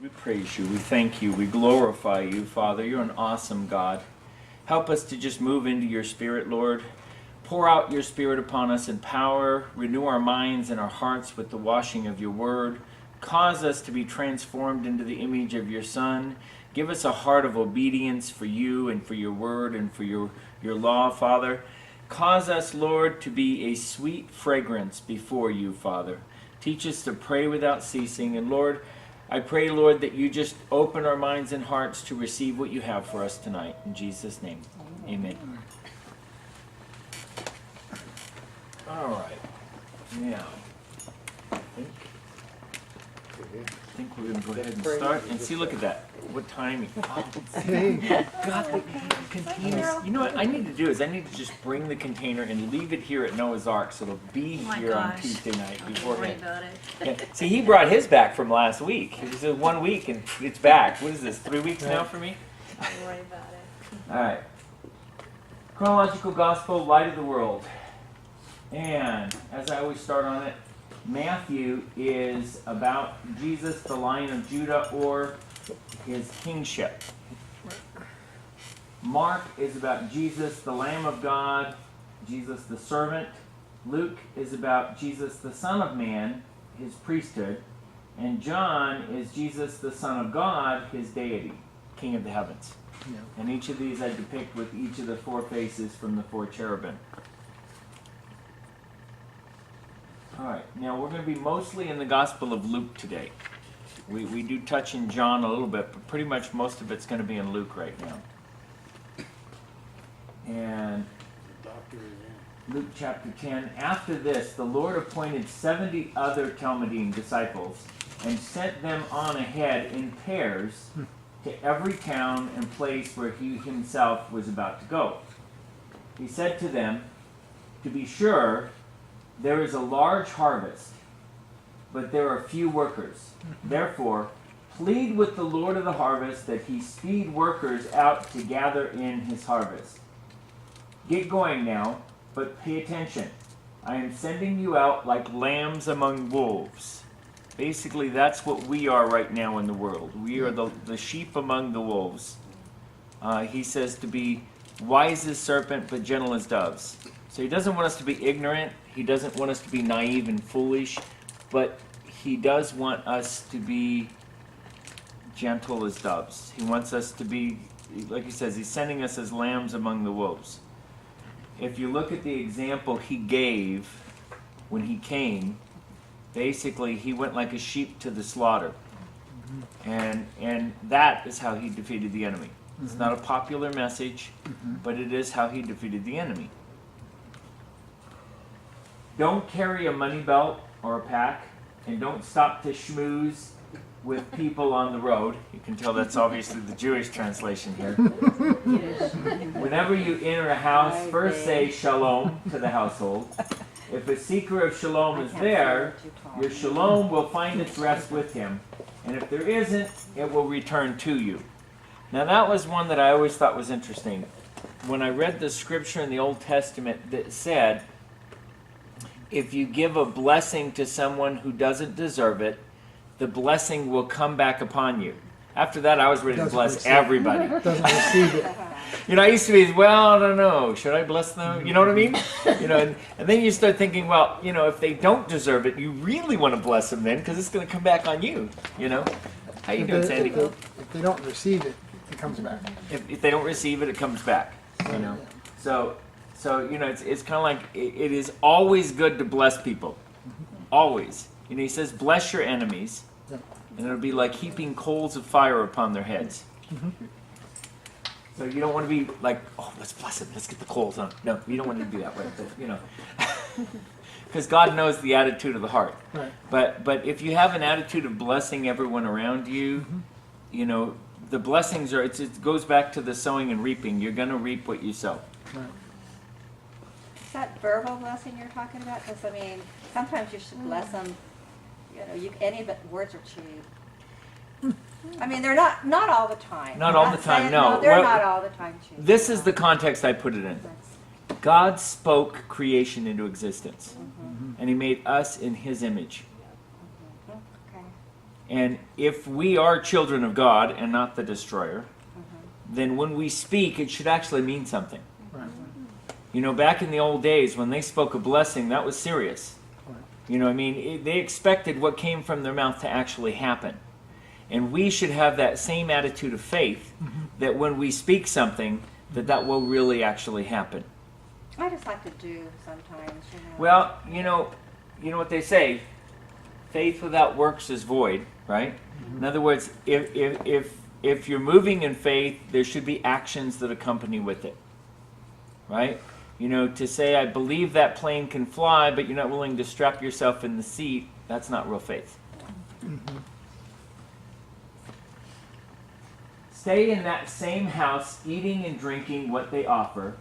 We praise you, we thank you, we glorify you, Father. You're an awesome God. Help us to just move into your Spirit, Lord. Pour out your Spirit upon us in power. Renew our minds and our hearts with the washing of your word. Cause us to be transformed into the image of your Son. Give us a heart of obedience for you and for your word and for your law, Father. Cause us, Lord, to be a sweet fragrance before you, Father. Teach us to pray without ceasing. And Lord, I pray, Lord, that you just open our minds and hearts to receive what you have for us tonight. In Jesus' name, amen. All right. Now, I think we're going to go ahead and start. And see, look at that. What timing. Oh, God, the containers. You know what I need to do is I need to just bring the container and leave it here at Noah's Ark so it'll be here on Tuesday night beforehand. Yeah. See, he brought his back from last week. It was 1 week and it's back. What is this, 3 weeks now for me? Don't worry about it. All right. Chronological Gospel, Light of the World. And as I always start on it, Matthew is about Jesus, the Lion of Judah, or his kingship. Mark is about Jesus, the Lamb of God, Jesus the servant. Luke is about Jesus, the Son of Man, his priesthood. And John is Jesus, the Son of God, his deity, King of the heavens. Yeah. And each of these I depict with each of the four faces from the four cherubim. All right, now we're going to be mostly in the Gospel of Luke today. We do touch in John a little bit, but pretty much most of it's going to be in Luke right now. And Luke chapter 10. After this, the Lord appointed 70 other Talmudim disciples and sent them on ahead in pairs to every town and place where he himself was about to go. He said to them, "To be sure, there is a large harvest, but there are few workers. Therefore, plead with the Lord of the harvest that he speed workers out to gather in his harvest. Get going now, but pay attention. I am sending you out like lambs among wolves." Basically, that's what we are right now in the world. We are the sheep among the wolves. He says to be wise as serpent, but gentle as doves. So he doesn't want us to be ignorant. He doesn't want us to be naive and foolish, but he does want us to be gentle as doves. He wants us to be, like he says, he's sending us as lambs among the wolves. If you look at the example he gave when he came, basically he went like a sheep to the slaughter. And that is how he defeated the enemy. It's not a popular message, but it is how he defeated the enemy. Don't carry a money belt or a pack, and don't stop to schmooze with people on the road. You can tell that's obviously the Jewish translation here. Whenever you enter a house, first say shalom to the household. If a seeker of shalom is there, your shalom will find its rest with him. And if there isn't, it will return to you. Now that was one that I always thought was interesting. When I read the scripture in the Old Testament that said, if you give a blessing to someone who doesn't deserve it, the blessing will come back upon you. After that, I was ready to bless everybody. Doesn't receive it. You know, I used to be, well, I don't know, should I bless them? You know what I mean? You know, and then you start thinking, well, you know, if they don't deserve it, you really want to bless them then, because it's going to come back on you. You know, how you doing, Sandy? If they don't receive it, it comes back. If they don't receive it, it comes back. You know, so you know, it's kind of like it is always good to bless people, always. You know, he says, bless your enemies. And it'll be like heaping coals of fire upon their heads. So you don't want to be like, oh, let's bless them, let's get the coals on. No, you don't want to be that way. But, you know, because God knows the attitude of the heart. Right. But if you have an attitude of blessing everyone around you, you know, the blessings are. It goes back to the sowing and reaping. You're going to reap what you sow. Right. Is that verbal blessing you're talking about? Because, I mean, sometimes you should bless them. You know, any but words are cheap. I mean, they're not all the time. Not all the time, no. They're not all the time cheap. This is the context I put it in. God spoke creation into existence, and he made us in his image. Okay. And if we are children of God and not the destroyer, then when we speak, it should actually mean something. Right. You know, back in the old days, when they spoke a blessing, that was serious. Right. You know, I mean, they expected what came from their mouth to actually happen. And we should have that same attitude of faith, that when we speak something, that will really actually happen. I just like to do sometimes, you know. Well, you know what they say, faith without works is void, right? In other words, if you're moving in faith, there should be actions that accompany with it, right? You know, to say, I believe that plane can fly, but you're not willing to strap yourself in the seat, that's not real faith. Stay in that same house, eating and drinking what they offer,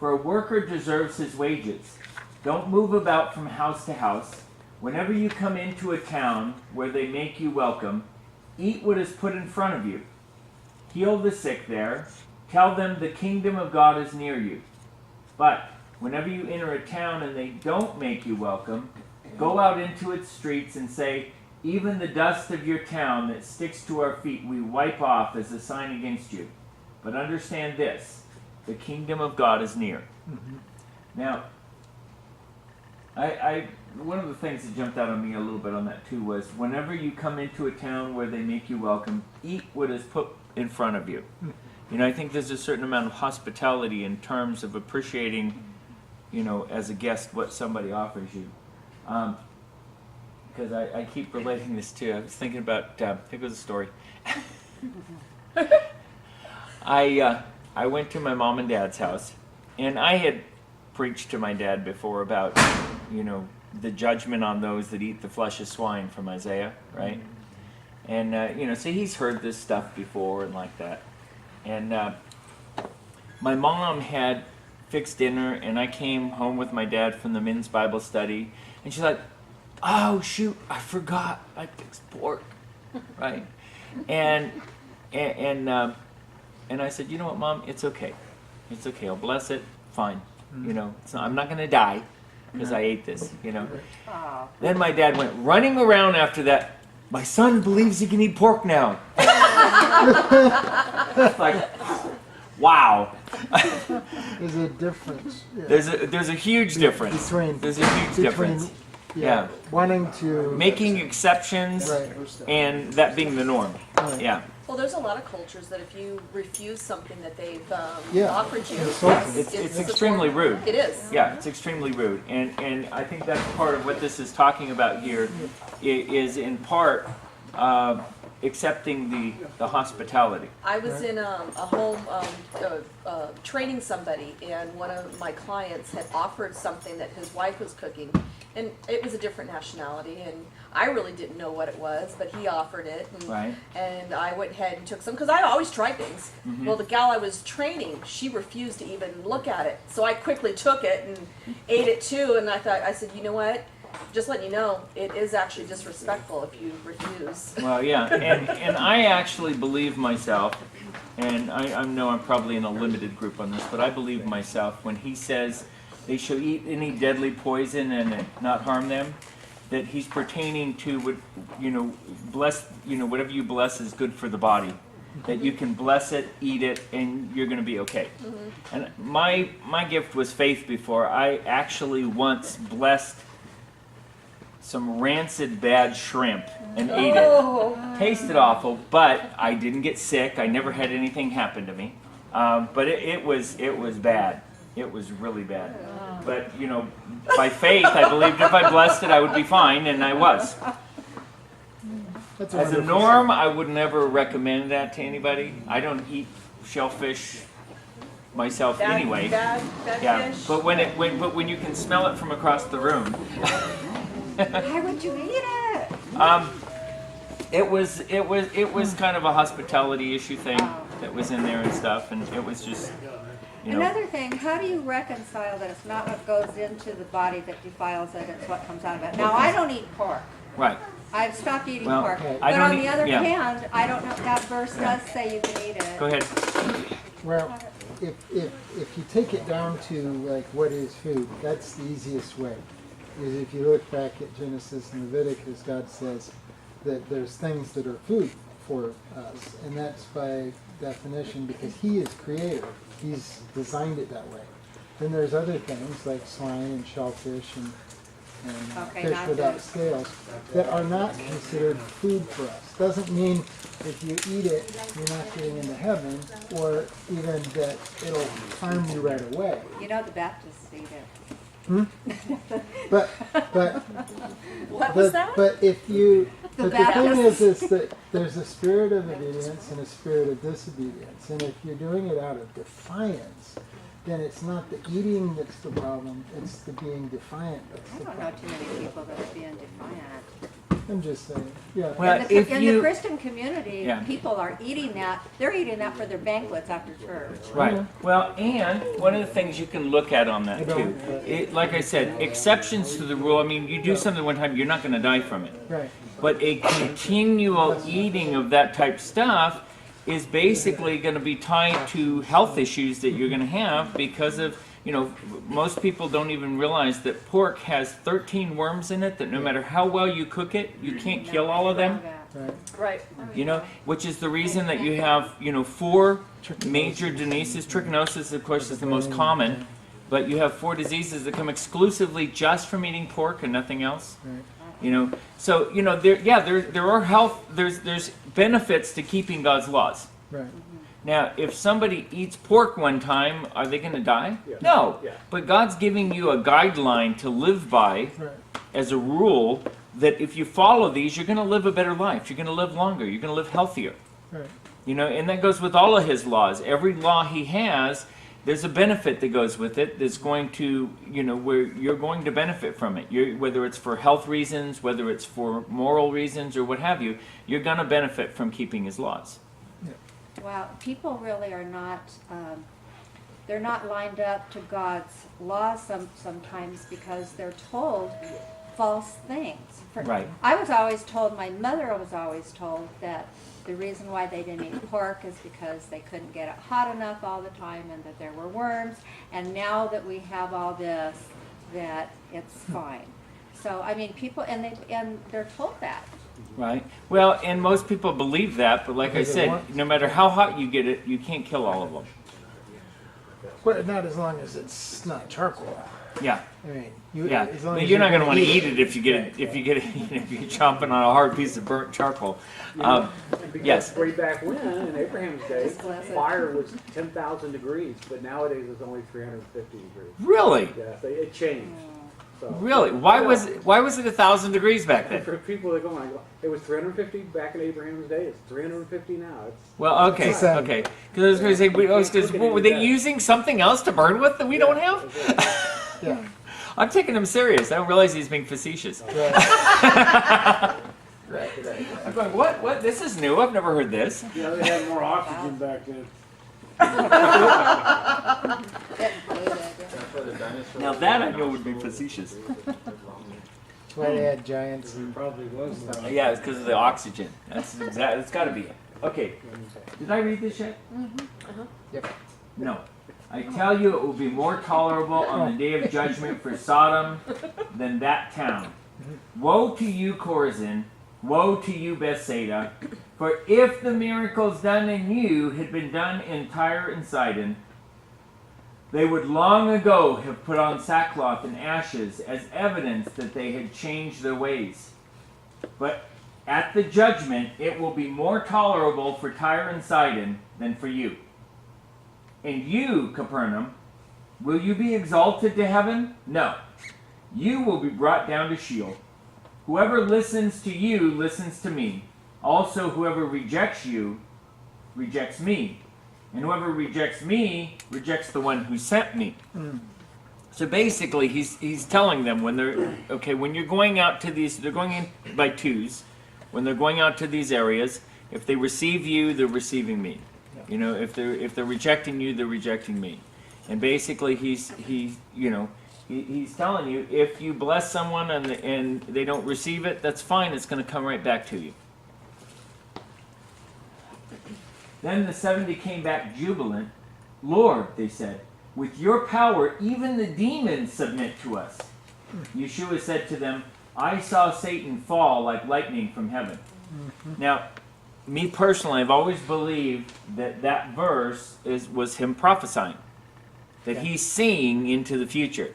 for a worker deserves his wages. Don't move about from house to house. Whenever you come into a town where they make you welcome, eat what is put in front of you. Heal the sick there. Tell them the kingdom of God is near you. But whenever you enter a town and they don't make you welcome, go out into its streets and say, even the dust of your town that sticks to our feet we wipe off as a sign against you. But understand this, the kingdom of God is near. Now, one of the things that jumped out on me a little bit on that too was, whenever you come into a town where they make you welcome, eat what is put in front of you. You know, I think there's a certain amount of hospitality in terms of appreciating, you know, as a guest, what somebody offers you. Because I keep relating this to, I was thinking about, here goes a story. I went to my mom and dad's house, and I had preached to my dad before about, you know, the judgment on those that eat the flesh of swine from Isaiah, right? And, you know, so he's heard this stuff before and like that. And my mom had fixed dinner, and I came home with my dad from the men's Bible study, and she's like, oh, shoot, I forgot I fixed pork, right? And I said, you know what, Mom, it's okay. It's okay, I'll bless it, fine. You know, I'm not going to die because I ate this, you know. Oh. Then my dad went running around after that, my son believes he can eat pork now. It's like, wow. There's a difference. Yeah. There's a huge difference. There's a huge difference. Yeah. Wanting to Making exceptions and that being the norm. Right. Yeah. Well, there's a lot of cultures that if you refuse something that they've Yeah. offered you, It's extremely rude. It is. Yeah, it's extremely rude. And I think that's part of what this is talking about here, is in part accepting the hospitality. I was in a home training somebody, and one of my clients had offered something that his wife was cooking, and it was a different nationality, and I really didn't know what it was, but he offered it, and, Right. and I went ahead and took some, because I always try things. Well, the gal I was training, she refused to even look at it, so I quickly took it and ate it too, and I said, you know what? Just letting you know, it is actually disrespectful if you refuse. Well, yeah, and I actually believe myself, and I know I'm probably in a limited group on this, but I believe myself when he says they shall eat any deadly poison and it not harm them, that he's pertaining to what, you know, bless, you know, whatever you bless is good for the body. That you can bless it, eat it, and you're going to be okay. And my gift was faith before. I actually once blessed some rancid bad shrimp and ate it. Tasted awful, but I didn't get sick. I never had anything happen to me. But it was bad. It was really bad. But, you know, by faith, I believed if I blessed it, I would be fine, and I was. That's As a norm, I would never recommend that to anybody. I don't eat shellfish myself anyway. Bad Yeah, fish. but when you can smell it from across the room. Why would you eat it? It was kind of a hospitality issue thing that was in there and stuff, and it was just, you know. Another thing, how do you reconcile that it's not what goes into the body that defiles it, it's what comes out of it? Now, I don't eat pork. Right. I've stopped eating Well, pork. I But don't on eat- the other yeah. hand, I don't know if that verse does say you can eat it. Go ahead. Well, if you take it down to like what is food, that's the easiest way. Is if you look back at Genesis and Leviticus, God says, that there's things that are food for us, and that's by definition because He is creator. He's designed it that way. Then there's other things like swine and shellfish and Okay, fish not without good. scales that are not considered food for us. Doesn't mean if you eat it, you're not getting into heaven, or even that it'll harm you right away. You know the Baptists eat it. But What was that? But if you The but the thing Baptists. is that there's a spirit of obedience and a spirit of disobedience, and if you're doing it out of defiance, then it's not the eating that's the problem; it's the being defiant that's I the don't know problem. too many people that are being defiant. I'm just saying, yeah. Well, in if the you- Christian community, Yeah. people are eating that. They're eating that for their banquets after church. Right. Well, and one of the things you can look at on that I don't- too, like I said, exceptions to the rule. I mean, you do something one time, you're not going to die from it. Right. But a continual eating of that type stuff is basically going to be tied to health issues that you're going to have because of, most people don't even realize that pork has 13 worms in it that no matter how well you cook it, you can't kill all of them. Right. Right. Which is the reason that you have, 4 major diseases. Trichinosis, of course, is the most common, but you have 4 diseases that come exclusively just from eating pork and nothing else. Right. So there are health. There's benefits to keeping God's laws. Right. Now, if somebody eats pork one time, are they going to die? Yeah. No. Yeah. But God's giving you a guideline to live by Right. as a rule that if you follow these, you're going to live a better life. You're going to live longer. You're going to live healthier. Right. And that goes with all of his laws. Every law he has, there's a benefit that goes with it that's going to, where you're going to benefit from it. Whether it's for health reasons, whether it's for moral reasons, or what have you, you're going to benefit from keeping his laws. Well, people really are not, they're not lined up to God's laws sometimes because they're told false things. Right. I was always told, my mother was always told that the reason why they didn't eat pork is because they couldn't get it hot enough all the time and that there were worms. And now that we have all this, that it's fine. So, I mean, people, and they're told that. Right. Well, and most people believe that, but like I Because it said, works. no matter how hot you get it, you can't kill all of them. Well, not as long as it's not charcoal. Yeah. I mean, Yeah. as long But as you're not going to gonna want to eat it if you get it. If you're chomping on a hard piece of burnt charcoal. And because Yes. way back when, in Abraham's day, Just glass it. fire was 10,000 degrees, but nowadays it's only 350 degrees. Really? Yeah, so it changed. So, Really? Why was it 1,000 degrees back then? For people that go like, it was 350 back in Abraham's day. It's 350 now. It's Well, okay, It's the same. okay. Because I was going to say, were they using something else to burn with that we don't have? Yeah. I'm taking him serious. I don't realize he's being facetious. Right. I'm going, what? What? This is new. I've never heard this. they had more oxygen back then. Now that I know would be facetious. That's why they had giants. It probably was. Yeah, it's because of the oxygen. That's exactly. It's got to be it. Okay. Did I read this yet? Yep. No. I tell you, it will be more tolerable on the day of judgment for Sodom than that town. Woe to you, Chorazin! Woe to you, Bethsaida! For if the miracles done in you had been done in Tyre and Sidon, they would long ago have put on sackcloth and ashes as evidence that they had changed their ways. But at the judgment, it will be more tolerable for Tyre and Sidon than for you. And you, Capernaum, will you be exalted to heaven? No. You will be brought down to Sheol. Whoever listens to you listens to me. Also, whoever rejects you rejects me. And whoever rejects me rejects the one who sent me. So basically, he's telling them when you're going out to these, they're going in by twos. When they're going out to these areas, if they receive you, they're receiving me. If they're rejecting you, they're rejecting me. And basically, he's telling you, if you bless someone and they don't receive it, that's fine. It's going to come right back to you. Then the 70 came back jubilant. Lord, they said, with your power, even the demons submit to us. Yeshua said to them, I saw Satan fall like lightning from heaven. Now, me personally, I've always believed that that verse was him prophesying. That he's seeing into the future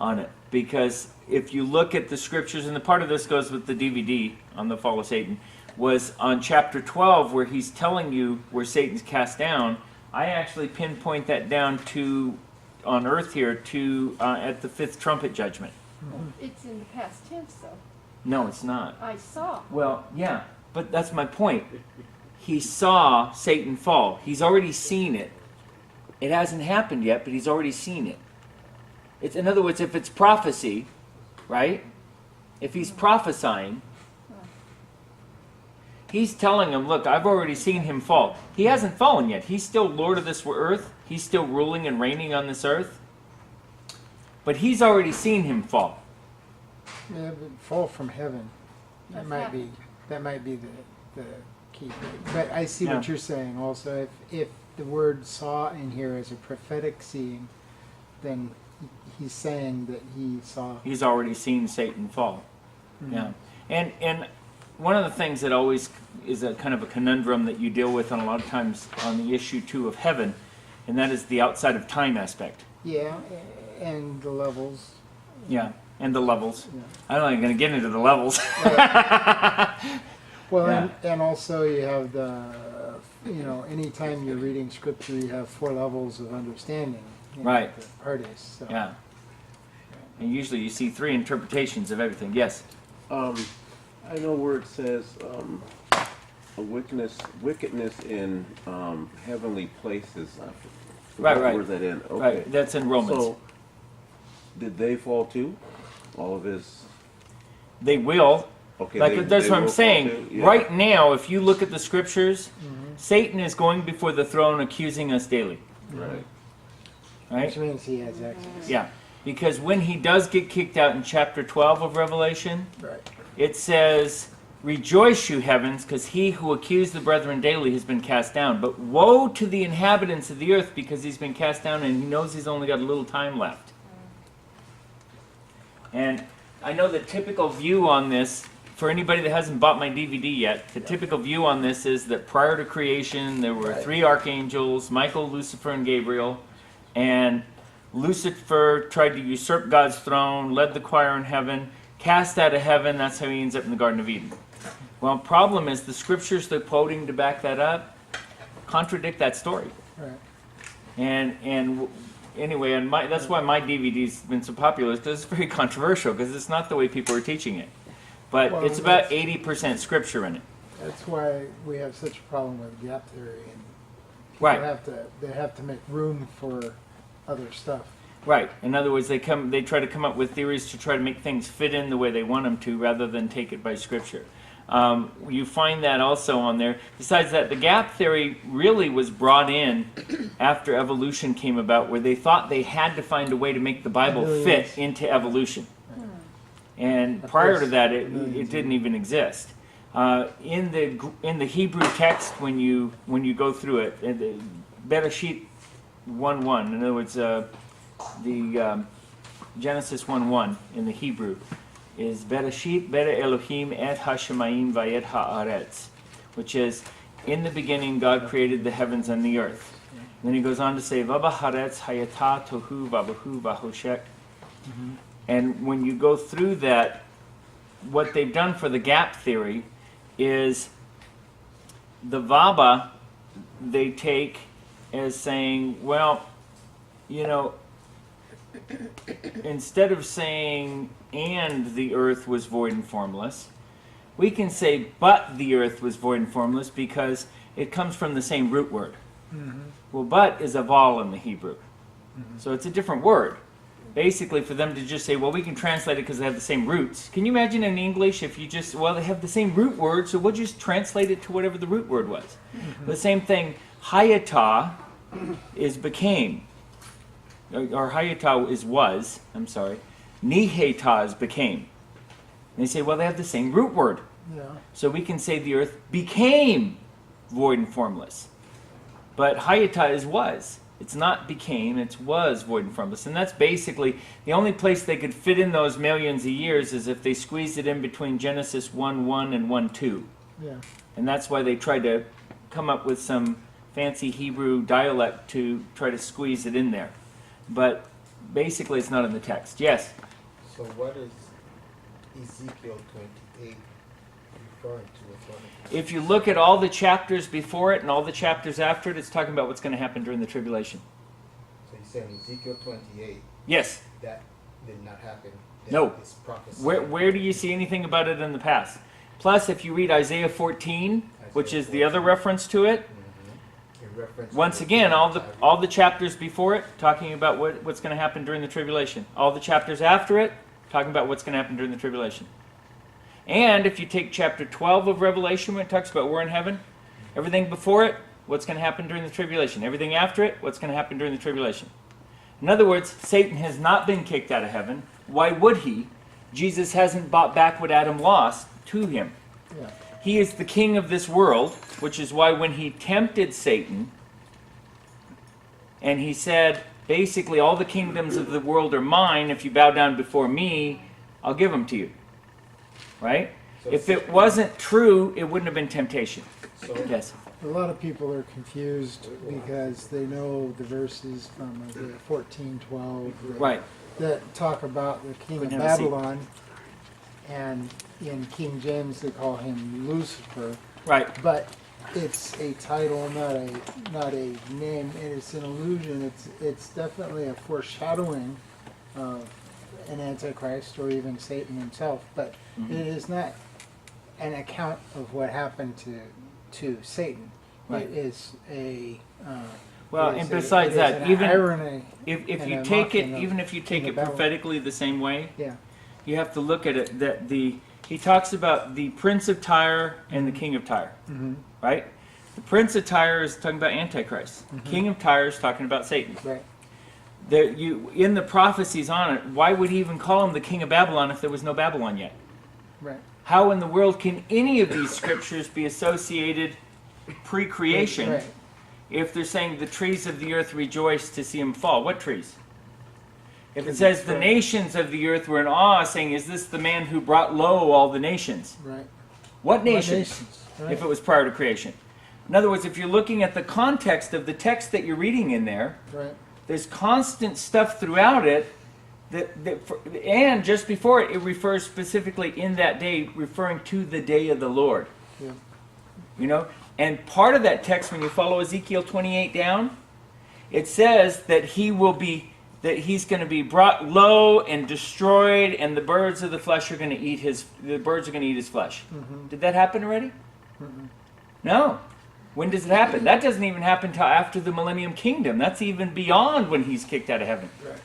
on it. Because if you look at the scriptures, and the part of this goes with the DVD on the fall of Satan, was on chapter 12 where he's telling you where Satan's cast down. I actually pinpoint that down to, on earth here, to at the 5th trumpet judgment. It's in the past tense, though. No, it's not. I saw. Well, yeah, but that's my point. He saw Satan fall. He's already seen it. It hasn't happened yet, but he's already seen it. It's, in other words, if it's prophecy, right? If he's prophesying, he's telling him, look, I've already seen him fall. He hasn't fallen yet. He's still Lord of this earth. He's still ruling and reigning on this earth. But he's already seen him fall. Yeah, but fall from heaven. That's That might be the key thing. But I see what you're saying also. If the word saw in here is a prophetic seeing, then he's saying that he saw. He's already seen Satan fall. Yeah. And one of the things that always is a kind of a conundrum that you deal with on a lot of times on the issue too of heaven, and that is the outside of time aspect. Yeah, and the levels. Yeah, and the levels. Yeah. I'm not even going to get into the levels. Well, Yeah. and also you have the, anytime you're reading scripture, you have 4 levels of understanding. Right. The parties. So. Yeah. And usually you see 3 interpretations of everything. Yes. I know where it says a wickedness in heavenly places. Right. Where's that in? Okay. Right. That's in Romans. So, did they fall too? All of his. They will. Okay. Like that's they what I'm will fall saying. too? Yeah. Right now, if you look at the scriptures, Satan is going before the throne accusing us daily. Right. Right? Which means he has access. Yeah. Because when he does get kicked out in chapter 12 of Revelation, Right. it says, rejoice, you heavens, because he who accused the brethren daily has been cast down. But woe to the inhabitants of the earth, because he's been cast down and he knows he's only got a little time left. And I know the typical view on this, for anybody that hasn't bought my DVD yet, the typical view on this is that prior to creation, there were 3 archangels, Michael, Lucifer, and Gabriel. And Lucifer tried to usurp God's throne, led the choir in heaven, cast out of heaven. That's how he ends up in the Garden of Eden. Well, problem is the scriptures they're quoting to back that up contradict that story. Right. And anyway, and that's why my DVD's been so popular, because it's very controversial, because it's not the way people are teaching it. But Well, it's about 80% scripture in it. That's why we have such a problem with gap theory. And Right. they have to make room for other stuff. Right. In other words, they try to come up with theories to try to make things fit in the way they want them to, rather than take it by scripture. You find that also on there. Besides that, the gap theory really was brought in after evolution came about, where they thought they had to find a way to make the Bible fit into evolution. And prior to that, it didn't even exist. In the Hebrew text, when you go through it, Bereshit 1:1. In other words, the Genesis 1:1 in the Hebrew is Bereshit bara Elohim et hashemayim vayet haaretz, which is, in the beginning God created the heavens and the earth. And then he goes on to say Vaba haaretz hayata tohu vabahu vahoshek. And when you go through that, what they've done for the gap theory is the Vaba they take as saying, well, instead of saying and the earth was void and formless, we can say but the earth was void and formless, because it comes from the same root word. Well, but is a vowel in the Hebrew. So it's a different word. Basically, for them to just say, well, we can translate it because they have the same roots. Can you imagine in English if you just, well, they have the same root word, so we'll just translate it to whatever the root word was. The same thing, hayata is became. Or hayata is was, I'm sorry. Niheta is became. And they say, well, they have the same root word. Yeah. So we can say the earth became void and formless. But hayata is was. It's not became, it's was void and formless. And that's basically the only place they could fit in those millions of years is if they squeezed it in between Genesis 1:1 and 1:2. Yeah. And that's why they tried to come up with some fancy Hebrew dialect to try to squeeze it in there. But basically it's not in the text. Yes? So what is Ezekiel 28 referring to? If you look at all the chapters before it and all the chapters after it, it's talking about what's going to happen during the tribulation. So you're saying Ezekiel 28, Yes. that did not happen? No. It's prophecy. Where do you see anything about it in the past? Plus, if you read Isaiah 14, which is the other reference to it, In reference once to again, all the chapters before it, talking about what's going to happen during the tribulation. All the chapters after it, talking about what's going to happen during the tribulation. And if you take chapter 12 of Revelation, when it talks about we're in heaven, everything before it, what's going to happen during the tribulation. Everything after it, what's going to happen during the tribulation. In other words, Satan has not been kicked out of heaven. Why would he? Jesus hasn't bought back what Adam lost to him. Yeah. He is the king of this world, which is why when he tempted Satan, and he said, basically, all the kingdoms of the world are mine. If you bow down before me, I'll give them to you. Right? So If it wasn't true, it wouldn't have been temptation. So Yes. A lot of people are confused because they know the verses from Isaiah 14:12 Right. that talk about the king of Couldn't have a seat. Babylon, and in King James they call him Lucifer. Right. But it's a title, not a name, and it's an illusion. It's definitely a foreshadowing of an Antichrist or even Satan himself, but it is not an account of what happened to Satan. Right. It is a Well, it is and a- besides it is that, an even irony. if and you a take it, mocking of even if you take King it of Babylon. prophetically the same way, Yeah, you have to look at it that he talks about the prince of Tyre and the king of Tyre. Right? The prince of Tyre is talking about Antichrist. King of Tyre is talking about Satan. right. In the prophecies on it, why would he even call him the king of Babylon if there was no Babylon yet? Right. How in the world can any of these scriptures be associated pre-creation Right. if they're saying the trees of the earth rejoice to see him fall? What trees? If it says the nations of the earth were in awe, saying, is this the man who brought low all the nations? Right. What nations? Right. If it was prior to creation. In other words, if you're looking at the context of the text that you're reading in there, Right. there's constant stuff throughout it and just before it, it refers specifically in that day, referring to the day of the Lord. Yeah. You know, and part of that text, when you follow Ezekiel 28 down, it says that he's going to be brought low and destroyed, and the birds of the flesh are going to eat his flesh. Did that happen already? No. When does it happen? That doesn't even happen until after the Millennium Kingdom. That's even beyond when he's kicked out of heaven. Right.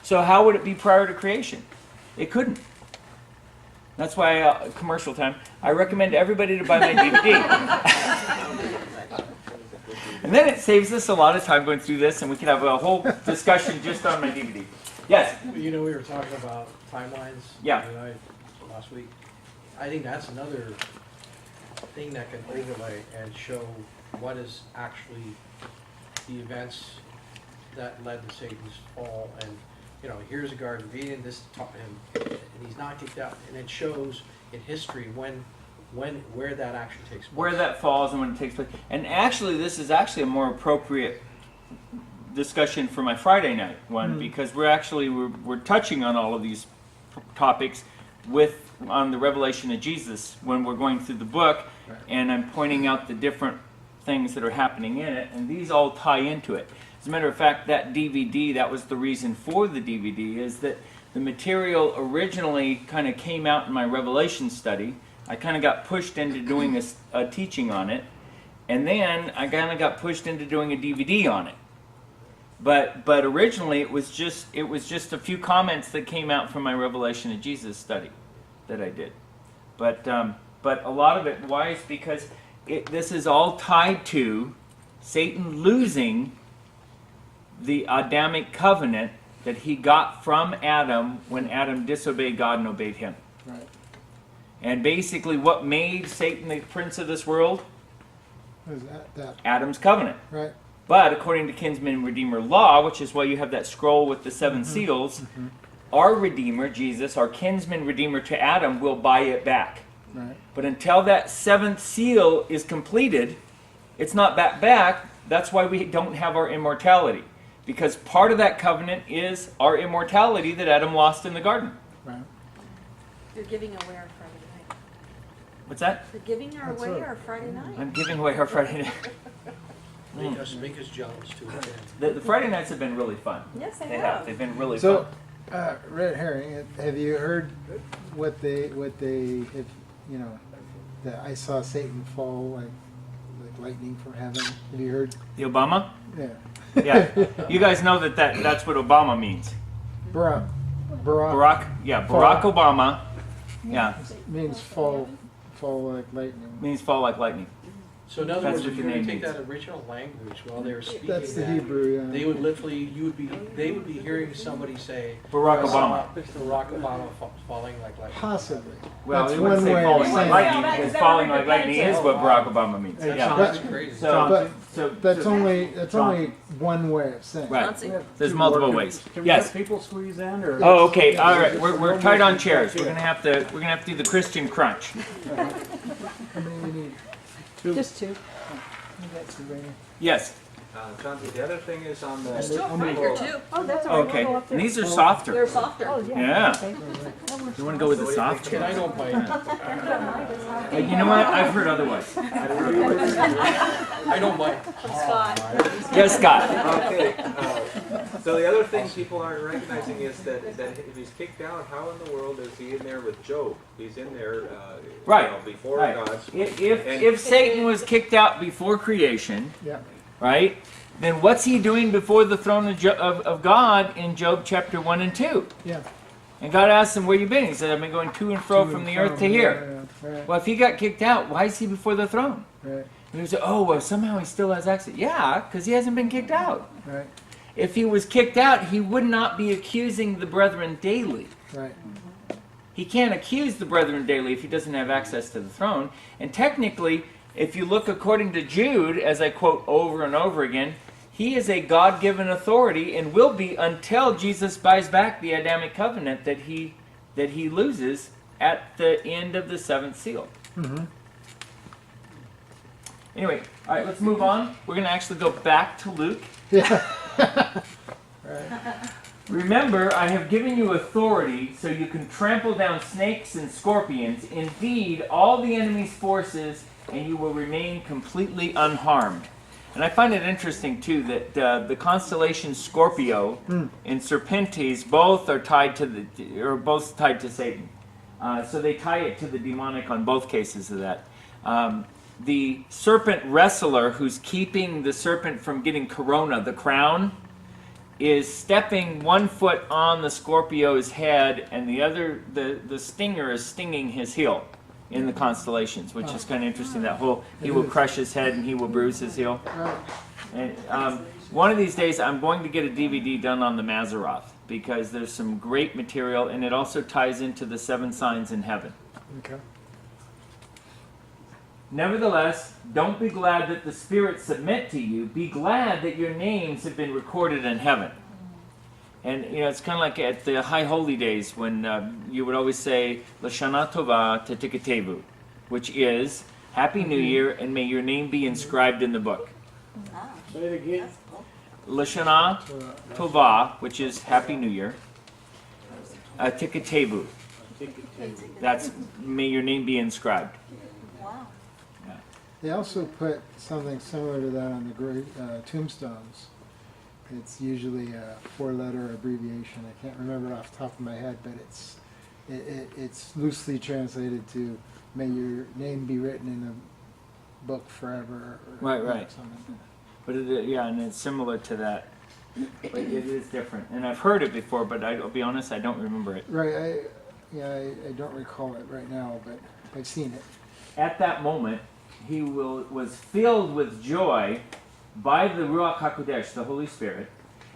So how would it be prior to creation? It couldn't. That's why, commercial time, I recommend everybody to buy my DVD. And then it saves us a lot of time going through this, and we can have a whole discussion just on my DVD. Yes? You know, we were talking about timelines. Yeah. You and I last week. I think that's another thing that can overlay and show what is actually the events that led to Satan's fall. And you know, here's a Garden of Eden. And he's not kicked out. And it shows in history where that actually takes place. Where that falls and when it takes place. And actually, this is actually a more appropriate discussion for my Friday night one, because we're touching on all of these topics on the revelation of Jesus when we're going through the book, and I'm pointing out the different things that are happening in it, and these all tie into it. As a matter of fact, that DVD, that was the reason for the DVD, is that the material originally kind of came out in my Revelation study. I kind of got pushed into doing a teaching on it, and then I kind of got pushed into doing a DVD on it. But originally it was just a few comments that came out from my Revelation of Jesus study that I did. But a lot of it, why? Is because this is all tied to Satan losing the Adamic covenant that he got from Adam when Adam disobeyed God and obeyed him. Right. And basically what made Satan the prince of this world? What is that? Adam's covenant. Right. But according to kinsman redeemer law, which is why you have that scroll with the 7 seals, our Redeemer, Jesus, our kinsman redeemer to Adam, will buy it back. Right. But until that 7th seal is completed, it's not back. That's why we don't have our immortality. Because part of that covenant is our immortality that Adam lost in the garden. Right. You're giving away our Friday night. What's that? You're giving our That's away right. our Friday night. I'm giving away our Friday night. Make us jealous too. The Friday nights have been really fun. Yes, they They have. have. They've been really So, fun. red herring. Have you heard what they have? You know, that I saw Satan fall like lightning from heaven. Have you heard? The Obama? Yeah. Yeah. You guys know that's what Obama means. Barack. Barack Obama. Yeah, Means fall like lightning. means fall like lightning. So in other That's words, what if the you were to name take means. that original language while they were speaking That's the that, Hebrew. Yeah. they would literally, they would be hearing somebody say, Barack "I saw Obama. Barack Obama falling like lightning." Possibly. Well, That's they wouldn't one say way of falling like saying it. lightning, Well, because that's falling never like lightning is what Barack Obama means. That Yeah. sounds crazy. So That's only one way of saying. Right. Chauncey? There's multiple ways. Can we Yes. let people squeeze in? Or Oh, okay. All right. We're tight on chairs. We're gonna have to do the Christian crunch. How many we need? Just two. We got two right here. Yes. Chauncey, the other thing is on the. There's two up right here too. Oh, that's all right. Okay. We'll go up there. And these are They're softer. softer. Oh, yeah. Yeah. Okay. That works You want to go with the soft? And I don't bite. You know what? I've heard otherwise. I don't bite. Scott. Yes, Scott. Okay, so the other thing people aren't recognizing is that if he's kicked out, how in the world is he in there with Job? He's in there, Right. before Right. God. If Satan was kicked out before creation, Yeah. right? Then what's he doing before the throne of God in Job chapter 1 and 2? Yeah. And God asked him, where you been? He said, I've been going to and fro from the earth to here. Yeah, right. Well, if he got kicked out, why is he before the throne? Right. And he said, oh, well, somehow he still has access. Yeah, because he hasn't been kicked out. Right. If he was kicked out, he would not be accusing the brethren daily. Right. He can't accuse the brethren daily if he doesn't have access to the throne. And technically, if you look according to Jude, as I quote over and over again, he is a God-given authority and will be until Jesus buys back the Adamic covenant that he loses at the end of the 7th seal. Mm-hmm. Anyway, all right, let's move on. We're going to actually go back to Luke. Yeah. Right. Remember, I have given you authority so you can trample down snakes and scorpions, indeed all the enemy's forces, and you will remain completely unharmed. And I find it interesting too that the constellation Scorpio and Serpentes both are tied to Satan. So they tie it to the demonic on both cases of that. The serpent wrestler who's keeping the serpent from getting corona, the crown, is stepping one foot on the Scorpio's head, and the other, the stinger is stinging his heel in the constellations, which is kind of interesting. That whole, he will crush his head and he will bruise his heel. Right. And one of these days I'm going to get a DVD done on the Mazzaroth, because there's some great material, and it also ties into the 7 signs in heaven. Okay. Nevertheless, don't be glad that the spirits submit to you. Be glad that your names have been recorded in heaven. And, you know, it's kind of like at the High Holy Days when you would always say, Lashana Tova Tetiketevu, which is, Happy New Year, and may your name be inscribed in the book. Say it again. Lashana Tova, which is Happy New Year. Tiketevu. That's, may your name be inscribed. Wow. They also put something similar to that on the great tombstones. It's usually a 4-letter abbreviation. I can't remember it off the top of my head, but it's loosely translated to "May your name be written in a book forever." Or Right. something. But yeah, and it's similar to that. But it is different. And I've heard it before, but I'll be honest, I don't remember it. Right. I don't recall it right now, but I've seen it. At that moment, he was filled with joy by the Ruach HaKodesh, the Holy Spirit,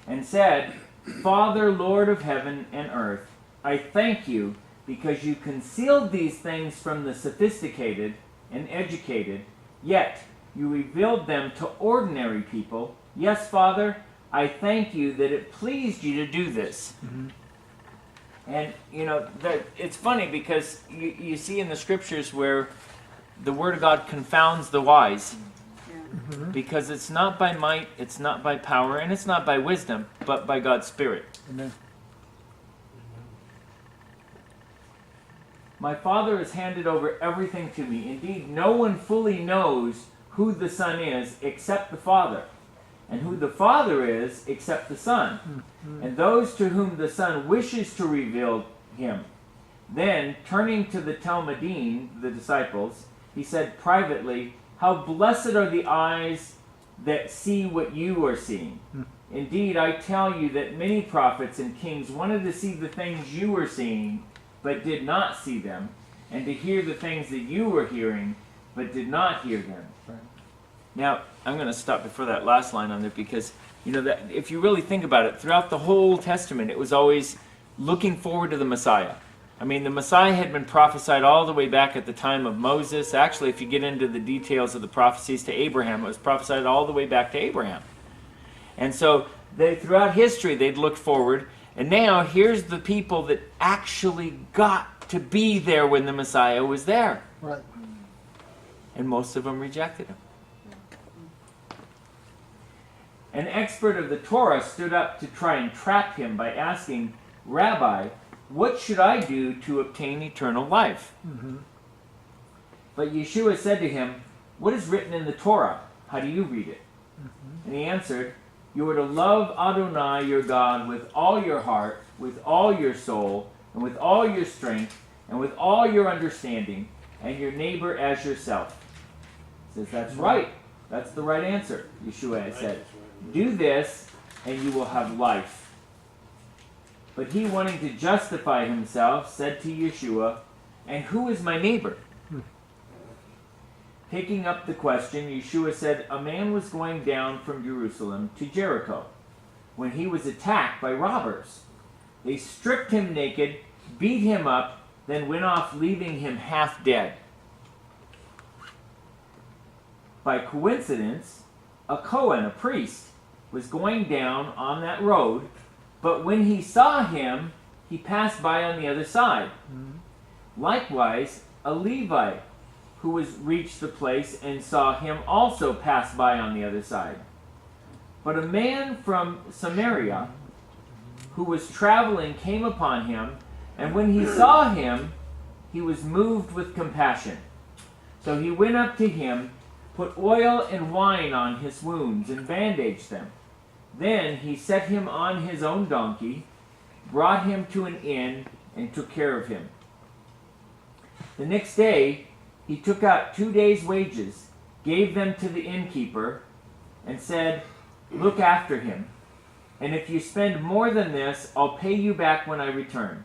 and said, Father, Lord of heaven and earth, I thank you because you concealed these things from the sophisticated and educated, yet you revealed them to ordinary people Yes, Father, I thank you that it pleased you to do this. And, it's funny because you see in the scriptures where the Word of God confounds the wise. Because it's not by might, it's not by power, and it's not by wisdom, but by God's Spirit. Amen. My Father has handed over everything to me. Indeed, no one fully knows who the Son is except the Father, and who the Father is except the Son, and those to whom the Son wishes to reveal him. Then, turning to the Talmudim, the disciples, he said privately, how blessed are the eyes that see what you are seeing. Indeed, I tell you that many prophets and kings wanted to see the things you were seeing, but did not see them, and to hear the things that you were hearing, but did not hear them. Right. Now, I'm going to stop before that last line on it, because that if you really think about it, throughout the whole Testament, it was always looking forward to the Messiah. I mean, the Messiah had been prophesied all the way back at the time of Moses. Actually, if you get into the details of the prophecies to Abraham, it was prophesied all the way back to Abraham. And so, throughout history, they'd looked forward. And now, here's the people that actually got to be there when the Messiah was there. Right. And most of them rejected him. An expert of the Torah stood up to try and trap him by asking, Rabbi, what should I do to obtain eternal life? But Yeshua said to him, what is written in the Torah? How do you read it? And he answered, you are to love Adonai your God with all your heart, with all your soul, and with all your strength, and with all your understanding, and your neighbor as yourself. He says, that's right. That's the right answer, Yeshua said. Do this, and you will have life. But he, wanting to justify himself, said to Yeshua, and who is my neighbor? Taking up the question, Yeshua said, a man was going down from Jerusalem to Jericho when he was attacked by robbers. They stripped him naked, beat him up, then went off, leaving him half dead. By coincidence, a Cohen, a priest, was going down on that road, but when he saw him, he passed by on the other side. Likewise, a Levite who was reached the place and saw him also pass by on the other side. But a man from Samaria who was traveling came upon him, and when he saw him, he was moved with compassion. So he went up to him, put oil and wine on his wounds, and bandaged them. Then he set him on his own donkey, brought him to an inn, and took care of him. The next day, he took out 2 days' wages, gave them to the innkeeper, and said, look after him, and if you spend more than this, I'll pay you back when I return.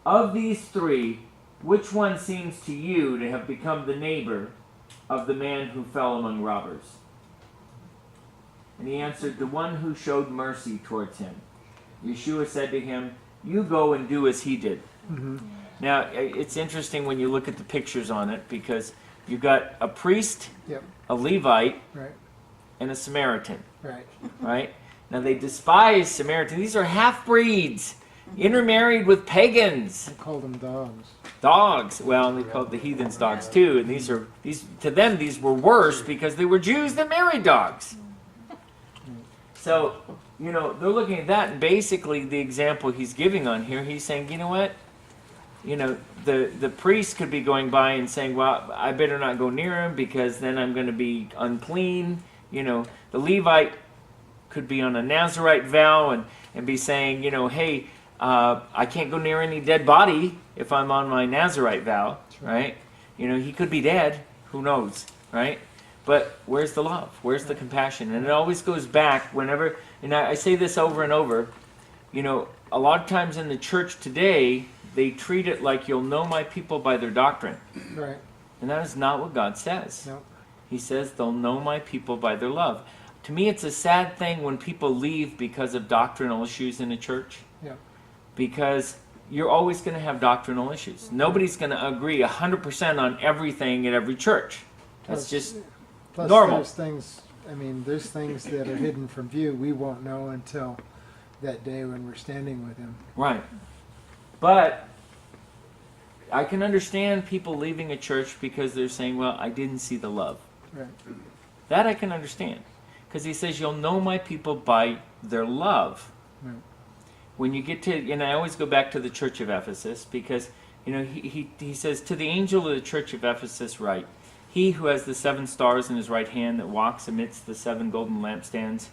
Of these three, which one seems to you to have become the neighbor of the man who fell among robbers? And he answered, the one who showed mercy towards him. Yeshua said to him, you go and do as he did. Now, it's interesting when you look at the pictures on it, because you've got a priest, a Levite, and a Samaritan. Right? Now, they despise Samaritans. These are half-breeds, intermarried with pagans. They call them dogs. Dogs. Well, they called the heathens dogs too. And these to them these were worse because they were Jews that married dogs. So, they're looking at that, and basically the example he's giving on here, he's saying, you know what? The priest could be going by and saying, well, I better not go near him because then I'm going to be unclean. The Levite could be on a Nazirite vow and be saying, hey, I can't go near any dead body if I'm on my Nazirite vow, right? He could be dead. Who knows, right? But where's the love? Where's the compassion? And it always goes back whenever, and I say this over and over, a lot of times in the church today, they treat it like you'll know my people by their doctrine. Right. And that is not what God says. No. He says they'll know my people by their love. To me, it's a sad thing when people leave because of doctrinal issues in a church. Yeah. Because you're always going to have doctrinal issues. Nobody's going to agree 100% on everything at every church. That's just Plus normal. there's things I mean, there's things that are hidden from view we won't know until that day when we're standing with him. Right. But I can understand people leaving a church because they're saying, well, I didn't see the love. Right. That I can understand. Because he says, you'll know my people by their love. Right. When you get to, and I always go back to the church of Ephesus, because, he says, to the angel of the church of Ephesus write, he who has the 7 stars in his right hand that walks amidst the 7 golden lampstands,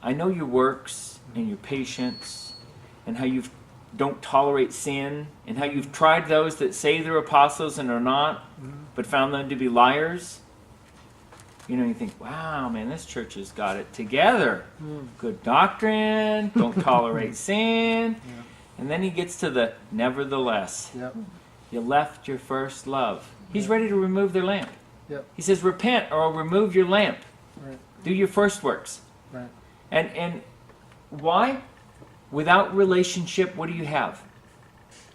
I know your works and your patience, and how you don't tolerate sin, and how you've tried those that say they're apostles and are not, but found them to be liars. You think, wow, man, this church has got it together. Good doctrine, don't tolerate sin. Yeah. And then he gets to the nevertheless. Yep. You left your first love. He's ready to remove their lamp. Yep. He says, repent or I'll remove your lamp. Right. Do your first works. Right. And why? Without relationship, what do you have?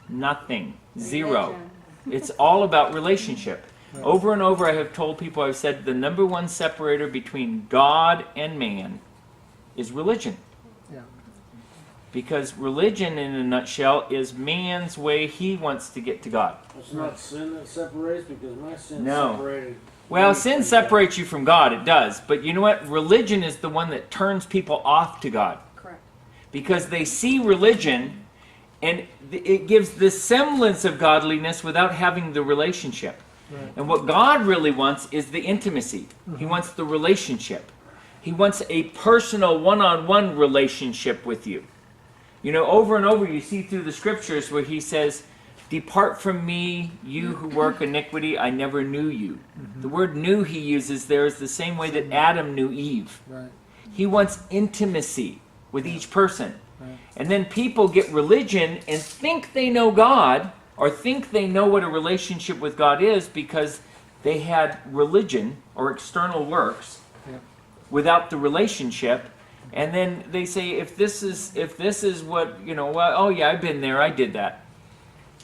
Nothing. Zero. Religion. It's all about relationship. Right. Over and over I have told people, I've said the number one separator between God and man is religion. Yeah. Because religion, in a nutshell, is man's way he wants to get to God. It's not sin that separates, because my sin No. separated. Well, me sin from separates you from God, it does. But you know what? Religion is the one that turns people off to God. Correct. Because they see religion, and it gives the semblance of godliness without having the relationship. Right. And what God really wants is the intimacy. He wants the relationship. He wants a personal, one-on-one relationship with you. Over and over you see through the scriptures where he says, depart from me, you who work iniquity, I never knew you. The word knew he uses there is the same way that Adam knew Eve. Right. He wants intimacy with each person. Right. And then people get religion and think they know God, or think they know what a relationship with God is because they had religion or external works Yep. without the relationship. And then they say, if this is what, well, oh yeah, I've been there, I did that.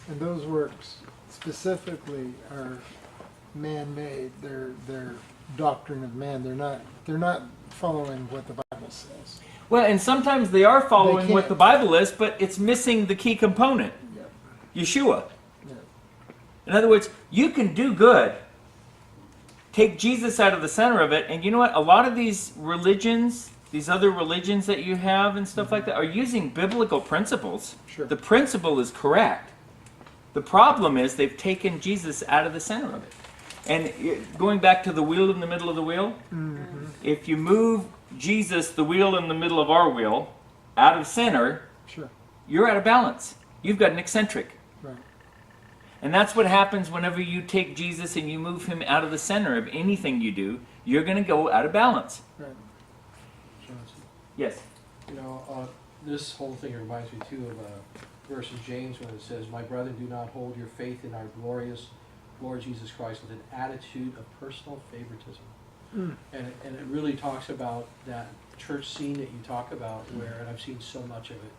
And those works specifically are man-made. They're doctrine of man. They're not following what the Bible says. Well, and sometimes they are following They what can't. the Bible is, but it's missing the key component, Yep. Yeshua. Yep. In other words, you can do good, take Jesus out of the center of it, and you know what? A lot of these religions, these other religions that you have and stuff like that, are using biblical principles. Sure. The principle is correct. The problem is they've taken Jesus out of the center of it. And going back to the wheel in the middle of the wheel, if you move Jesus, the wheel in the middle of our wheel, out of center, Sure. you're out of balance. You've got an eccentric. Right. And that's what happens whenever you take Jesus and you move him out of the center of anything you do. You're going to go out of balance. Right. Chauncey. Yes. This whole thing reminds me too of verse in James when it says, "My brethren, do not hold your faith in our glorious Lord Jesus Christ with an attitude of personal favoritism." And it really talks about that church scene that you talk about where, and I've seen so much of it,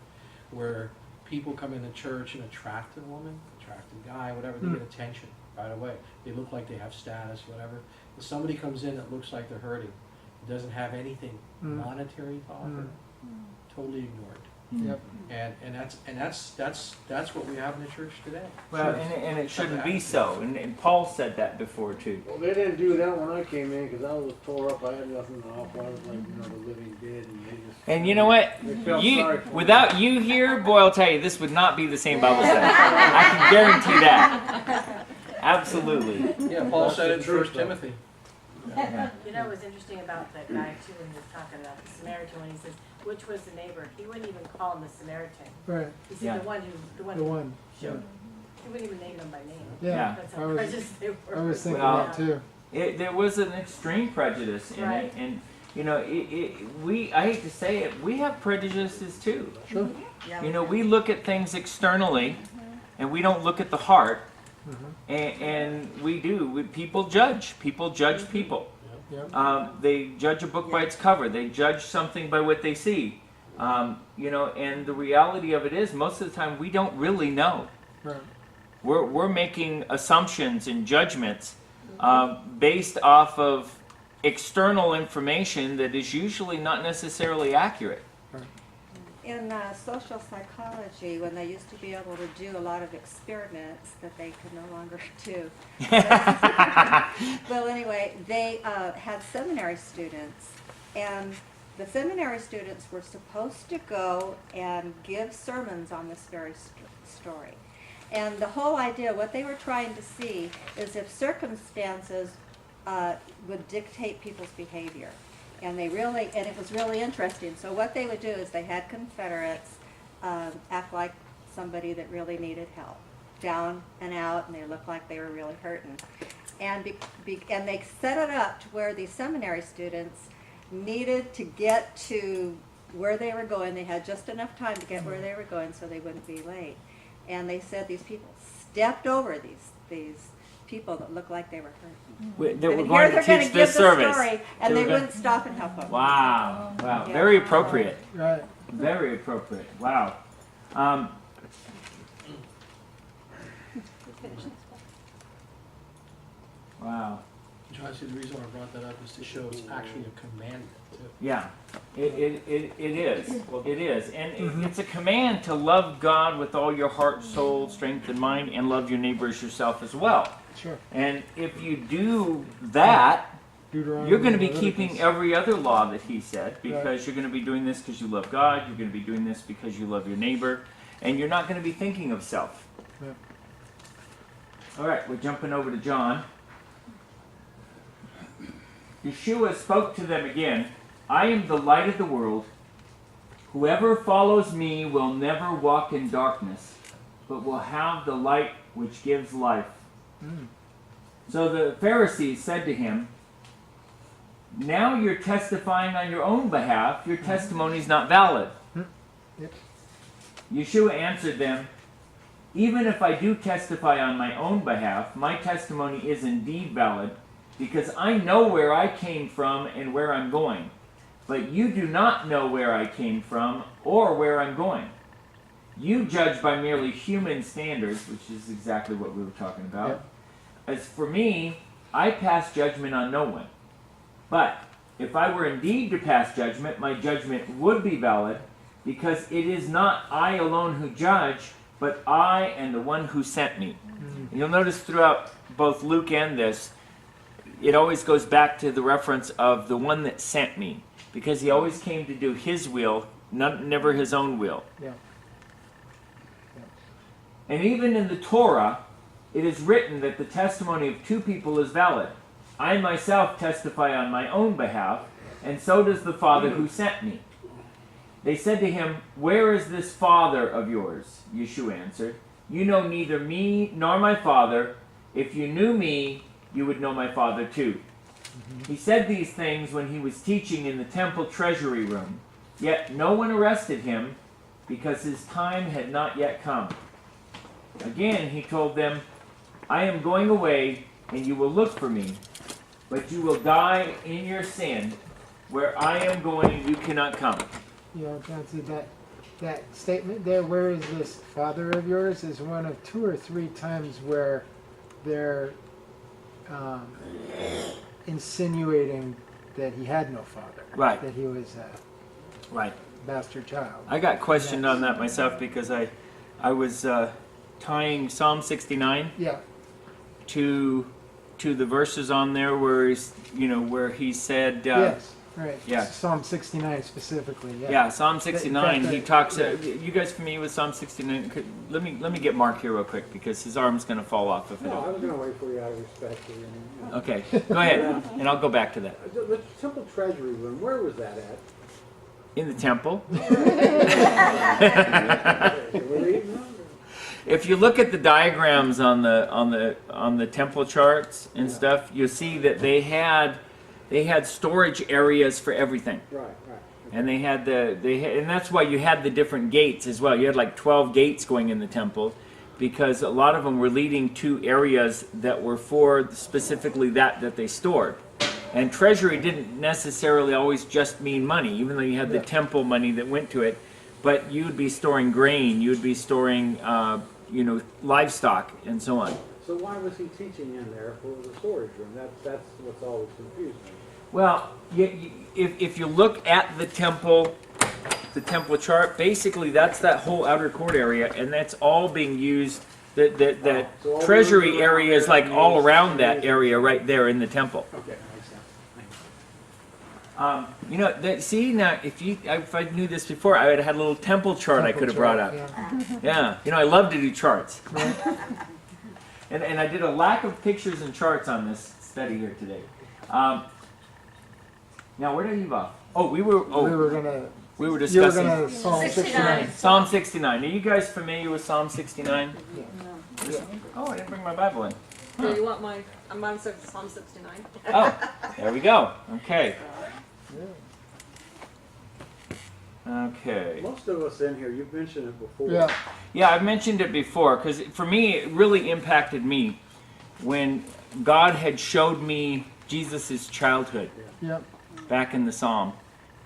where people come into church and attract a woman, attract a guy, whatever, they get attention right away. They look like they have status, whatever. If somebody comes in that looks like they're hurting, doesn't have anything monetary to offer, totally ignored. Yep. And that's what we have in the church today. Well, and it shouldn't be so. And Paul said that before too. Well, they didn't do that when I came in because I was tore up. I had nothing to offer. I was like, the living dead, and they just. And you know what? They felt sorry for me. Without you here, boy, I'll tell you, this would not be the same Bible study. I can guarantee that. Absolutely. Yeah, Paul That's said the it in truth, 1 though. Timothy. You know, it was interesting about that guy too when he was talking about the Samaritan when he says, which was the neighbor? He wouldn't even call him the Samaritan. Right. He said Yeah. the one The who one. Yeah. he wouldn't even name them by name. Yeah. That's I how was- prejudiced they were. I was thinking Well, that too. There was an extreme prejudice in Right. it, and I hate to say it, we have prejudices too. Sure. Yeah. We look at things externally, and we don't look at the heart. And we do. People judge. People judge people. Yep. They judge a book by its cover. They judge something by what they see. And the reality of it is, most of the time, we don't really know. Right. We're making assumptions and judgments based off of external information that is usually not necessarily accurate. In social psychology, when they used to be able to do a lot of experiments that they could no longer do. Well, anyway, they had seminary students, and the seminary students were supposed to go and give sermons on this very story. And the whole idea, what they were trying to see, is if circumstances would dictate people's behavior. And it was really interesting. So what they would do is they had Confederates act like somebody that really needed help, down and out, and they looked like they were really hurting. And and they set it up to where these seminary students needed to get to where they were going. They had just enough time to get where they were going so they wouldn't be late. And they said these people stepped over these people that looked like they were hurting. They were going to teach this service. Story, and they wouldn't stop and help them. Wow. Wow. Yeah. Very appropriate. Right. Very appropriate. Wow. Wow. Chauncey, the reason I brought that up is to show it's actually a commandment too. Yeah, it is. It is. And it's a command to love God with all your heart, soul, strength, and mind, and love your neighbor as yourself as well. Sure. And if you do that, you're going to be keeping every other law that he said, because you're going to be doing this because you love God, you're going to be doing this because you love your neighbor, and you're not going to be thinking of self. Yeah. All right, we're jumping over to John. Yeshua spoke to them again, I am the light of the world. Whoever follows me will never walk in darkness, but will have the light which gives life. So the Pharisees said to him, now you're testifying on your own behalf. Your testimony is not valid. Yep. Yeshua answered them, even if I do testify on my own behalf, my testimony is indeed valid, because I know where I came from and where I'm going. But you do not know where I came from or where I'm going. You judge by merely human standards, which is exactly what we were talking about. Yep. As for me, I pass judgment on no one. But if I were indeed to pass judgment, my judgment would be valid, because it is not I alone who judge, but I and the one who sent me. And you'll notice throughout both Luke and this, it always goes back to the reference of the one that sent me, because he always came to do his will, never his own will. Yeah. And even in the Torah, it is written that the testimony of two people is valid. I myself testify on my own behalf, and so does the Father who sent me. They said to him, where is this Father of yours? Yeshua answered, you know neither me nor my Father. If you knew me, you would know my Father too. He said these things when he was teaching in the temple treasury room, yet no one arrested him, because his time had not yet come. Again he told them, I am going away, and you will look for me, but you will die in your sin. Where I am going, you cannot come. You know, Chauncey, that statement there, where is this Father of yours, is one of 2 or 3 times where they're insinuating that he had no father. Right. That he was a Right. bastard child. I got questioned on that myself, because I was tying Psalm 69 Yeah. to the verses on there where he's, where he said Yes. Right. Yeah. Psalm 69 specifically. Yeah. Yeah, Psalm 69. fact, He talks. You guys familiar with Psalm 69? Let me get Mark here real quick, because his arm's going to fall off if I No, I don't. was going to wait for you out of respect. Okay, go ahead, and I'll go back to that. The temple treasury room, where was that at? In the temple. Were they eating them? If you look at the diagrams on the temple charts and stuff, you'll see that they had storage areas for everything. Right. And and that's why you had the different gates as well. You had like 12 gates going in the temple, because a lot of them were leading to areas that were for specifically that they stored. And treasury didn't necessarily always just mean money, even though you had the temple money that went to it. But you'd be storing grain, you'd be storing livestock, and so on. So why was he teaching in there for the storage room? That's what's always confused me. Well, if you look at the temple chart, basically that's that whole outer court area, and that's all being used. That So all the treasury rooms area around is there like are all used- around that used- area right there in the temple. Okay, makes sense. Thanks. You know, see now, if I knew this before, I would have had a little temple chart I could have brought up. Yeah, you know, I love to do charts. And I did a lack of pictures and charts on this study here today. Now, where did I leave off? Oh, we were discussing gonna Psalm 69. Psalm 69. Are you guys familiar with Psalm 69? Oh, I didn't bring my Bible in. Do you want my? Mine says Psalm 69. Oh, there we go. Okay. Okay. Most of us in here, you've mentioned it before. Yeah. Yeah, I've mentioned it before because for me, it really impacted me when God had showed me Jesus' childhood Yep. back in the Psalm.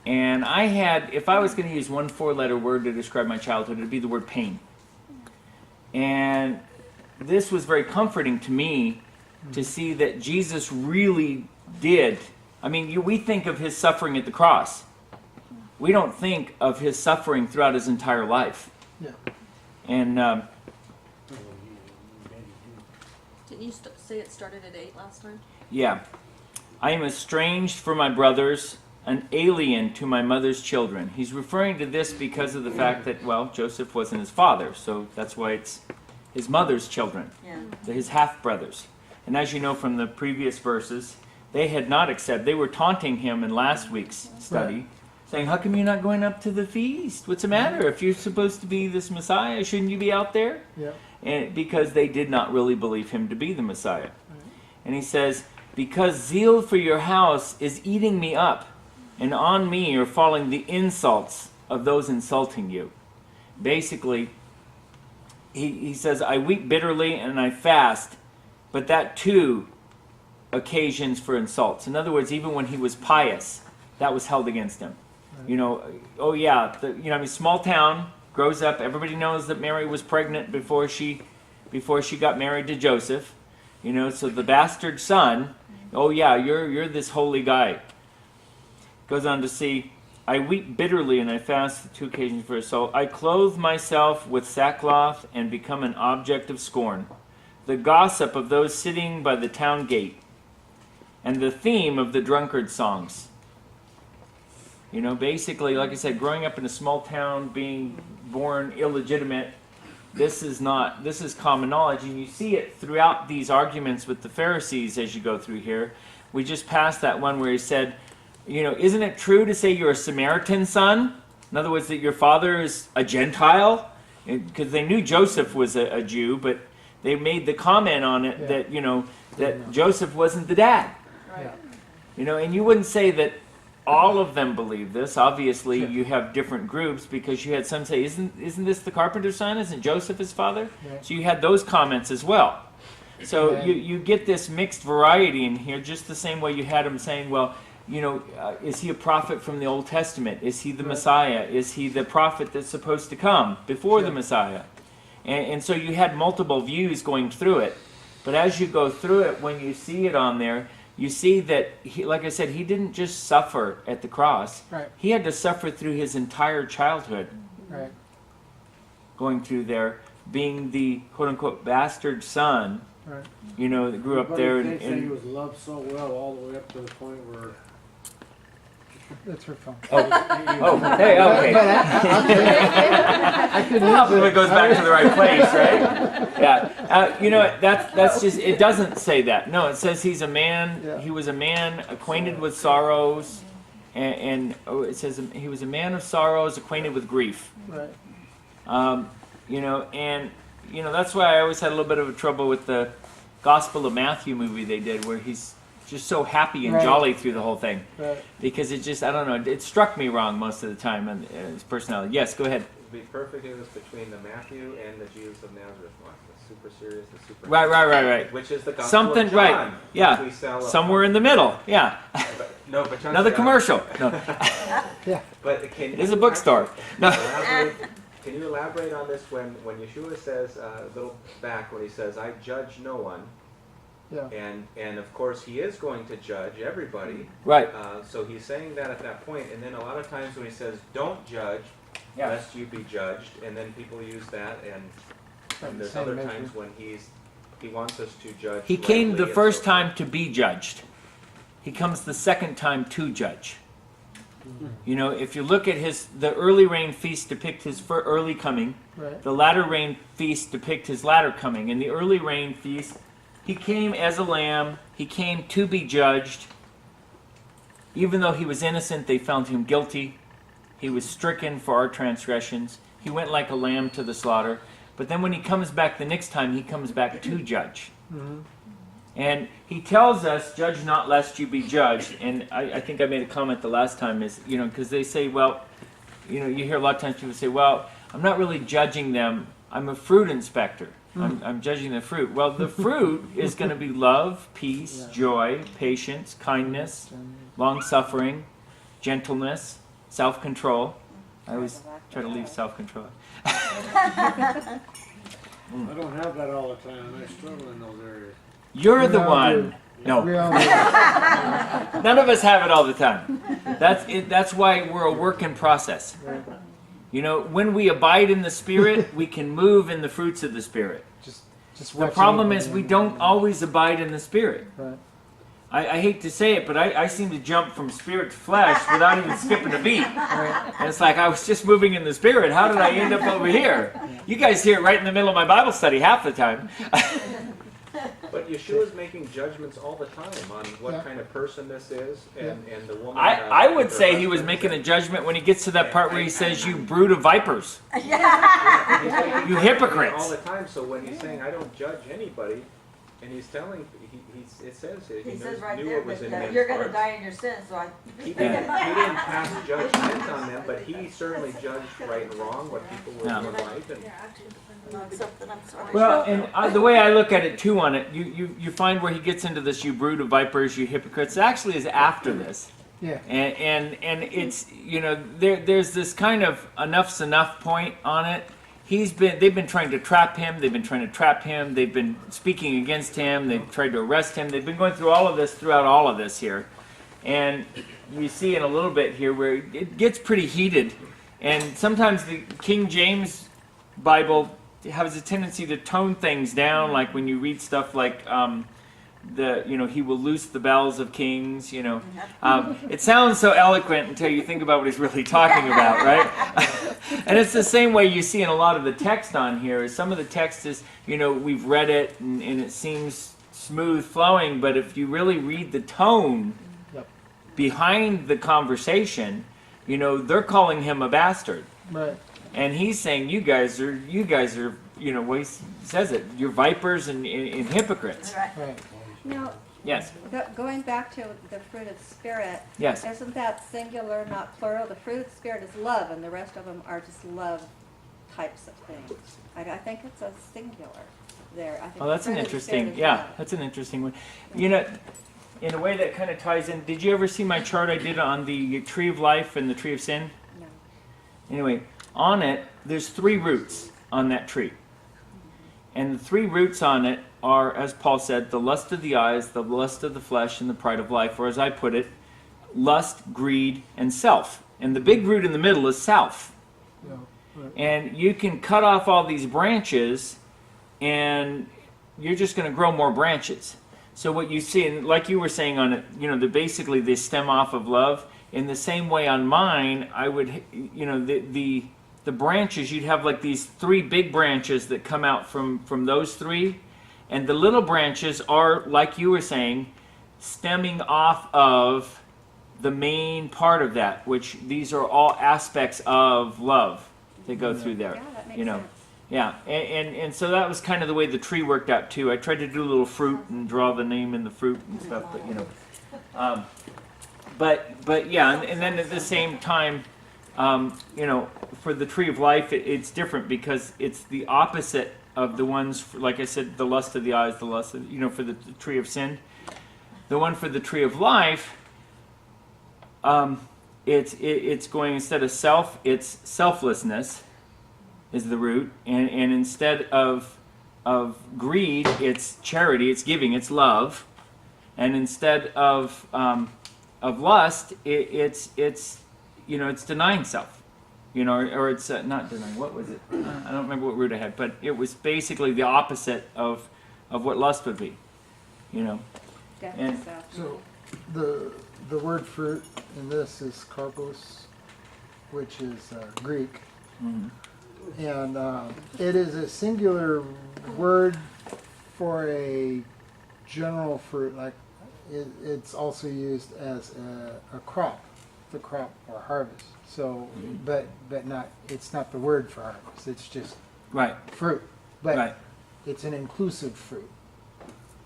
And I had, if I was going to use one 4-letter word to describe my childhood, it would be the word pain. And this was very comforting to me to see that Jesus really did. I mean, we think of his suffering at the cross. We don't think of his suffering throughout his entire life. Yeah. And Didn't you say it started at 8 last time? yeah, I am estranged from my brothers, an alien to my mother's children. He's referring to this because of the fact that, well, Joseph wasn't his father, so that's why it's his mother's children, his half-brothers. And as you know from the previous verses, they had not accepted. They were taunting him in last week's study, saying, how come you're not going up to the feast? What's the matter? If you're supposed to be this Messiah, shouldn't you be out there? Yeah. And because they did not really believe him to be the Messiah. And he says, because zeal for your house is eating me up, and on me are falling the insults of those insulting you. Basically, he says, I weep bitterly and I fast, but that too occasions for insults. In other words, even when he was pious, that was held against him. You know, oh yeah, I mean, small town, grows up, everybody knows that Mary was pregnant before she got married to Joseph. You know, so the bastard son, oh yeah, you're this holy guy. Goes on to see, I weep bitterly and I fast the 2 occasions for assault. I clothe myself with sackcloth and become an object of scorn, the gossip of those sitting by the town gate, and the theme of the drunkard songs. You know, basically, like I said, growing up in a small town, being born illegitimate, this is common knowledge, and you see it throughout these arguments with the Pharisees as you go through here. We just passed that one where he said, you know, isn't it true to say you're a Samaritan son? In other words, that your father is a Gentile? Because they knew Joseph was a Jew, but they made the comment on it that, you know, that Joseph wasn't the dad. Right. You know, and you wouldn't say that all of them believe this. Obviously, you have different groups because you had some say, isn't this the carpenter's son? Isn't Joseph his father? Right. So you had those comments as well. So you get this mixed variety in here, just the same way you had them saying, well, you know, is he a prophet from the Old Testament? Is he the Messiah? Is he the prophet that's supposed to come before the Messiah? And so you had multiple views going through it. But as you go through it, when you see it on there, you see that, like I said, he didn't just suffer at the cross. Right. He had to suffer through his entire childhood. Right. Going through there, being the quote-unquote bastard son, Right. you know, that grew up there. They say he was loved so well all the way up to the point where... That's her phone. Oh, hey, okay. I could Well, use it goes back to the right place, right? Yeah. You know, that's just, it doesn't say that. No, it says he's a man, he was a man acquainted with sorrows, and it says he was a man of sorrows, acquainted with grief. Right. You know, and, you know, that's why I always had a little bit of trouble with the Gospel of Matthew movie they did, where he's just so happy and jolly through the whole thing. Right. Because it just, I don't know, it struck me wrong most of the time in his personality. Yes, go ahead. To be perfect, it was between the Matthew and the Jesus of Nazareth one. The super serious, the super... Right. Which is the Gospel Something, of John, right, yeah. which we sell Somewhere in the middle, yeah. No, but Another commercial. No. Yeah. But It is a bookstore. No. Can you elaborate on this when Yeshua says, a little back, when he says, I judge no one, Yeah. And of course he is going to judge everybody. Right. So he's saying that at that point, and then a lot of times when he says, "Don't judge, Yeah. lest you be judged," and then people use that, and there's Same other measure. times when he wants us to judge. He came rightly the and first so time to be judged. He comes the second time to judge. You know, if you look at the early rain feast depict his early coming. Right. The latter rain feast depict his latter coming. In the early rain feast, he came as a lamb. He came to be judged. Even though he was innocent, they found him guilty. He was stricken for our transgressions. He went like a lamb to the slaughter. But then when he comes back the next time, he comes back to judge. Mm-hmm. And he tells us, "Judge not lest you be judged." And I think I made a comment the last time is, you know, because they say, well, you know, you hear a lot of times people say, well, I'm not really judging them. I'm a fruit inspector. I'm judging the fruit. Well, the fruit is going to be love, peace, joy, patience, kindness, long-suffering, gentleness, self-control. I always try to leave self-control. I don't have that all the time. I struggle in those areas. You're the We all one. do. No. We all do. None of us have it all the time. That's it. That's why we're a work in process. Right. You know, when we abide in the Spirit, we can move in the fruits of the Spirit. Just The watch problem it. is we don't always abide in the Spirit. Right. I hate to say it, but I seem to jump from spirit to flesh without even skipping a beat. Right. And it's like I was just moving in the Spirit. How did I end up over here? You guys hear it right in the middle of my Bible study half the time. But Yeshua's making judgments all the time on what Yeah. kind of person this is, and the woman. I would with her say he was husband. making a judgment when he gets to that part where he says, "You brood of vipers." He's making You judgments hypocrites. all the time. So when he's saying, "I don't judge anybody," and he's telling, it says it. He He says knows, right knew there what was in that men's you're going to hearts. die in your sins, so I... He didn't pass judgment on them, but he certainly judged right and wrong, what people were Yeah. doing right. And Not something, I'm sorry. Well, and the way I look at it too on it, you find where he gets into this, "You brood of vipers, you hypocrites," actually is after this. Yeah. And it's, you know, there's this kind of enough's enough point on it. They've been trying to trap him, they've been trying to trap him, they've been speaking against him, they've tried to arrest him, they've been going through all of this throughout all of this here. And you see in a little bit here where it gets pretty heated. And sometimes the King James Bible has a tendency to tone things down, like when you read stuff like he will loose the bells of kings, you know. It sounds so eloquent until you think about what he's really talking about, right? And it's the same way you see in a lot of the text on here. Some of the text is, you know, we've read it and it seems smooth flowing, but if you really read the tone behind the conversation, you know, they're calling him a bastard. Right. And he's saying, you guys are, you know, well, he says it, you're vipers and hypocrites. Right. Now, Yes. going back to the fruit of Spirit, Yes. isn't that singular, not plural? The fruit of Spirit is love, and the rest of them are just love types of things. I think it's a singular there. I think Oh, that's the an fruit of the Spirit interesting, is yeah, love. that's an interesting one. You know, in a way that kind of ties in, did you ever see my chart I did on the tree of life and the tree of sin? No. Anyway, on it, there's 3 roots on that tree. And the 3 roots on it are, as Paul said, the lust of the eyes, the lust of the flesh, and the pride of life. Or as I put it, lust, greed, and self. And the big root in the middle is self. Yeah. Right. And you can cut off all these branches, and you're just going to grow more branches. So what you see, and like you were saying on it, you know, basically they stem off of love. In the same way on mine, I would, you know, the branches, you'd have like these 3 big branches that come out from those 3. And the little branches are, like you were saying, stemming off of the main part of that, which these are all aspects of love that go through there. Yeah, that makes you know. sense. Yeah, and so that was kind of the way the tree worked out too. I tried to do a little fruit and draw the name in the fruit and stuff, but you know. But yeah, and then at the same time, you know, for the tree of life, it's different because it's the opposite of the ones, like I said, the lust of the eyes, the lust of, you know, for the tree of sin. The one for the tree of life, it's going, instead of self, it's selflessness is the root, and instead of greed, it's charity, it's giving, it's love, and instead of lust, it's denying self, or it's not denying. What was it? I don't remember what root I had, but it was basically the opposite of what lust would be, And So the word fruit in this is karpos, which is Greek. Mhm. And it is a singular word for a general fruit. Like it's also used as a crop, the crop or harvest. So, but not. It's not the word for harvest. It's just right, fruit. But right. it's an inclusive fruit.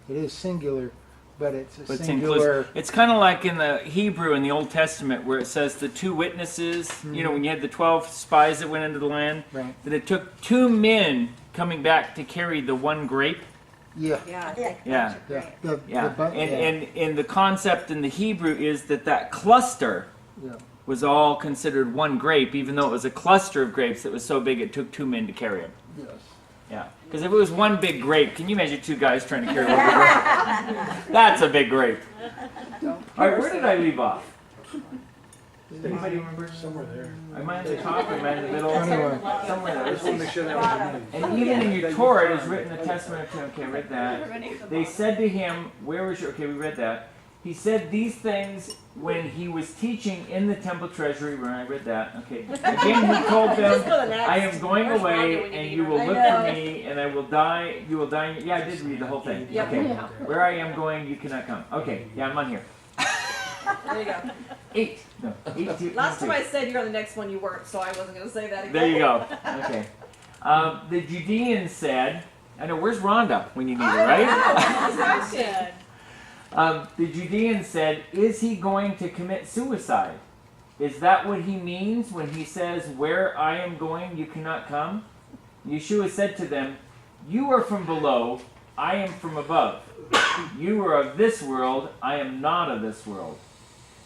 It is singular, but it's a But it's singular. inclusive. It's kind of like in the Hebrew in the Old Testament where it says the two witnesses, when you had the 12 spies that went into the land, Right. that it took 2 men coming back to carry the one grape. Yeah. Yeah, I think Yeah. that's Yeah. great. Yeah. And the concept in the Hebrew is that cluster Yeah. was all considered one grape, even though it was a cluster of grapes that was so big it took 2 men to carry them. Yes. Yeah. Because if it was one big grape, can you imagine 2 guys trying to carry one big grape? That's a big grape. All right, where did I leave off? Anybody remember? Somewhere there. Am I at the top or am I in the middle? 21. Somewhere I just want to make sure that was the name. And even in your Torah, it is written in the Testament. Okay, I read that. They said to him, where was your... Okay, we read that. He said these things when he was teaching in the temple treasury room. I read that. Okay. Again, he told them, I am going away, and you will look for me, and I will die. You will die. Yeah, I did read the whole thing. Yep. Okay. Where I am going, you cannot come. Okay. Yeah, I'm on here. There you go. 8. No, 8. Last time I said you're on the next one, you weren't, so I wasn't going to say that again. There you go. Okay. The Judeans said, I know, where's Rhonda when you need her, right? The Judeans said, is he going to commit suicide? Is that what he means when he says, where I am going, you cannot come? Yeshua said to them, you are from below, I am from above. You are of this world, I am not of this world.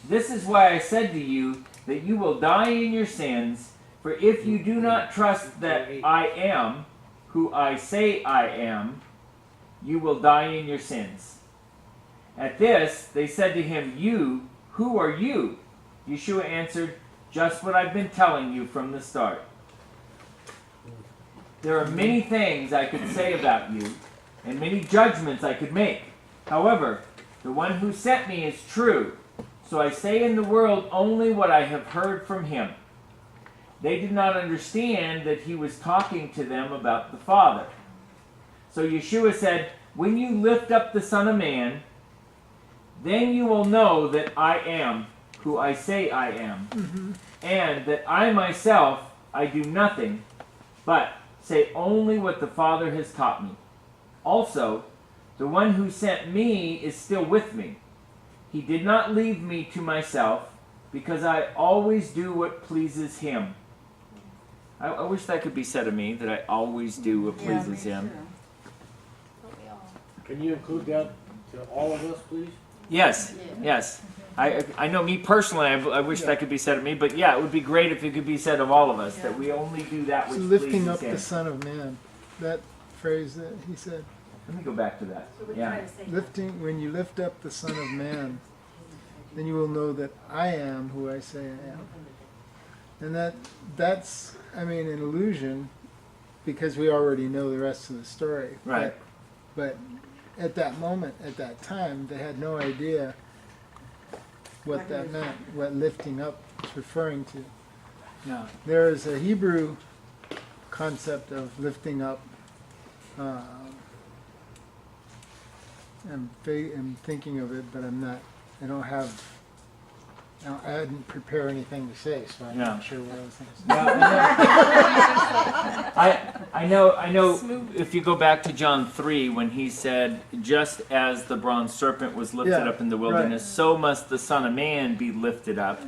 This is why I said to you that you will die in your sins, for if you do not trust that I am who I say I am, you will die in your sins. At this, they said to him, you, who are you? Yeshua answered, just what I've been telling you from the start. There are many things I could say about you, and many judgments I could make. However, the one who sent me is true, so I say in the world only what I have heard from him. They did not understand that he was talking to them about the Father. So Yeshua said, when you lift up the Son of Man, then you will know that I am who I say I am, and that I myself, I do nothing, but say only what the Father has taught me. Also, the one who sent me is still with me. He did not leave me to myself, because I always do what pleases him. I wish that could be said of me, that I always do what pleases him. Can you include that to all of us, please? Yes, yes. I know me personally, I wish that could be said of me, but yeah, it would be great if it could be said of all of us, that we only do that which So pleases lifting up him. the Son of Man, that phrase that he said. Let me go back to that. Yeah. Lifting, when you lift up the Son of Man, then you will know that I am who I say I am. And that's, I mean, an illusion, because we already know the rest of the story. Right. But at that moment, at that time, they had no idea what that meant, what lifting up is referring to. No. There is a Hebrew concept of lifting up. I'm thinking of it, but I'm not. I don't have. I didn't prepare anything to say, so I'm not sure what I was going to say. I know. If you go back to John 3, when he said, "Just as the bronze serpent was lifted up in the wilderness, so must the Son of Man be lifted up,"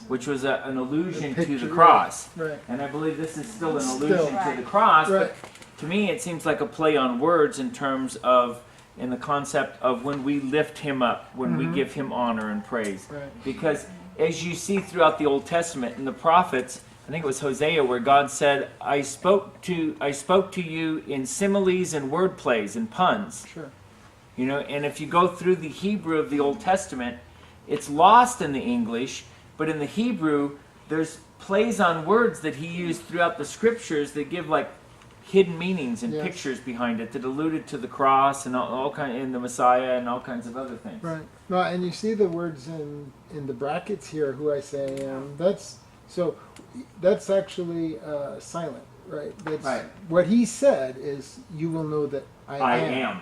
which was an allusion to the cross. Right. And I believe this is still an allusion to the cross. But to me, it seems like a play on words in terms of, in the concept of when we lift him up, when we give him honor and praise. Right. Because as you see throughout the Old Testament and the prophets, I think it was Hosea, where God said, I spoke to you in similes and word plays and puns. Sure. You know, and if you go through the Hebrew of the Old Testament, it's lost in the English, but in the Hebrew, there's plays on words that he used throughout the scriptures that give like hidden meanings and Yes. pictures behind it that alluded to the cross and all kind in the Messiah and all kinds of other things. Right. No, and you see the words in the brackets here, who I say I am. That's actually silent, right? That's, Right. What he said is, you will know that I am.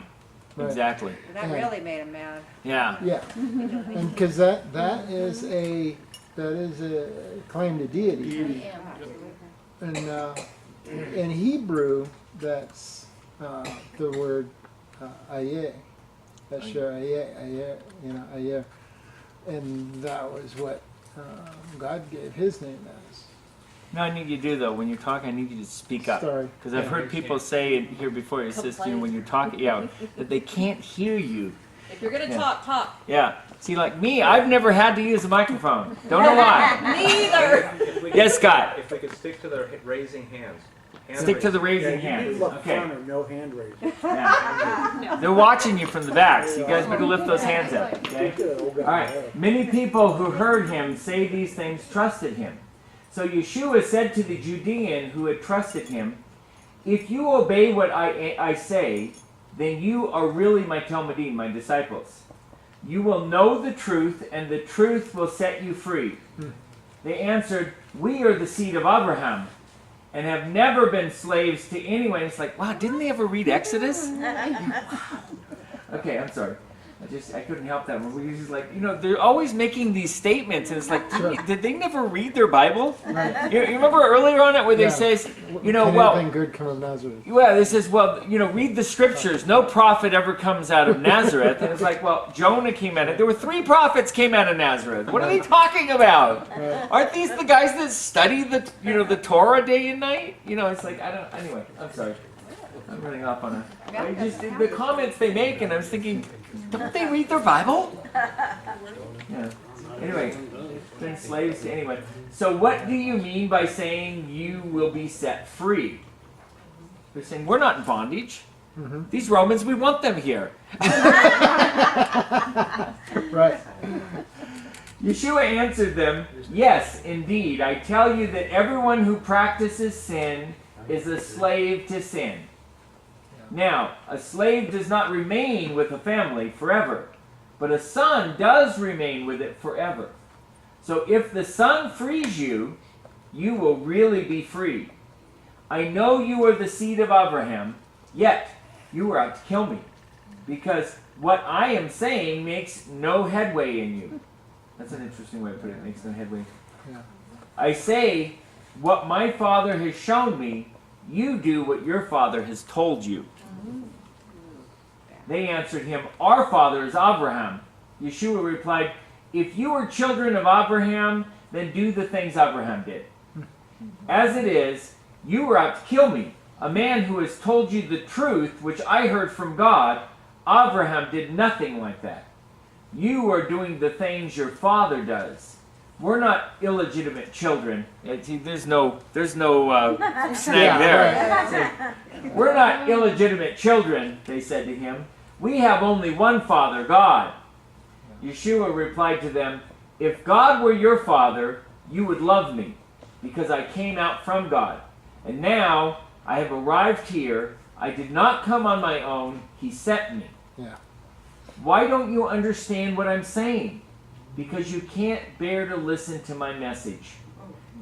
Right. Exactly. That Yeah. really made him mad. Yeah. Yeah. And because that is a claim to deity. And in Hebrew, that's the word ayeh. Asher ayeh, ayeh. And that was what God gave his name as. No, I need you to do though. When you're talking, I need you to speak up. Sorry. Because I've heard people say it here before. It says, you know, when you're talking, yeah, that they can't hear you. If you're gonna Yeah. talk. Yeah. See, like me, I've never had to use a microphone. Don't know why. Neither. If we Yes, could- Scott. If we could stick to the raising hands. Stick to the raising You hands. look Okay. fun of no hand raising. Yeah. They're watching you from the back, so you guys better lift those hands up. Okay. All right. Many people who heard him say these things trusted him. So Yeshua said to the Judean who had trusted him, "If you obey what I say, then you are really my Talmudim, my disciples. You will know the truth, and the truth will set you free." They answered, "We are the seed of Abraham, and have never been slaves to anyone." It's like, wow, didn't they ever read Exodus? Okay, I'm sorry. I couldn't help that. We're just like, you know, they're always making these statements, and it's like, did they never read their Bible? Right. You remember earlier on it where they Yeah. says, you know, Can well, anything good come of Nazareth? well, it says, well, you know, read the scriptures. No prophet ever comes out of Nazareth. And it's like, well, Jonah came out of, there were 3 prophets came out of Nazareth. What are they talking about? Right. Aren't these the guys that study the, you know, the Torah day and night? You know, it's like, anyway, I'm sorry. I'm running off on the comments they make, and I was thinking, don't they read their Bible? Yeah. Anyway, been slaves to anyone. So what do you mean by saying you will be set free? They're saying, we're not in bondage. Mm-hmm. These Romans, we want them here. Right. Yeshua answered them, "Yes, indeed, I tell you that everyone who practices sin is a slave to sin. Now, a slave does not remain with a family forever, but a son does remain with it forever. So if the Son frees you, you will really be free. I know you are the seed of Abraham, yet you are out to kill me, because what I am saying makes no headway in you." That's an interesting way to put it, makes no headway. Yeah. "I say, what my Father has shown me, you do what your father has told you." They answered him, "Our father is Abraham." Yeshua replied, "If you are children of Abraham, then do the things Abraham did. As it is, you are out to kill me, a man who has told you the truth, which I heard from God. Abraham did nothing like that. You are doing the things your father does. We're not illegitimate children." There's no snag there. "We're not illegitimate children," they said to him. "We have only one Father, God." Yeshua replied to them, "If God were your Father, you would love me, because I came out from God. And now I have arrived here. I did not come on my own. He sent me. Yeah. Why don't you understand what I'm saying? Because you can't bear to listen to my message.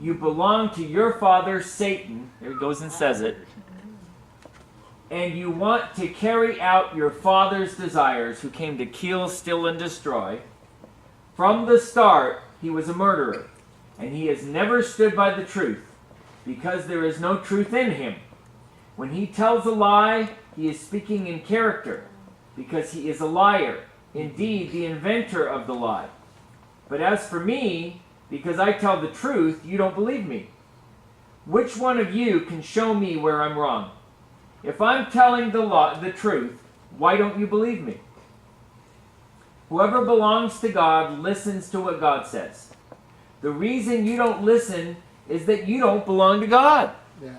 You belong to your father, Satan." There he goes and says it. "And you want to carry out your father's desires, who came to kill, steal, and destroy. From the start, he was a murderer, and he has never stood by the truth, because there is no truth in him. When he tells a lie, he is speaking in character, because he is a liar, indeed the inventor of the lie. But as for me, because I tell the truth, you don't believe me. Which one of you can show me where I'm wrong? If I'm telling the truth, why don't you believe me? Whoever belongs to God listens to what God says. The reason you don't listen is that you don't belong to God. Yeah.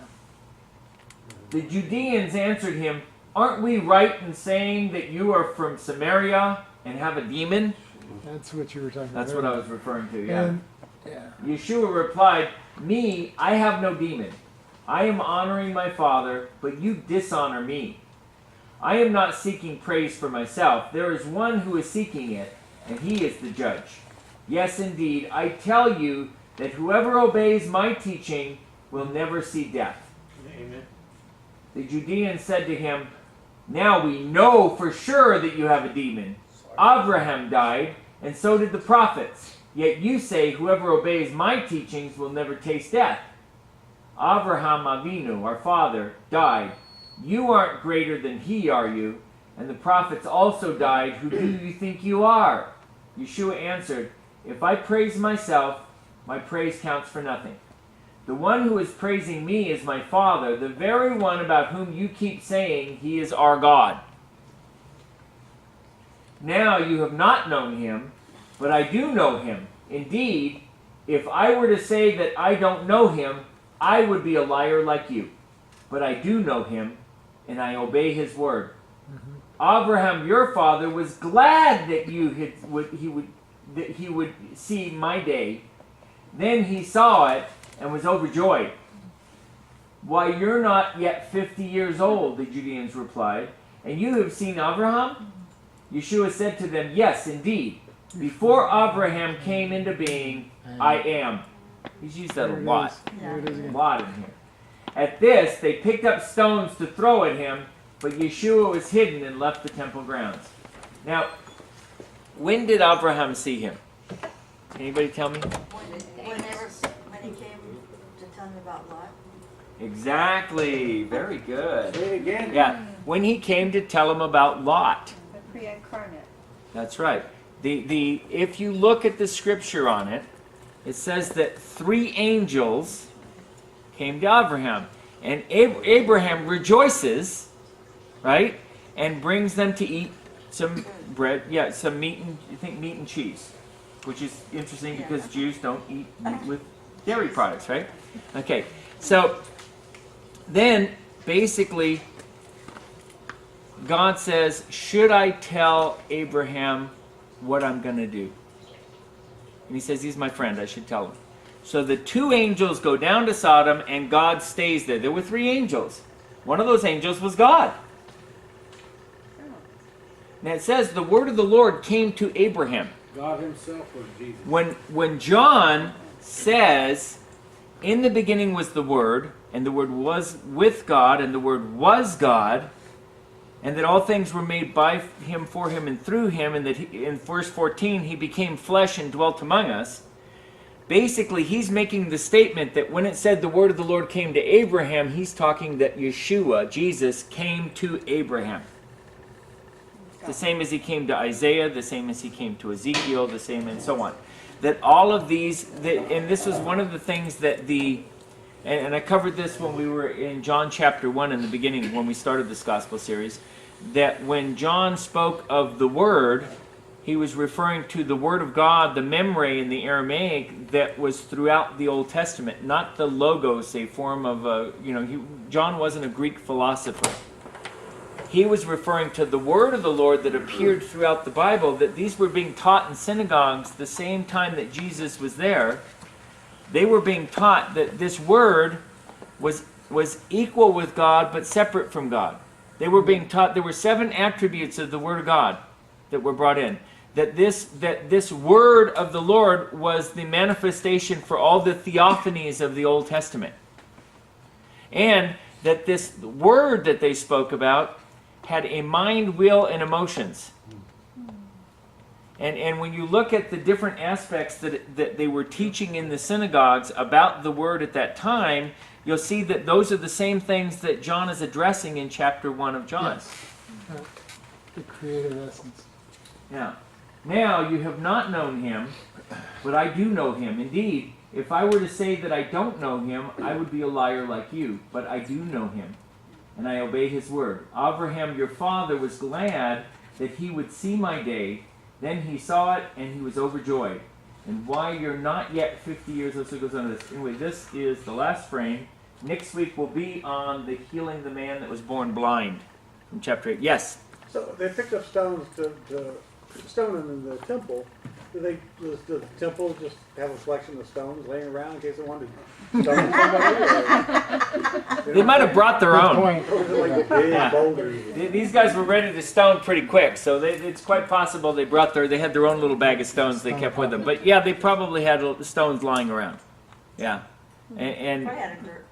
The Judeans answered him, aren't we right in saying that you are from Samaria and have a demon? That's what you were talking about. That's what I was referring to, yeah. And, yeah. Yeshua replied, me, I have no demon. I am honoring my Father, but you dishonor me. I am not seeking praise for myself. There is one who is seeking it, and he is the judge. Yes, indeed, I tell you that whoever obeys my teaching will never see death. Amen. The Judeans said to him, now we know for sure that you have a demon. Abraham died, and so did the prophets. Yet you say whoever obeys my teachings will never taste death. Abraham Avinu, our father, died. You aren't greater than he, are you? And the prophets also died. Who do you think you are? Yeshua answered, if I praise myself, my praise counts for nothing. The one who is praising me is my Father, the very one about whom you keep saying he is our God. Now you have not known him, but I do know him. Indeed, if I were to say that I don't know him, I would be a liar like you. But I do know him, and I obey his word. Abraham, your father, was glad that he would see my day. Then he saw it and was overjoyed. Why, you're not yet 50 years old, the Judeans replied, and you have seen Abraham? Yeshua said to them, yes, indeed. Before Abraham came into being, I am. He's used that a lot. A lot in here. At this, they picked up stones to throw at him, but Yeshua was hidden and left the temple grounds. Now, when did Abraham see him? Anybody tell me? When he came to tell me about Lot. Exactly. Very good. Say it again. Yeah. When he came to tell him about Lot. The pre-incarnate. That's right. If you look at the scripture on it, it says that 3 angels came to Abraham. And Abraham rejoices, right? And brings them to eat some bread, some meat and cheese. Which is interesting because Jews don't eat meat with dairy products, right? Okay, so then basically God says, should I tell Abraham what I'm going to do? And he says, he's my friend, I should tell him. So the 2 angels go down to Sodom and God stays there. There were 3 angels. One of those angels was God. Now it says the word of the Lord came to Abraham. God himself or Jesus? When John says, in the beginning was the Word, and the Word was with God, and the Word was God, and that all things were made by him, for him, and through him, and that in verse 14 he became flesh and dwelt among us, basically he's making the statement that when it said the word of the Lord came to Abraham, he's talking that Yeshua, Jesus, came to Abraham. The same as he came to Isaiah, the same as he came to Ezekiel, the same and so on. That all of these, and this was one of the things that and I covered this when we were in John chapter 1 in the beginning, when we started this gospel series, that when John spoke of the Word, he was referring to the Word of God, the memre in the Aramaic that was throughout the Old Testament, not the logos, a form of, John wasn't a Greek philosopher. He was referring to the word of the Lord that appeared throughout the Bible, that these were being taught in synagogues the same time that Jesus was there. They were being taught that this word was equal with God but separate from God. They were being taught there were 7 attributes of the word of God that were brought in. That this word of the Lord was the manifestation for all the theophanies of the Old Testament. And that this word that they spoke about had a mind, will, and emotions. And when you look at the different aspects that they were teaching in the synagogues about the word at that time, you'll see that those are the same things that John is addressing in chapter 1 of John. Yes. The creative essence. Yeah. Now you have not known him, but I do know him. Indeed, if I were to say that I don't know him, I would be a liar like you, but I do know him, and I obey his word. Abraham, your father, was glad that he would see my day. Then he saw it, and he was overjoyed. and why you're not yet 50 years old. So it goes on to this. Anyway, this is the last frame. Next week will be on the healing the man that was born blind from chapter 8. Yes? So they picked up stones to stone them in the temple. Does the temple just have a collection of stones laying around in case they wanted to stone somebody? They might have brought their own. Those are like big Yeah. boulders. These guys were ready to stone pretty quick, so it's quite possible they had their own little bag of stones they kept with them. But yeah, they probably had stones lying around. Yeah, and Probably had a dirt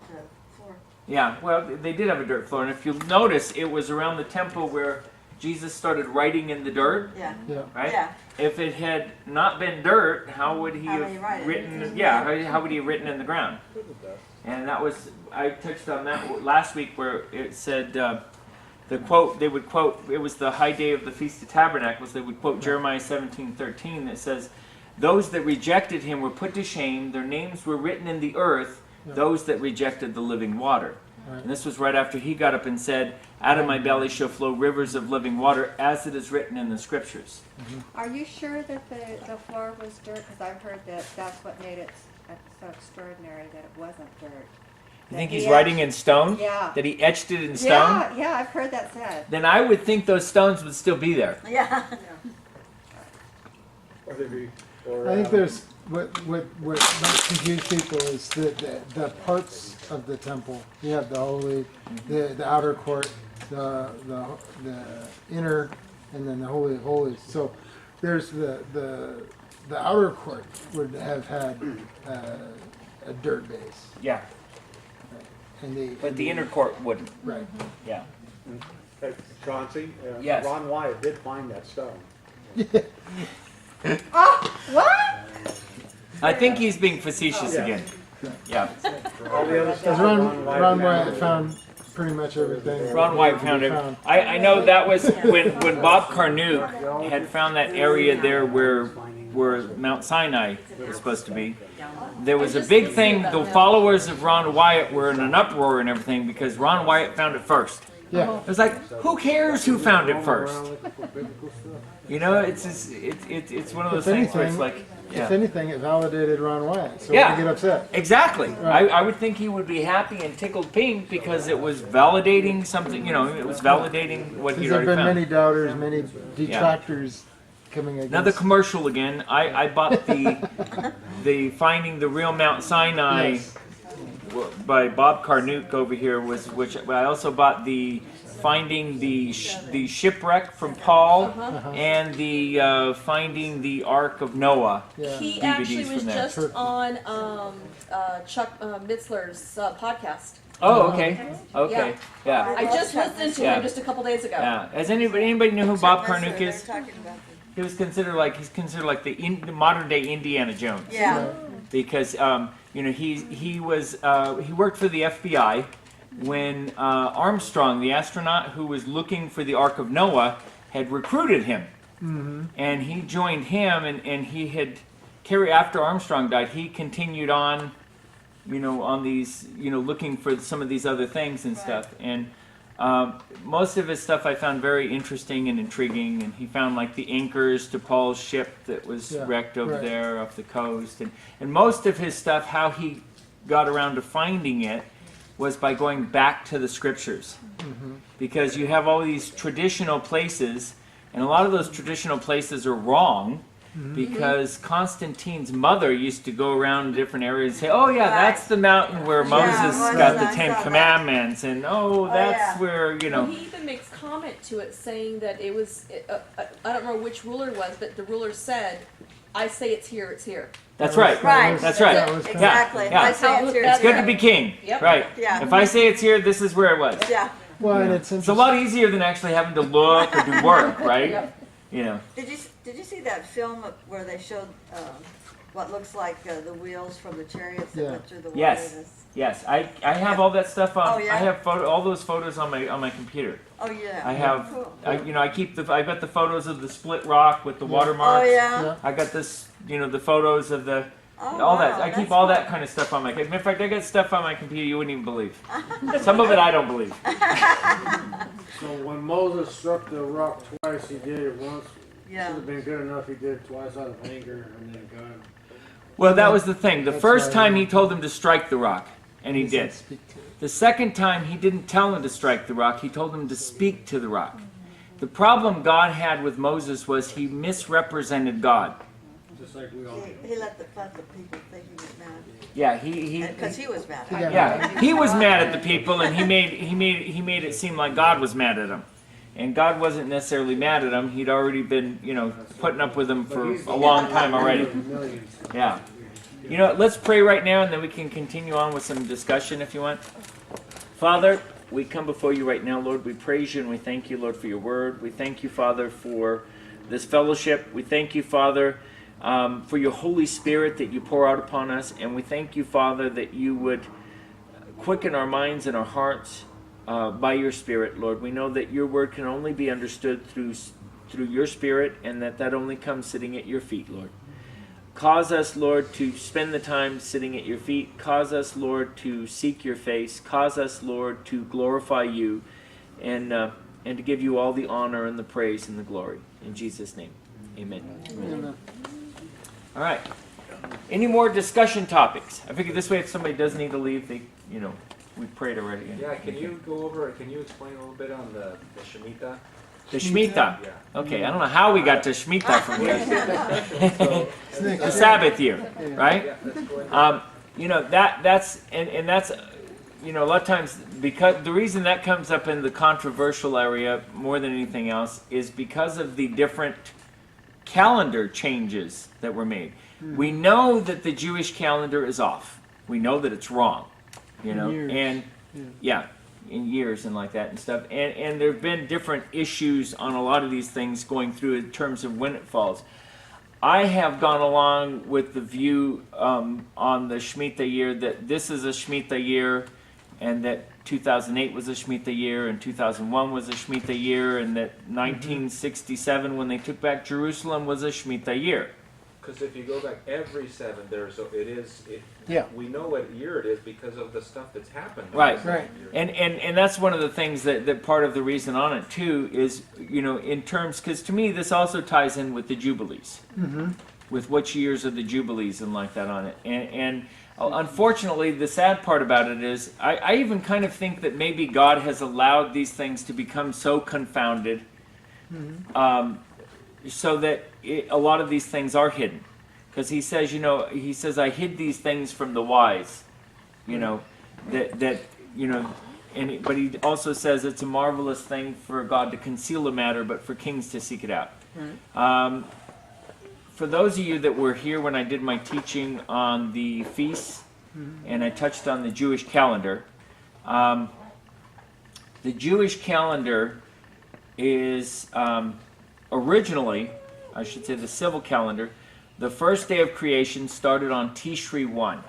floor. yeah, well, they did have a dirt floor, and if you'll notice, it was around the temple where Jesus started writing in the dirt. Yeah. Yeah. Right? Yeah. If it had not been dirt, how would he How would he have write it? written? Yeah, how would he have written in the ground? And that was, I touched on that last week, where it said the quote, they would quote, it was the high day of the Feast of Tabernacles, they would quote Jeremiah 17:13 that says, "Those that rejected him were put to shame, their names were written in the earth, those that rejected the living water." Right. And this was right after he got up and said, "Out of my belly shall flow rivers of living water, as it is written in the scriptures." Are you sure that the floor was dirt? Because I've heard that that's what made it so extraordinary, that it wasn't dirt. You think That he's he writing in stone? Yeah. That he etched it in stone? Yeah, I've heard that said. Then I would think those stones would still be there. Yeah. Or they'd be, or, I think there's what might confuse people is the parts of the temple. You have the holy, the outer court, the inner, and then the holy of holies. So there's the outer court would have had a dirt base. Yeah. But the inner court wouldn't. Right. Yeah. Hey, Chauncey, Yes. Ron Wyatt did find that stone. Oh, what? I think he's being facetious Yeah. again. Yeah. All the other stuff. Because Ron Wyatt found pretty much everything. Ron White found it. I know that was when Bob Carnook had found that area there where Mount Sinai was supposed to be. There was a big thing. The followers of Ron Wyatt were in an uproar and everything because Ron Wyatt found it first. Yeah. It was like, who cares who found it first? You know, it's one of those things where it's like, If anything, it validated Ron Wyatt, so Yeah. we get upset. Exactly. Right. I would think he would be happy and tickled pink because it was validating something, you know, it was validating what he'd There have already been found. many doubters, many detractors coming against. Another commercial again. I bought the Finding the Real Mount Sinai Yes. by Bob Carnook over here, which I also bought the Finding the Shipwreck from Paul and the Finding the Ark of Noah. Yeah. He DVDs actually was from there. just on Chuck Mitzler's podcast. Oh, okay. Okay. Yeah. I just listened to Yeah. him just a couple days ago. Yeah. Has anybody know who Bob Carnook They're is? talking about He was considered like the modern day Indiana Jones. Yeah. Because you know he worked for the FBI when Armstrong, the astronaut who was looking for the Ark of Noah, had recruited him, and he joined him, and he had after Armstrong died, he continued on, you know, on these, you know, looking for some of these other things and stuff, and. Most of his stuff I found very interesting and intriguing, and he found like the anchors to Paul's ship that was wrecked over there off the coast, and most of his stuff, how he got around to finding it, was by going back to the scriptures, because you have all these traditional places, and a lot of those traditional places are wrong. Because Constantine's mother used to go around different areas and say, "Oh yeah, that's the mountain where Moses got the Ten Commandments," and that's where, you know. Well, he even makes comment to it saying that it was, I don't know which ruler it was, but the ruler said, "I say it's here, it's here." That's right. Right. That's right. Exactly. Yeah. I say it's here. It's good to be king. Yep. Right. Yeah. If I say it's here, this is where it was. Yeah. Well, and It's a lot easier than actually having to look or do work, right? Yep. You know. Did you see that film where they showed what looks like the wheels from the chariots that went through the water? Yes. I have all that stuff on. Oh, yeah? I have all those photos on my computer. Oh yeah. I have. Cool. I keep I got the photos of the split rock with the watermarks. Oh yeah. I got this. You know, the photos of the. Oh, all that. wow, I keep that's all cool. that kind of stuff on my computer. In fact, I got stuff on my computer you wouldn't even believe. Some of it I don't believe. So when Moses struck the rock twice, he did it once. Yeah. Should have been good enough. He did it twice out of anger, and then God Well, that was the thing. The That's first why- time he told him to strike the rock, and he said did. speak to it. The second time he didn't tell him to strike the rock, he told him to speak to the rock. The problem God had with Moses was he misrepresented God. Just like we all do. He let the people think he was mad. Yeah, Because he was mad. yeah, he was mad at the people, and he made it seem like God was mad at him. And God wasn't necessarily mad at him. He'd already been, putting up with him for a long time already. Yeah. Let's pray right now, and then we can continue on with some discussion if you want. Father, we come before you right now, Lord. We praise you and we thank you, Lord, for your word. We thank you, Father, for this fellowship. We thank you, Father, for your Holy Spirit that you pour out upon us. And we thank you, Father, that you would quicken our minds and our hearts by your Spirit, Lord. We know that your word can only be understood through your Spirit, and that only comes sitting at your feet, Lord. Cause us, Lord, to spend the time sitting at your feet. Cause us, Lord, to seek your face. Cause us, Lord, to glorify you and to give you all the honor and the praise and the glory. In Jesus' name, amen. Amen. All right. Any more discussion topics? I figure this way if somebody does need to leave, we prayed already. Yeah, can you explain a little bit on the Shemitah? The Shemitah. Yeah. Okay, I don't know how we got to Shemitah from here. The Sabbath year, right? Yeah, let's go ahead. That's a lot of times, because the reason that comes up in the controversial area more than anything else is because of the different calendar changes that were made. We know that the Jewish calendar is off. We know that it's wrong, Years. and in years and like that and stuff. And there have been different issues on a lot of these things going through in terms of when it falls. I have gone along with the view on the Shemitah year that this is a Shemitah year, and that 2008 was a Shemitah year, and 2001 was a Shemitah year, and that 1967, when they took back Jerusalem, was a Shemitah year. Because if you go back every 7, Yeah. we know what year it is because of the stuff that's happened. Right. Right. And that's one of the things that part of the reason on it too is, in terms, because to me this also ties in with the Jubilees, with which years are the Jubilees and like that on it. And unfortunately, the sad part about it is I even kind of think that maybe God has allowed these things to become so confounded, so that a lot of these things are hidden. Because he says, I hid these things from the wise, but he also says it's a marvelous thing for God to conceal a matter, but for kings to seek it out. For those of you that were here when I did my teaching on the feasts, and I touched on the Jewish calendar, the Jewish calendar is originally, I should say the civil calendar, the first day of creation started on Tishri 1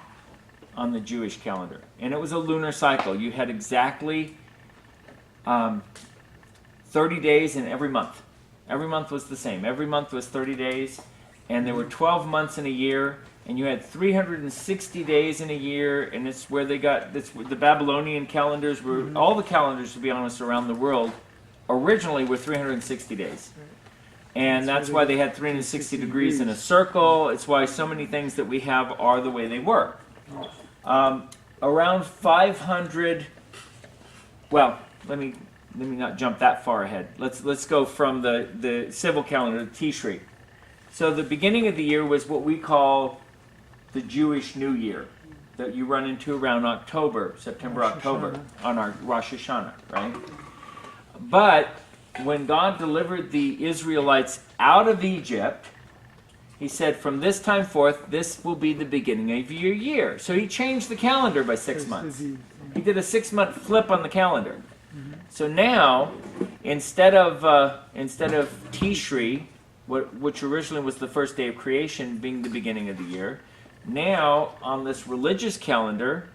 on the Jewish calendar. And it was a lunar cycle. You had exactly 30 days in every month. Every month was the same. Every month was 30 days. And there were 12 months in a year. And you had 360 days in a year. And it's where they got, the Babylonian calendars were, all the calendars, to be honest, around the world, originally were 360 days. And that's why they had 360 degrees in a circle. It's why so many things that we have are the way they were. Around 500, well, let me not jump that far ahead. Let's go from the civil calendar, Tishri. So the beginning of the year was what we call the Jewish New Year, that you run into around September, October, on our Rosh Hashanah, right? But when God delivered the Israelites out of Egypt, he said, from this time forth, this will be the beginning of your year. So he changed the calendar by 6 months. He did a 6-month flip on the calendar. So now, instead of Tishri, which originally was the first day of creation, being the beginning of the year, now on this religious calendar,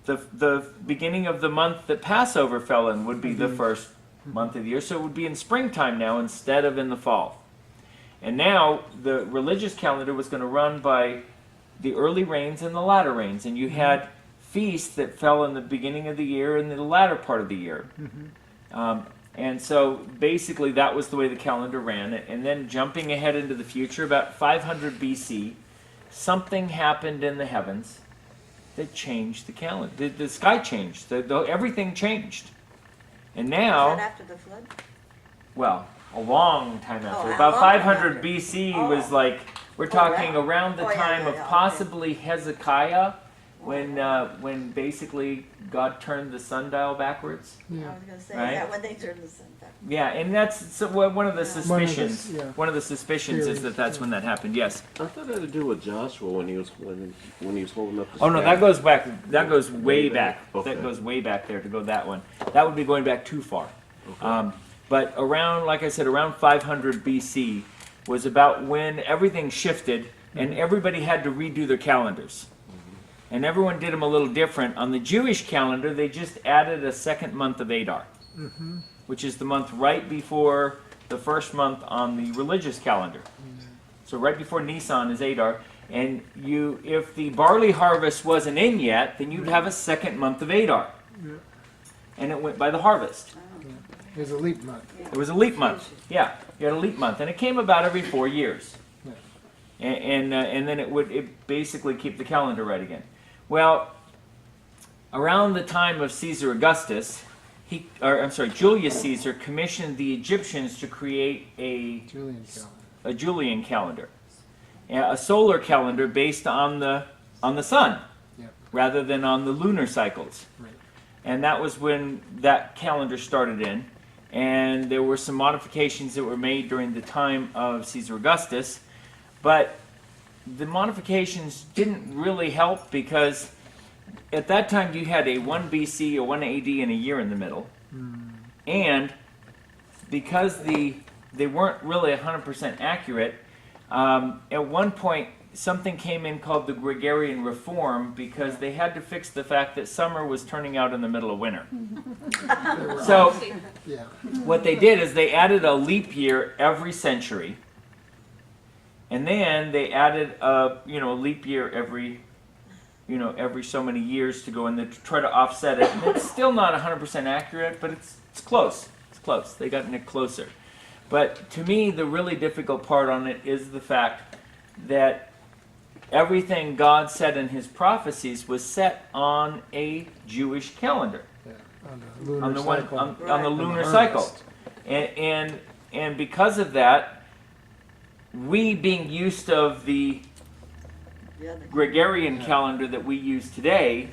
the beginning of the month that Passover fell in would be the first month of the year, so it would be in springtime now instead of in the fall. And now the religious calendar was going to run by the early rains and the latter rains, and you had feasts that fell in the beginning of the year and the latter part of the year. And so basically that was the way the calendar ran. And then jumping ahead into the future, about 500 BC, something happened in the heavens that changed the calendar. The sky changed. Everything changed. And now, Was that after the flood? well, a long time after. Oh, About a long 500 time after. BC Oh. was like, we're Oh, talking right. around the Oh, yeah, time yeah, of yeah, okay. possibly Hezekiah, when basically God turned the sundial backwards. I was gonna say, Right? yeah, when they turned the sun back. Yeah, and that's one of the suspicions. yeah. One of the suspicions is that that's when that happened. Yes. I thought it had to do with Joshua when he was holding up the Oh no, staff. that goes back. That goes way Way back. back. Okay. That goes way back there to go that one. That would be going back too far. Okay. But around, like I said, around 500 BC was about when everything shifted and everybody had to redo their calendars. And everyone did them a little different. On the Jewish calendar, they just added a second month of Adar, which is the month right before the first month on the religious calendar. So right before Nisan is Adar. And if the barley harvest wasn't in yet, then you'd have a second month of Adar. And it went by the harvest. It was a leap month. It was a leap month. Yeah, you had a leap month, and it came about every 4 years. Yeah. And then it basically keep the calendar right again. Well, around the time of Caesar Augustus, Julius Caesar commissioned the Egyptians to create a Julian calendar, a solar calendar based on the sun, rather than on the lunar cycles. Right. And that was when that calendar started in. And there were some modifications that were made during the time of Caesar Augustus, but the modifications didn't really help because at that time you had a 1 BC, a 1 AD, and a year in the middle. And because they weren't really 100% accurate, at one point something came in called the Gregorian Reform because they had to fix the fact that summer was turning out in the middle of winter. So what they did is they added a leap year every century, and then they added a leap year every so many years to go in there to try to offset it. And it's still not 100% accurate, but it's close. It's close. They gotten it closer. But to me, the really difficult part on it is the fact that everything God said in His prophecies was set on a Jewish calendar, on the lunar cycle, and because of that, we being used of the Gregorian calendar that we use today,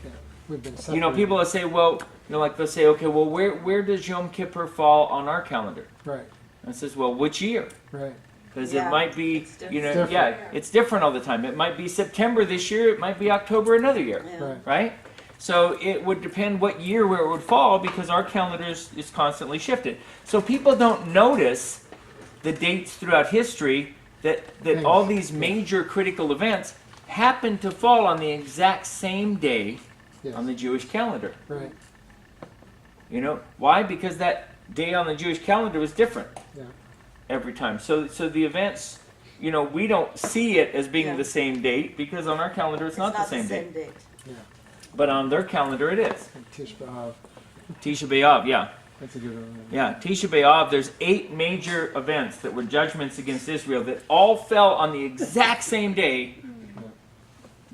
people will say, well, they'll say, okay, well, where does Yom Kippur fall on our calendar? Right. And it says, well, which year? Right. Because it might be, different. it's different all the time. It might be September this year, it might be October another year, right? So it would depend what year where it would fall because our calendar is constantly shifted. So people don't notice the dates throughout history that all these major critical events happen to fall on the exact same day on the Jewish calendar. Right. Why? Because that day on the Jewish calendar was different. Yeah. Every time. So the events, we don't see it as being the same date because on our calendar it's not the same date. Yeah. But on their calendar it is. Tisha B'Av. Tisha B'Av, yeah. That's a good one. Yeah, Tisha B'Av, there's 8 major events that were judgments against Israel that all fell on the exact same day,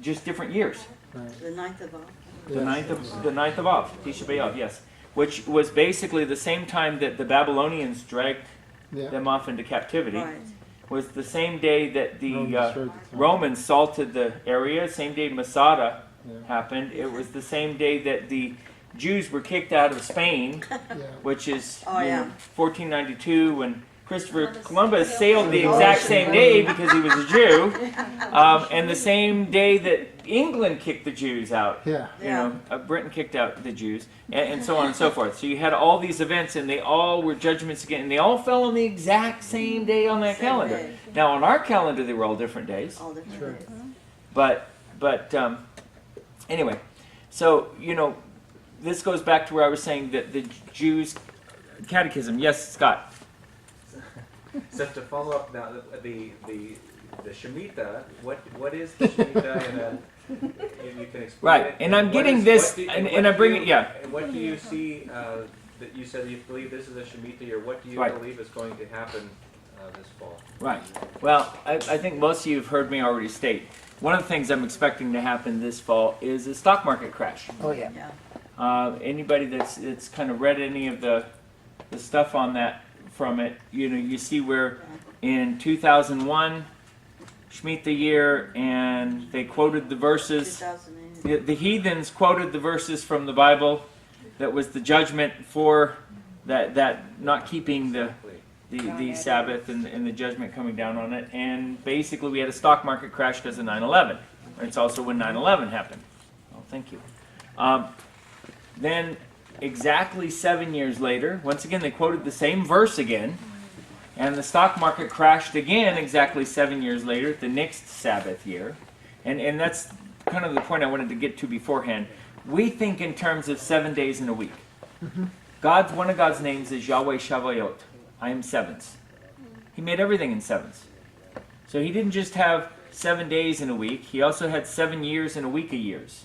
just different years. Right. The 9th of Av. The 9th of Av, Tisha B'Av, yes. Which was basically the same time that the Babylonians dragged them off into captivity. Right. Was the same day that the Romans salted the area, same day Masada happened. It was the same day that the Jews were kicked out of Spain, which is 1492 when Christopher Columbus sailed the exact same day because he was a Jew, and the same day that England kicked the Jews out. Britain kicked out the Jews, and so on and so forth. So you had all these events, and they all were judgments again, and they all fell on the exact same day on that calendar. Day. Now on our calendar, they were all different days. All different days. But anyway, so this goes back to where I was saying that the Jews' catechism. Yes, Scott. So to follow up now, the Shemitah, what is the Shemitah? And you can explain Right, it. and I'm getting this, and I bring it, What do you see that you said you believe this is a Shemitah year? What do you believe is going to happen this fall? Right. Well, I think most of you have heard me already state one of the things I'm expecting to happen this fall is a stock market crash. Oh yeah. Yeah. Anybody that's kind of read any of the stuff on that from it, you see where in 2001, Shemitah year, and they quoted the verses. 2008. The heathens quoted the verses from the Bible that was the judgment for that not keeping the Sabbath and the judgment coming down on it. And basically we had a stock market crash because of 9/11. It's also when 9/11 happened. Oh, thank you. Then exactly 7 years later, once again they quoted the same verse again, and the stock market crashed again exactly 7 years later, the next Sabbath year. And that's kind of the point I wanted to get to beforehand. We think in terms of 7 days in a week. One of God's names is Yahweh Shavayot. I am sevens. He made everything in sevens. So he didn't just have 7 days in a week, he also had 7 years in a week of years.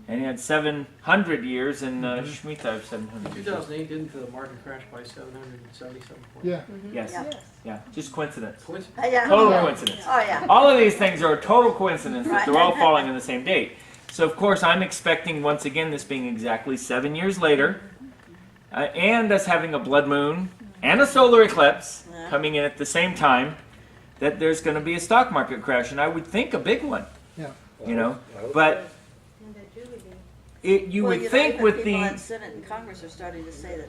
And he had 700 years in Shemitah of 700 years. 2008 didn't the market crash by 777 points? Yeah. Yes. Yeah. Yeah. Just coincidence. Coincidence? Yeah. Total Yeah. coincidence. Oh, yeah. All of these things are a total coincidence that Right. they're all falling on the same date. So of course I'm expecting once again this being exactly 7 years later, and us having a blood moon and a solar eclipse coming in at the same time, that there's going to be a stock market crash, and I would think a big one. Yeah. But you would think even with people the in Senate and Congress are starting to say that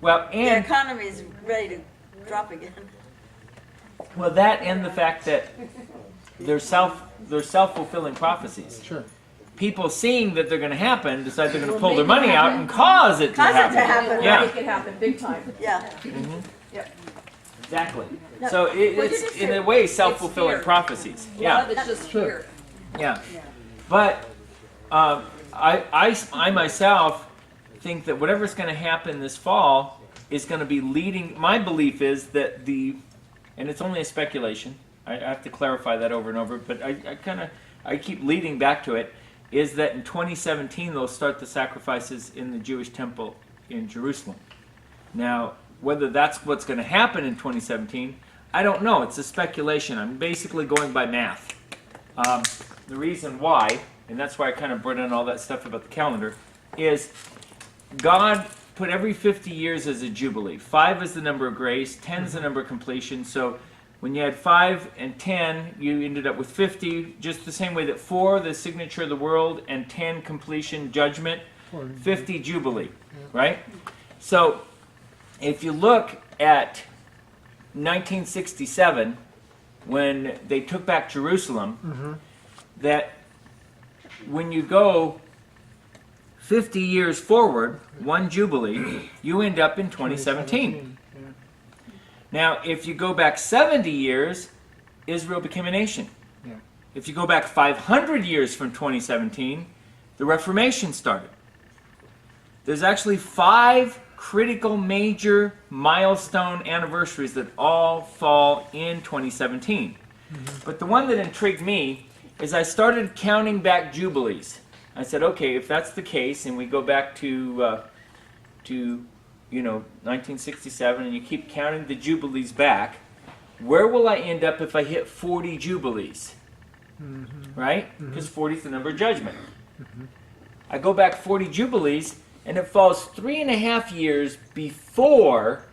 well the and economy is ready to drop again. well that and the fact that they're self-fulfilling prophecies. Sure. People seeing that they're going to happen decide they're going to pull their money out and cause it to happen. Yeah. Make it happen big time. Yeah. Yep. Exactly. No. So it's just in a fear. way It's self-fulfilling fear. prophecies. A lot Yeah. of it's just Sure. fear. Yeah. But I myself think that whatever's going to happen this fall is going to be leading. My belief is that and it's only a speculation. I have to clarify that over and over, but I keep leading back to it. Is that in 2017 they'll start the sacrifices in the Jewish temple in Jerusalem. Now, whether that's what's going to happen in 2017, I don't know. It's a speculation. I'm basically going by math. The reason why, and that's why I kind of brought in all that stuff about the calendar, is God put every 50 years as a jubilee. 5 is the number of grace, 10 is the number of completion. So when you had 5 and 10, you ended up with 50, just the same way that 4, the signature of the world, and 10, completion, judgment, 50, jubilee, right? So if you look at 1967, when they took back Jerusalem, that when you go 50 years forward, one jubilee, you end up in 2017. Now, if you go back 70 years, Israel became a nation. Yeah. If you go back 500 years from 2017, the Reformation started. There's actually 5 critical major milestone anniversaries that all fall in 2017. But the one that intrigued me is I started counting back jubilees. I said, okay, if that's the case, and we go back to 1967, and you keep counting the jubilees back, where will I end up if I hit 40 jubilees? Right? Because 40 is the number of judgment. I go back 40 jubilees, and it falls 3.5 years before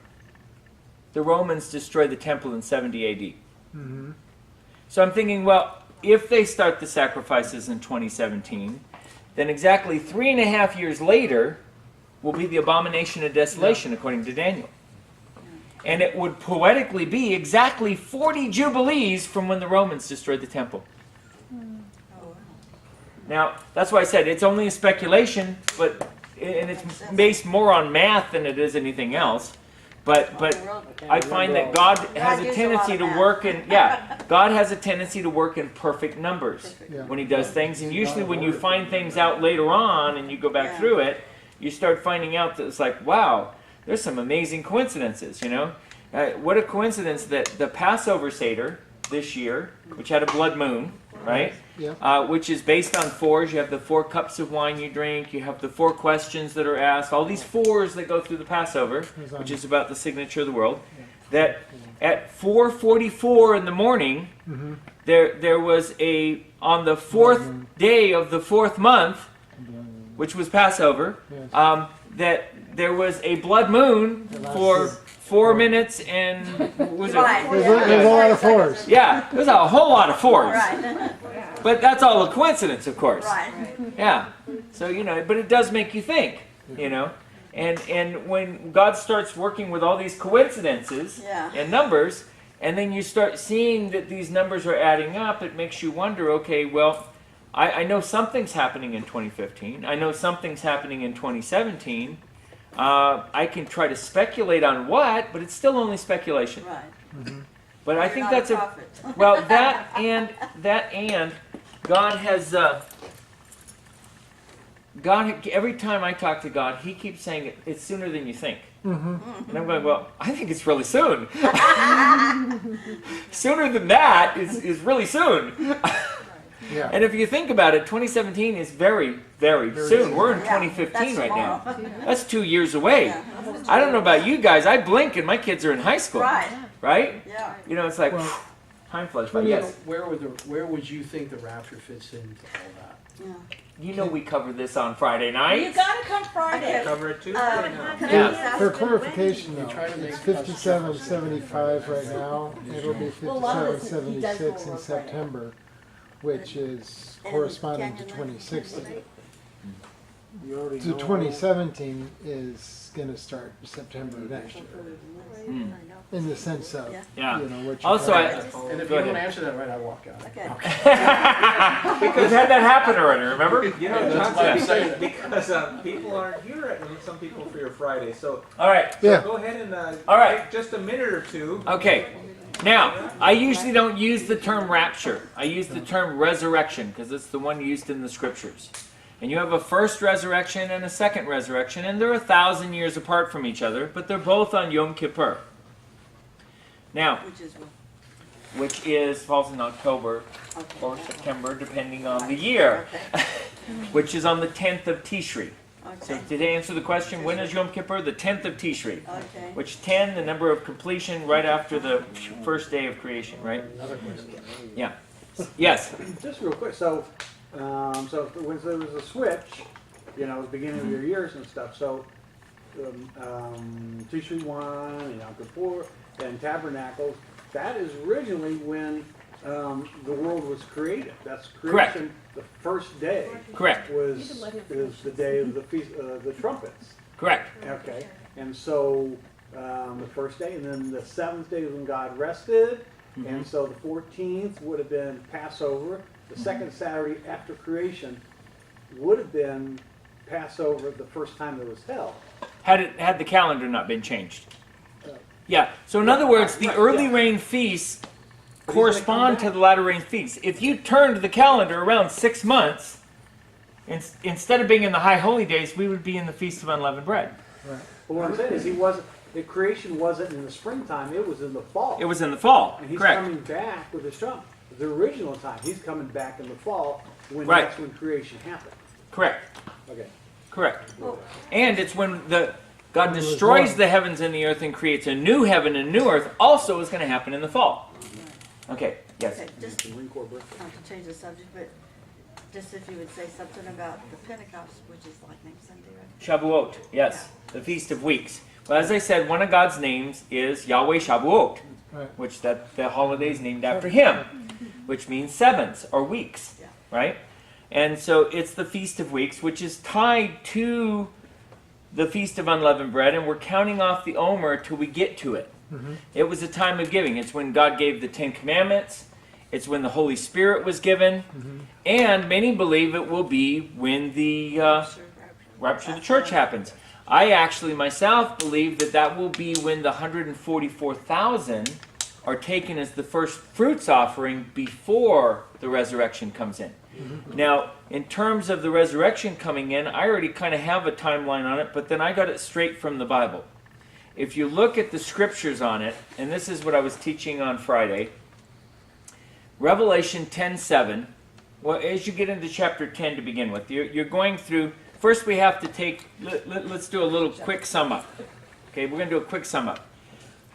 the Romans destroyed the temple in 70 AD. So I'm thinking, well, if they start the sacrifices in 2017, then exactly 3.5 years later will be the abomination of desolation, according to Daniel. And it would poetically be exactly 40 jubilees from when the Romans destroyed the temple. Now, that's why I said it's only a speculation, and it's based more on math than it is anything else. But I find that God has a tendency to work God has a tendency to work in perfect numbers when He does things. And usually when you find things out later on and you go back through it, you start finding out that it's like, wow, there's some amazing coincidences, what a coincidence that the Passover Seder this year, which had a blood moon, right? Which is based on 4s. You have the 4 cups of wine you drink. You have the 4 questions that are asked. All these 4s that go through the Passover, which is about the signature of the world. that at 4:44 in the morning, Mm-hmm. there was on the fourth day of the fourth month, which was Passover, Yes. that there was a blood moon It for lasted- 4 minutes and was Right. it? There's a lot of fours. Yeah, there's a whole lot of fours. Right, But that's all a coincidence, of course. right. Yeah. So, but it does make you think, And when God starts working with all these coincidences Yeah. and numbers, and then you start seeing that these numbers are adding up, it makes you wonder, okay, well, I know something's happening in 2015. I know something's happening in 2017. I can try to speculate on what, but it's still only speculation. Right. But I You're think not that's a prophet. well, that and God has every time I talk to God, He keeps saying it's sooner than you think. Mm-hmm. And I'm going, well, I think it's really soon. Sooner than that is really soon. Yeah. And if you think about it, 2017 is very, very soon. We're in Yeah, 2015 that's right now. tomorrow. That's 2 years away. Yeah. I don't know about you guys. I blink and my kids are in high school. Right, Right? yeah. It's like, Well, time flies by. Yes. Where would you think the rapture fits into all that? Yeah. We cover this on Friday You night. gotta come Friday. Cover it Tuesday Uh, now. can I Yeah. just ask For you- clarification, You though, try to make it's 57.75 right now. It'll be Well, a lot of this he does 57.76 in more September, which is corresponding to 2016. You already So know. 2017 is going to start September next year, Hmm. in the sense of, Yeah. Yeah. what you Also, call- And if Go you don't ahead. answer that right, I walk out. Okay. We've had that happen already, remember? That's why I'm saying it. Because people aren't here, and some people for your Friday. So, All right. Yeah. go ahead and All right. take just a minute or two. Okay. Now, I usually don't use the term rapture. I use the term resurrection because it's the one used in the scriptures. And you have a first resurrection and a second resurrection, and they're 1,000 years apart from each other, but they're both on Yom Kippur. Now, which falls in October or September, depending on the year, which is on the 10th of Tishri. So Okay. to answer the question, when is Yom Kippur? The 10th of Tishri. Okay. Which 10, the number of completion, right after the first day of creation, right? Another question. Yeah. Yes. Just real quick, so when there was a switch, the beginning of your years and stuff, so Tishri 1 and Yom Kippur and Tabernacles, that is originally when the world was created. That's creation. Correct. The first day Correct. is the day of the feast, the trumpets. Correct. Okay, and so the first day, and then the seventh day was when God rested, and so the 14th would have been Passover. The second Saturday after creation would have been Passover, the first time it was held. Had the calendar not been changed. Yeah. So in other words, the early rain feasts correspond to the latter rain feasts. If you turned the calendar around 6 months, instead of being in the high holy days, we would be in the Feast of Unleavened Bread. But what I'm saying is the creation wasn't in the springtime, it was in the fall. It was in the fall. And he's Correct. coming back with his trump. The original time, he's coming back in the fall, when Right. that's when creation happened. Correct. Okay. Correct. And it's when God destroys the heavens and the earth and creates a new heaven and a new earth. Also is going to happen in the fall. Okay. Yes. Okay, just The Marine Corps birth. not to change the subject, but just if you would say something about the Pentecost, which is like next Sunday, right? Shavuot. Yes. The Feast of Weeks. Well, as I said, one of God's names is Yahweh Shavuot, Right. which the holiday is named after Him, which means sevens or weeks, Yeah. right? And so it's the Feast of Weeks, which is tied to the Feast of Unleavened Bread, and we're counting off the Omer till we get to it. It was a time of giving. It's when God gave the Ten Commandments. It's when the Holy Spirit was given. And many believe it will be when the rapture of the church happens. I actually myself believe that will be when the 144,000 are taken as the first fruits offering before the resurrection comes in. Now, in terms of the resurrection coming in, I already kind of have a timeline on it, but then I got it straight from the Bible. If you look at the scriptures on it, and this is what I was teaching on Friday, Revelation 10:7, well, as you get into chapter 10 to begin with, you're going through, first we have to take, let's do a little quick sum up. Okay, we're going to do a quick sum up.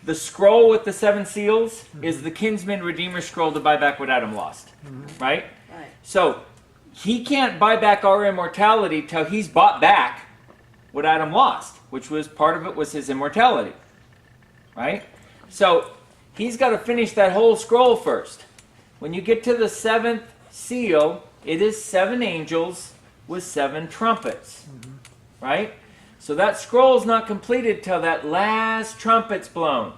the scroll with the 7 seals is the kinsman redeemer scroll to buy back what Adam lost. Right? Right. So he can't buy back our immortality till he's bought back what Adam lost, which was part of it was his immortality. Right? So he's got to finish that whole scroll first. When you get to the 7th seal, it is 7 angels with 7 trumpets. Right? So that scroll is not completed till that last trumpet's blown.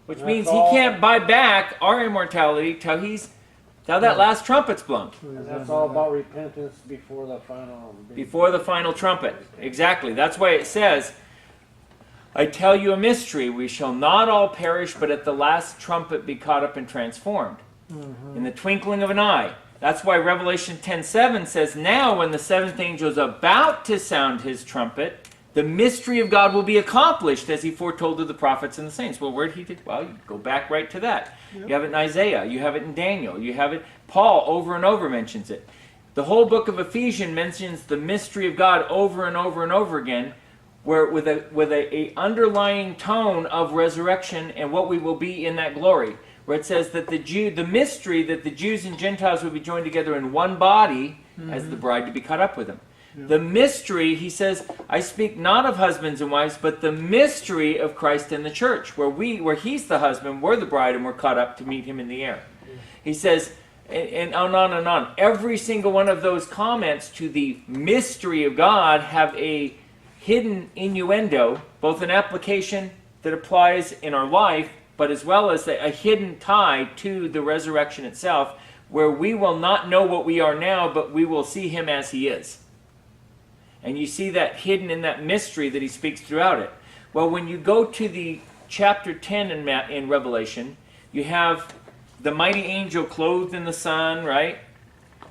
Which means he can't buy back our immortality till that last trumpet's blown. And that's all about repentance before the final. Before the final trumpet. Exactly. That's why it says, I tell you a mystery, we shall not all perish, but at the last trumpet be caught up and transformed. In the twinkling of an eye. That's why Revelation 10:7 says, now when the 7th angel is about to sound his trumpet, the mystery of God will be accomplished as he foretold to the prophets and the saints. Well, where did he do? Well, you go back right to that. You have it in Isaiah. You have it in Daniel. You have it. Paul over and over mentions it. The whole book of Ephesians mentions the mystery of God over and over and over again, where with a underlying tone of resurrection and what we will be in that glory. Where it says that the mystery that the Jews and Gentiles will be joined together in one body as the bride to be caught up with him. The mystery, he says, I speak not of husbands and wives, but the mystery of Christ in the church, where he's the husband, we're the bride, and we're caught up to meet him in the air. He says, and on and on. Every single one of those comments to the mystery of God have a hidden innuendo, both an application that applies in our life, but as well as a hidden tie to the resurrection itself, where we will not know what we are now, but we will see him as he is. And you see that hidden in that mystery that he speaks throughout it. Well, when you go to the chapter 10 in Revelation, you have the mighty angel clothed in the sun, right?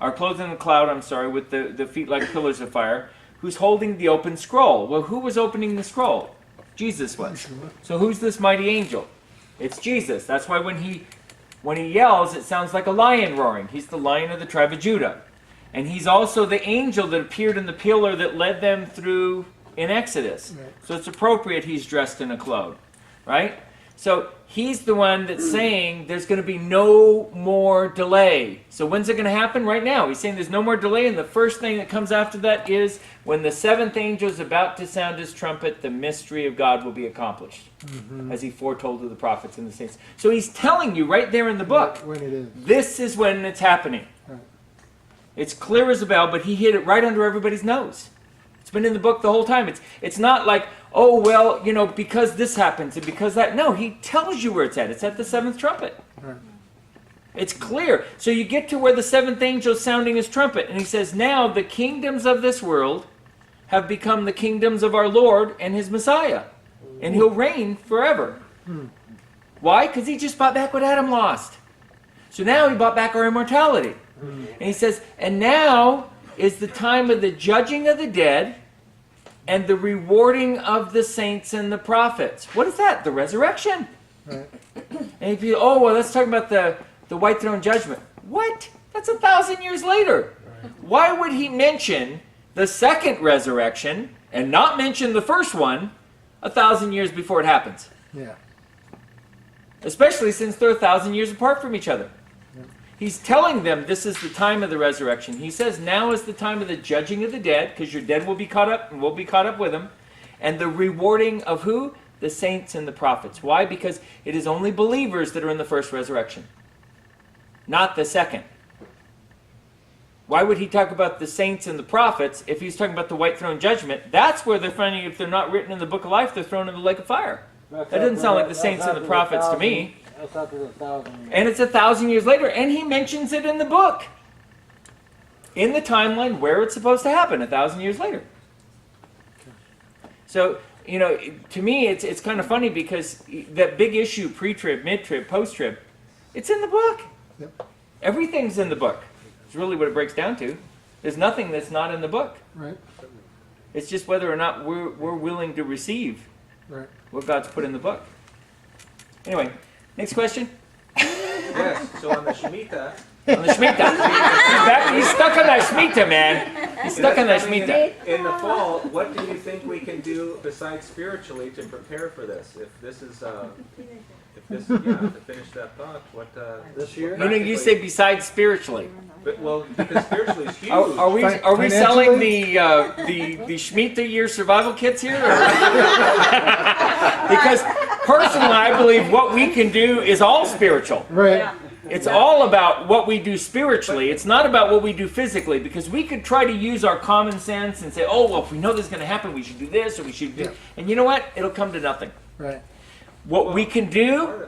Or clothed in the cloud, I'm sorry, with the feet like pillars of fire, who's holding the open scroll. Well, who was opening the scroll? Jesus was. So who's this mighty angel? It's Jesus. That's why when he yells, it sounds like a lion roaring. He's the Lion of the tribe of Judah. And he's also the angel that appeared in the pillar that led them through in Exodus. Right. So it's appropriate he's dressed in a cloak. Right? So he's the one that's saying there's going to be no more delay. So when's it going to happen? Right now. He's saying there's no more delay, and the first thing that comes after that is when the 7th angel is about to sound his trumpet, the mystery of God will be accomplished, as he foretold to the prophets and the saints. So he's telling you right there in the book, when it is. This is when it's happening. Right. It's clear as a bell, but he hid it right under everybody's nose. It's been in the book the whole time. It's not like, oh, well, because this happens and because that. No, he tells you where it's at. It's at the 7th trumpet. Right. It's clear. So you get to where the 7th angel is sounding his trumpet, and he says, now the kingdoms of this world have become the kingdoms of our Lord and his Messiah. And he'll reign forever. Why? Because he just bought back what Adam lost. So now he bought back our immortality. And he says, and now is the time of the judging of the dead and the rewarding of the saints and the prophets. What is that? The resurrection. Right. And if you, oh, well, let's talk about the white throne judgment. What? That's 1,000 years later. Right. Why would he mention the second resurrection and not mention the first one 1,000 years before it happens? Yeah. Especially since they're 1,000 years apart from each other. Yeah. He's telling them this is the time of the resurrection. He says now is the time of the judging of the dead, because your dead will be caught up and we'll be caught up with them. And the rewarding of who? The saints and the prophets. Why? Because it is only believers that are in the first resurrection, not the second. Why would he talk about the saints and the prophets if he's talking about the white throne judgment? That's where they're finding, if they're not written in the book of life, they're thrown in the lake of fire. That doesn't sound like the saints and the prophets to me. That's after the 1,000 years. And it's 1,000 years later, and he mentions it in the book. In the timeline where it's supposed to happen, 1,000 years later. So, to me, it's kind of funny because that big issue, pre-trib, mid-trib, post-trib, it's in the book. Yep. Everything's in the book. It's really what it breaks down to. There's nothing that's not in the book. Right. It's just whether or not we're willing to receive what God's put in the book. Anyway, next question. Yes, so on the Shemitah. On the Shemitah. He's stuck on that Shemitah, man. He's stuck on that Coming Shemitah. in the fall, what do you think we can do besides spiritually to prepare for this? If this is, to finish that thought, what, This year? You say besides spiritually. But, well, because spiritually is huge. Are we Financially? selling the Shemitah year survival kits here? Or? Because personally, I believe what we can do is all spiritual. Right. It's all about what we do spiritually. It's not about what we do physically, because we could try to use our common sense and say, oh, well, if we know this is going to happen, we should do this or we should do. And you know what? It'll come to nothing. Right. What we can do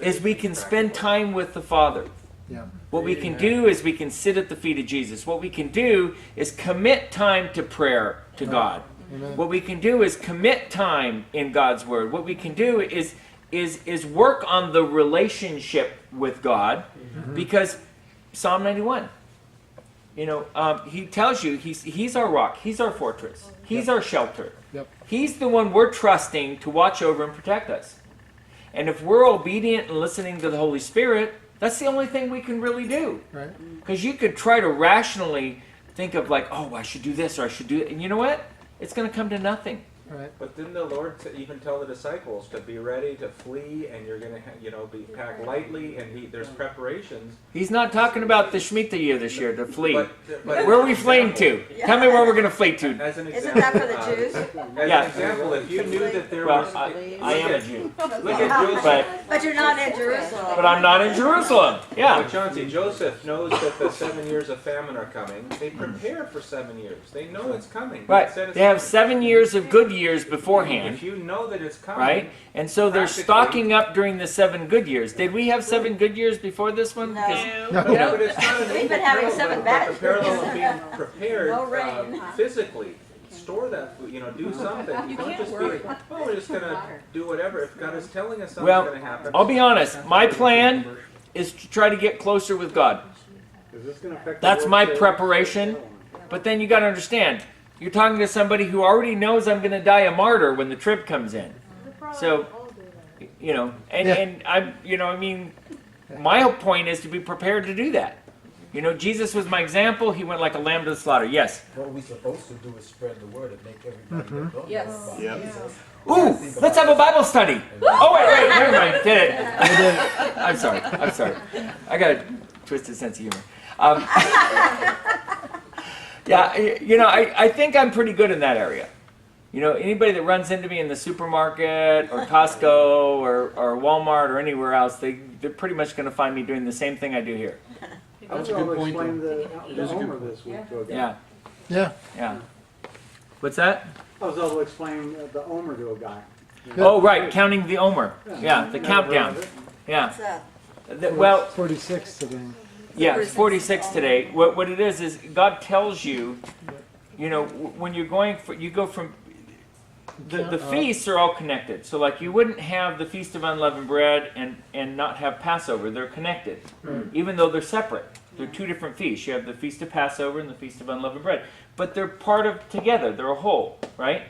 is we can spend time with the Father. Yeah. What we can do is we can sit at the feet of Jesus. What we can do is commit time to prayer to God. Amen. What we can do is commit time in God's Word. What we can do is work on the relationship with God, because Psalm 91, he tells you he's our rock, he's our fortress, he's our shelter. Yep. He's the one we're trusting to watch over and protect us. And if we're obedient and listening to the Holy Spirit, that's the only thing we can really do. Right. Because you could try to rationally think of like, oh, I should do this or I should do it. And you know what? It's going to come to nothing. Right. But didn't the Lord even tell the disciples to be ready to flee, and you're going to, be packed lightly, and there's preparations. He's not talking about the Shemitah year this year, to flee. But Where are we fleeing to? Tell me where we're going to flee to. As an Isn't example, that for the Jews? As Yeah. an example, if you knew that there Well, was, I am a Jew, look at Joseph. But you're not in Jerusalem. but I'm not in Jerusalem. Yeah. But Chauncey, Joseph knows that the 7 years of famine are coming. They prepare for 7 years. They know it's coming. Right. He said it's They have coming. 7 years of good years beforehand. If you know that it's coming, Right? And so they're practically- stocking up during the 7 good years. Did we have 7 good years before this one? No. 'Cause, But, you know, but it's not an We've been having parallel, 7 but bad the parallel years. of being prepared No rain. physically. Store that food, do something. You don't just be, we're just going to do whatever. If God is telling us something's Well, going to happen. I'll be honest. My plan is to try to get closer with God. Is this gonna affect the That's world my trade? preparation. But then you got to understand, you're talking to somebody who already knows I'm going to die a martyr when the trip comes in. So, and I'm, my whole point is to be prepared to do that. Jesus was my example. He went like a lamb to the slaughter. Yes. What we're supposed to do is spread the word and make everybody know Yes. about Yep. Jesus. Ooh, let's have a Bible study. Oh, wait, never mind. Did it. I'm sorry. I got a twisted sense of humor. I think I'm pretty good in that area. Anybody that runs into me in the supermarket or Costco or Walmart or anywhere else, they're pretty much going to find me doing the same thing I do here. I was able to explain the Omer this week to a guy. Yeah. What's that? I was able to explain the Omer to a guy. Oh, right, counting the Omer. Yeah, the Never countdown. heard of it. Yeah. What's that? Well, 46 today. yeah, it's 46 today. What it is God tells you, when you're going you go from the feasts are all connected. So like you wouldn't have the Feast of Unleavened Bread and not have Passover. They're connected, even though they're separate. They're 2 different feasts. You have the Feast of Passover and the Feast of Unleavened Bread, but they're part of together. They're a whole, right?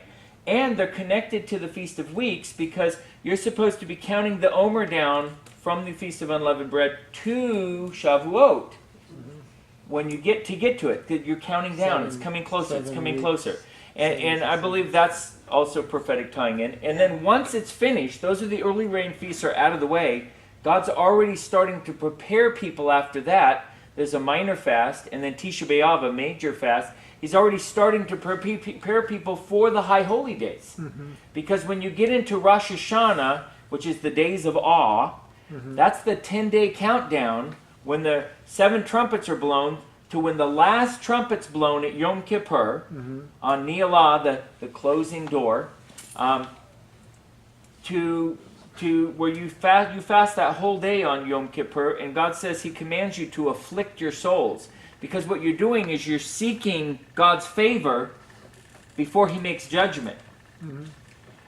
And they're connected to the Feast of Weeks because you're supposed to be counting the Omer down from the Feast of Unleavened Bread to Shavuot. When you get to it, you're counting down. It's coming closer. It's coming closer. And I believe that's also prophetic tying in. And then once it's finished, those are the early rain feasts are out of the way. God's already starting to prepare people after that. There's a minor fast, and then Tisha B'Av, a major fast. He's already starting to prepare people for the high holy days. Because when you get into Rosh Hashanah, which is the days of awe, that's the 10-day countdown when the 7 trumpets are blown to when the last trumpet's blown at Yom Kippur on Ni'elah, the closing door, to where you fast that whole day on Yom Kippur, and God says He commands you to afflict your souls. Because what you're doing is you're seeking God's favor before He makes judgment.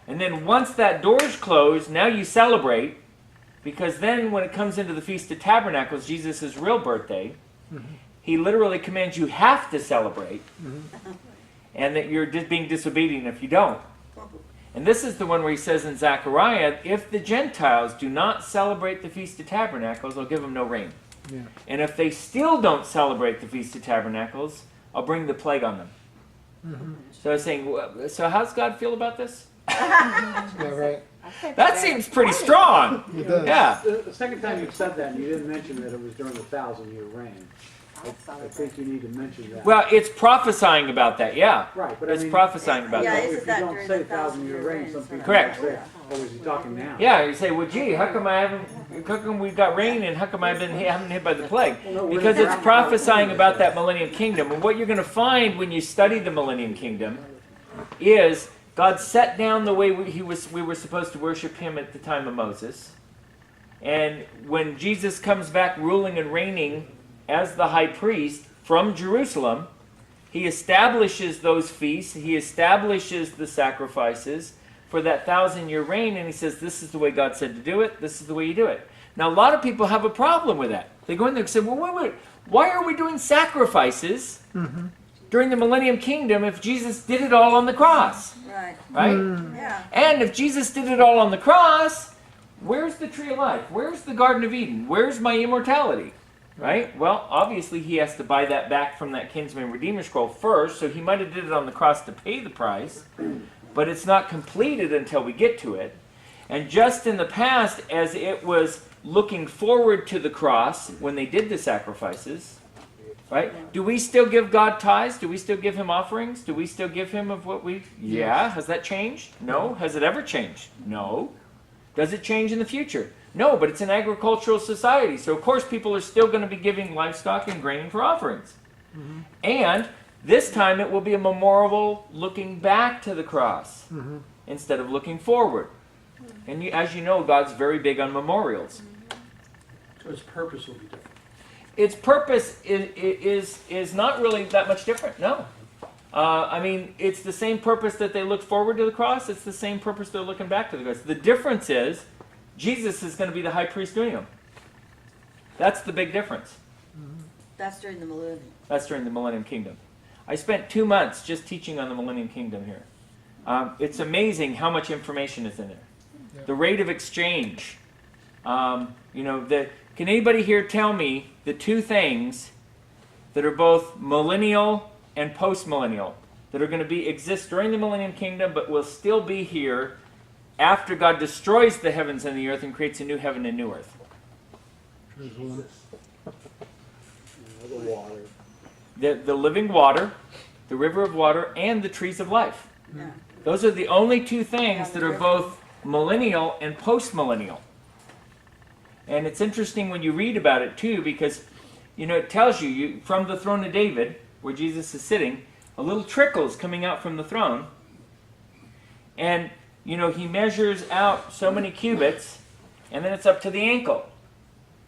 And then once that door's closed, now you celebrate, because then when it comes into the Feast of Tabernacles, Jesus' real birthday, He literally commands you have to celebrate, and that you're just being disobedient if you don't. And this is the one where He says in Zechariah, if the Gentiles do not celebrate the Feast of Tabernacles, I'll give them no rain. Yeah. And if they still don't celebrate the Feast of Tabernacles, I'll bring the plague on them. So I was saying, so how's God feel about this? Yeah, right. That seems pretty strong. It does. Yeah. The second time you said that, and you didn't mention that it was during the 1,000-year reign. I think you need to mention that. Well, it's prophesying about that, yeah. Right, but it's I mean, prophesying about yeah, that. isn't if you that don't during say the 1,000-year reign, reign, some people Correct. might say, oh, is he talking now? Yeah, you say, well, gee, how come we've got rain and how come haven't been hit by the plague? Because it's prophesying about that millennium kingdom. And what you're going to find when you study the millennium kingdom is God set down the way we were supposed to worship him at the time of Moses. And when Jesus comes back ruling and reigning as the high priest from Jerusalem, he establishes those feasts, he establishes the sacrifices for that 1,000-year reign, and he says, this is the way God said to do it, this is the way you do it. Now, a lot of people have a problem with that. They go in there and say, well, wait, why are we doing sacrifices during the millennium kingdom if Jesus did it all on the cross? Right. Right? Yeah. And if Jesus did it all on the cross, where's the tree of life? Where's the Garden of Eden? Where's my immortality? Right? Well, obviously he has to buy that back from that kinsman redeemer scroll first, so he might have did it on the cross to pay the price, but it's not completed until we get to it. And just in the past, as it was looking forward to the cross when they did the sacrifices, right? Do we still give God tithes? Do we still give him offerings? Do we still give him of what we... Yeah. Has that changed? No. Has it ever changed? No. Does it change in the future? No, but it's an agricultural society, so of course people are still going to be giving livestock and grain for offerings. And this time it will be a memorial looking back to the cross instead of looking forward. And as you know, God's very big on memorials. So its purpose will be different. Its purpose is not really that much different, no. I mean, it's the same purpose that they look forward to the cross, it's the same purpose they're looking back to the cross. The difference is, Jesus is going to be the high priest doing them. That's the big difference. That's during the millennium. That's during the millennium kingdom. I spent 2 months just teaching on the millennium kingdom here. It's amazing how much information is in there. Yeah. The rate of exchange. Can anybody here tell me the two things that are both millennial and post-millennial that are going to exist during the millennium kingdom but will still be here after God destroys the heavens and the earth and creates a new heaven and new earth? The water. The living water, the river of water, and the trees of life. Yeah. Those are the only two things that are both millennial and post-millennial. And it's interesting when you read about it too, because it tells you from the throne of David, where Jesus is sitting, a little trickle is coming out from the throne. And he measures out so many cubits, and then it's up to the ankle.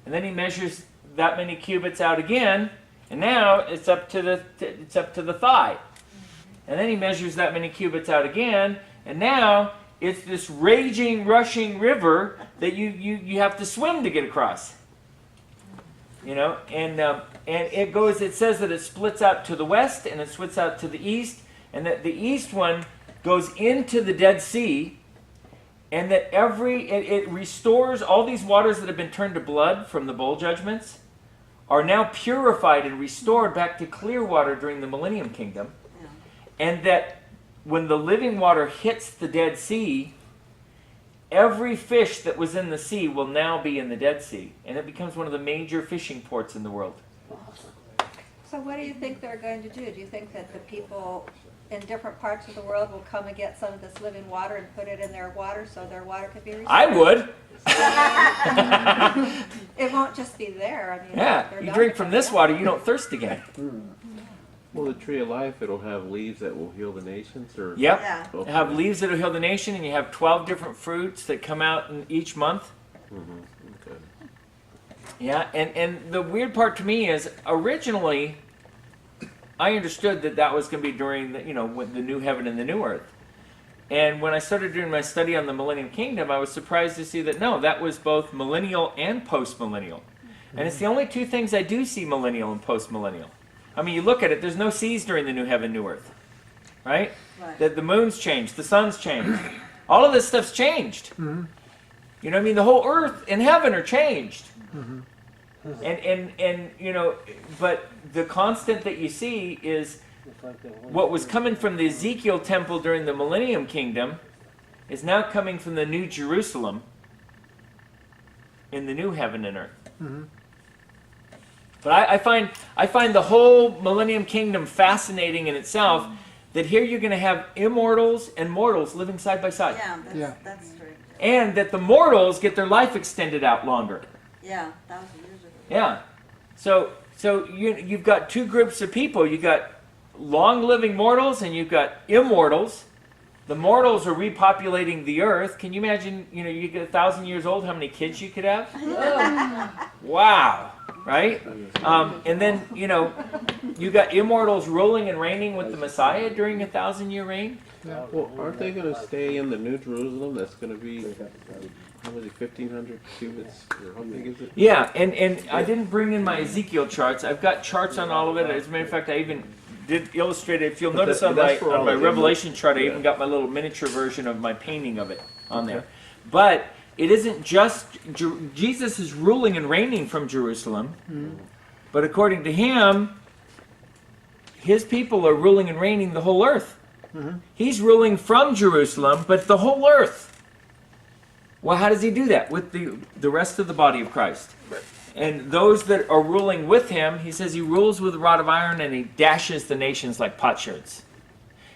And then he measures that many cubits out again, and now it's up to the thigh. And then he measures that many cubits out again, and now it's this raging, rushing river that you have to swim to get across. And it says that it splits out to the west, and it splits out to the east, and that the east one goes into the Dead Sea, and that it restores all these waters that have been turned to blood from the bowl judgments are now purified and restored back to clear water during the millennium kingdom. Yeah. And that when the living water hits the Dead Sea, every fish that was in the sea will now be in the Dead Sea, and it becomes one of the major fishing ports in the world. So what do you think they're going to do? Do you think that the people in different parts of the world will come and get some of this living water and put it in their water so their water could be restored? I would. It won't just be there. I mean, Yeah, you drink from this water, you don't thirst again. Well, the tree of life, it'll have leaves that will heal the nations, or Yep. Yeah. You have leaves that will heal the nation, and you have 12 different fruits that come out in each month. Okay. Yeah, and the weird part to me is, originally, I understood that was going to be during with the new heaven and the new earth. And when I started doing my study on the Millennium Kingdom, I was surprised to see that no, that was both millennial and post-millennial. And it's the only two things I do see millennial and post-millennial. I mean, you look at it, there's no seas during the new heaven, new earth. Right? Right. The moon's changed, the sun's changed. All of this stuff's changed. The whole earth and heaven are changed. And but the constant that you see is what was coming from the Ezekiel temple during the Millennium Kingdom is now coming from the New Jerusalem in the new heaven and earth. Mm-hmm. But I find the whole Millennium Kingdom fascinating in itself, that here you're going to have immortals and mortals living side by side. Yeah, that's true. And that the mortals get their life extended out longer. Yeah, 1,000 years ago. Yeah. So you've got two groups of people. You've got long-living mortals and you've got immortals. The mortals are repopulating the earth. Can you imagine, you get 1,000 years old, how many kids you could have? Wow. Right? And then, you got immortals ruling and reigning with the Messiah during a 1,000-year reign. Well, aren't they going to stay in the New Jerusalem? That's going to be, how many, 1,500 cubits? Or how big is it? Yeah, and I didn't bring in my Ezekiel charts. I've got charts on all of it. As a matter of fact, I even did illustrate it. If you'll notice on my Revelation chart, I even got my little miniature version of my painting of it on there. But it isn't just, Jesus is ruling and reigning from Jerusalem, but according to him, his people are ruling and reigning the whole earth. He's ruling from Jerusalem, but the whole earth. Well, how does he do that? With the rest of the body of Christ. And those that are ruling with him, he says he rules with a rod of iron and he dashes the nations like potsherds.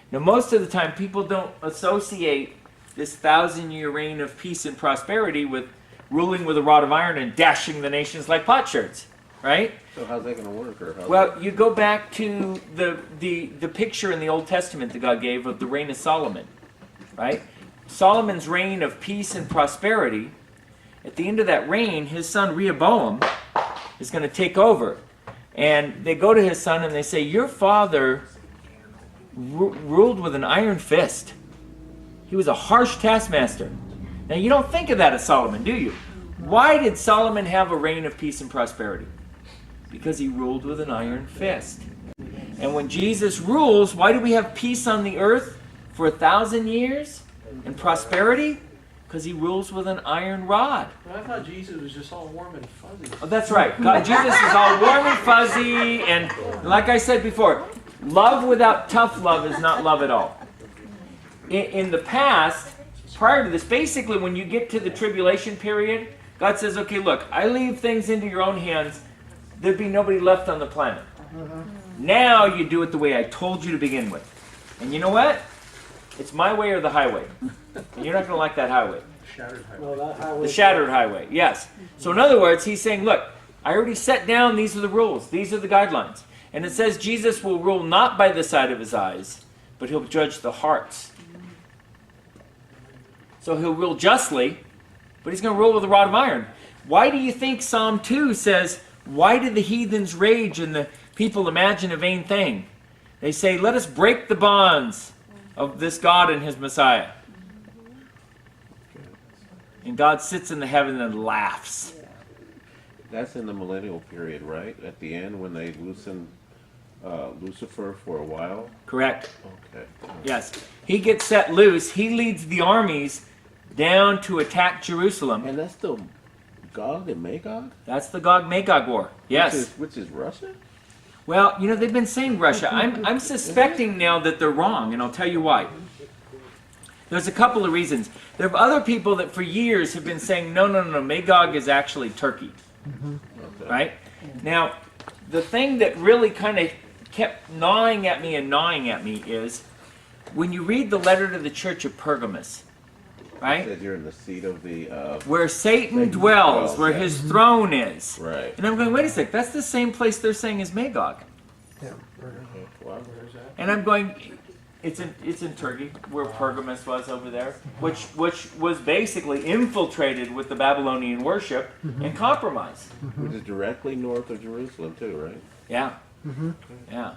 Now, most of the time, people don't associate this 1,000-year reign of peace and prosperity with ruling with a rod of iron and dashing the nations like potsherds, right? So how's that going to work? Well, you go back to the picture in the Old Testament that God gave of the reign of Solomon, right? Solomon's reign of peace and prosperity, at the end of that reign, his son Rehoboam is going to take over. And they go to his son and they say, your father ruled with an iron fist. He was a harsh taskmaster. Now, you don't think of that as Solomon, do you? Why did Solomon have a reign of peace and prosperity? Because he ruled with an iron fist. And when Jesus rules, why do we have peace on the earth for 1,000 years and prosperity? Because he rules with an iron rod. Well, I thought Jesus was just all warm and fuzzy. Oh, that's right. Jesus is all warm and fuzzy, and like I said before, love without tough love is not love at all. In the past, prior to this, basically when you get to the tribulation period, God says, okay, look, I leave things into your own hands. There'd be nobody left on the planet. Now you do it the way I told you to begin with. And you know what? It's my way or the highway. And you're not going to like that highway. Shattered highway. No, that highway. The shattered highway, yes. So in other words, he's saying, look, I already set down, these are the rules, these are the guidelines. And it says Jesus will rule not by the sight of his eyes, but he'll judge the hearts. So he'll rule justly, but he's going to rule with a rod of iron. Why do you think Psalm 2 says, why do the heathens rage and the people imagine a vain thing? They say, let us break the bonds of this God and his Messiah. And God sits in the heaven and laughs. That's in the millennial period, right? At the end when they loosen Lucifer for a while? Correct. Okay. Yes. He gets set loose. He leads the armies down to attack Jerusalem. And that's the Gog and Magog? That's the Gog-Magog war. Yes. Which is Russia? Well, they've been saying Russia. I'm suspecting now that they're wrong, and I'll tell you why. There's a couple of reasons. There are other people that for years have been saying, no, Magog is actually Turkey. Okay. Right? Now, the thing that really kind of kept gnawing at me is when you read the letter to the church of Pergamos, right? That you're in the seat of the... where Satan dwells, where his throne is. Right. And I'm going, wait a sec, that's the same place they're saying is Magog. Yeah. Wow. And I'm going, it's in Turkey, where Pergamos was over there, which was basically infiltrated with the Babylonian worship and compromise. Which is directly north of Jerusalem too, right? Yeah. Yeah.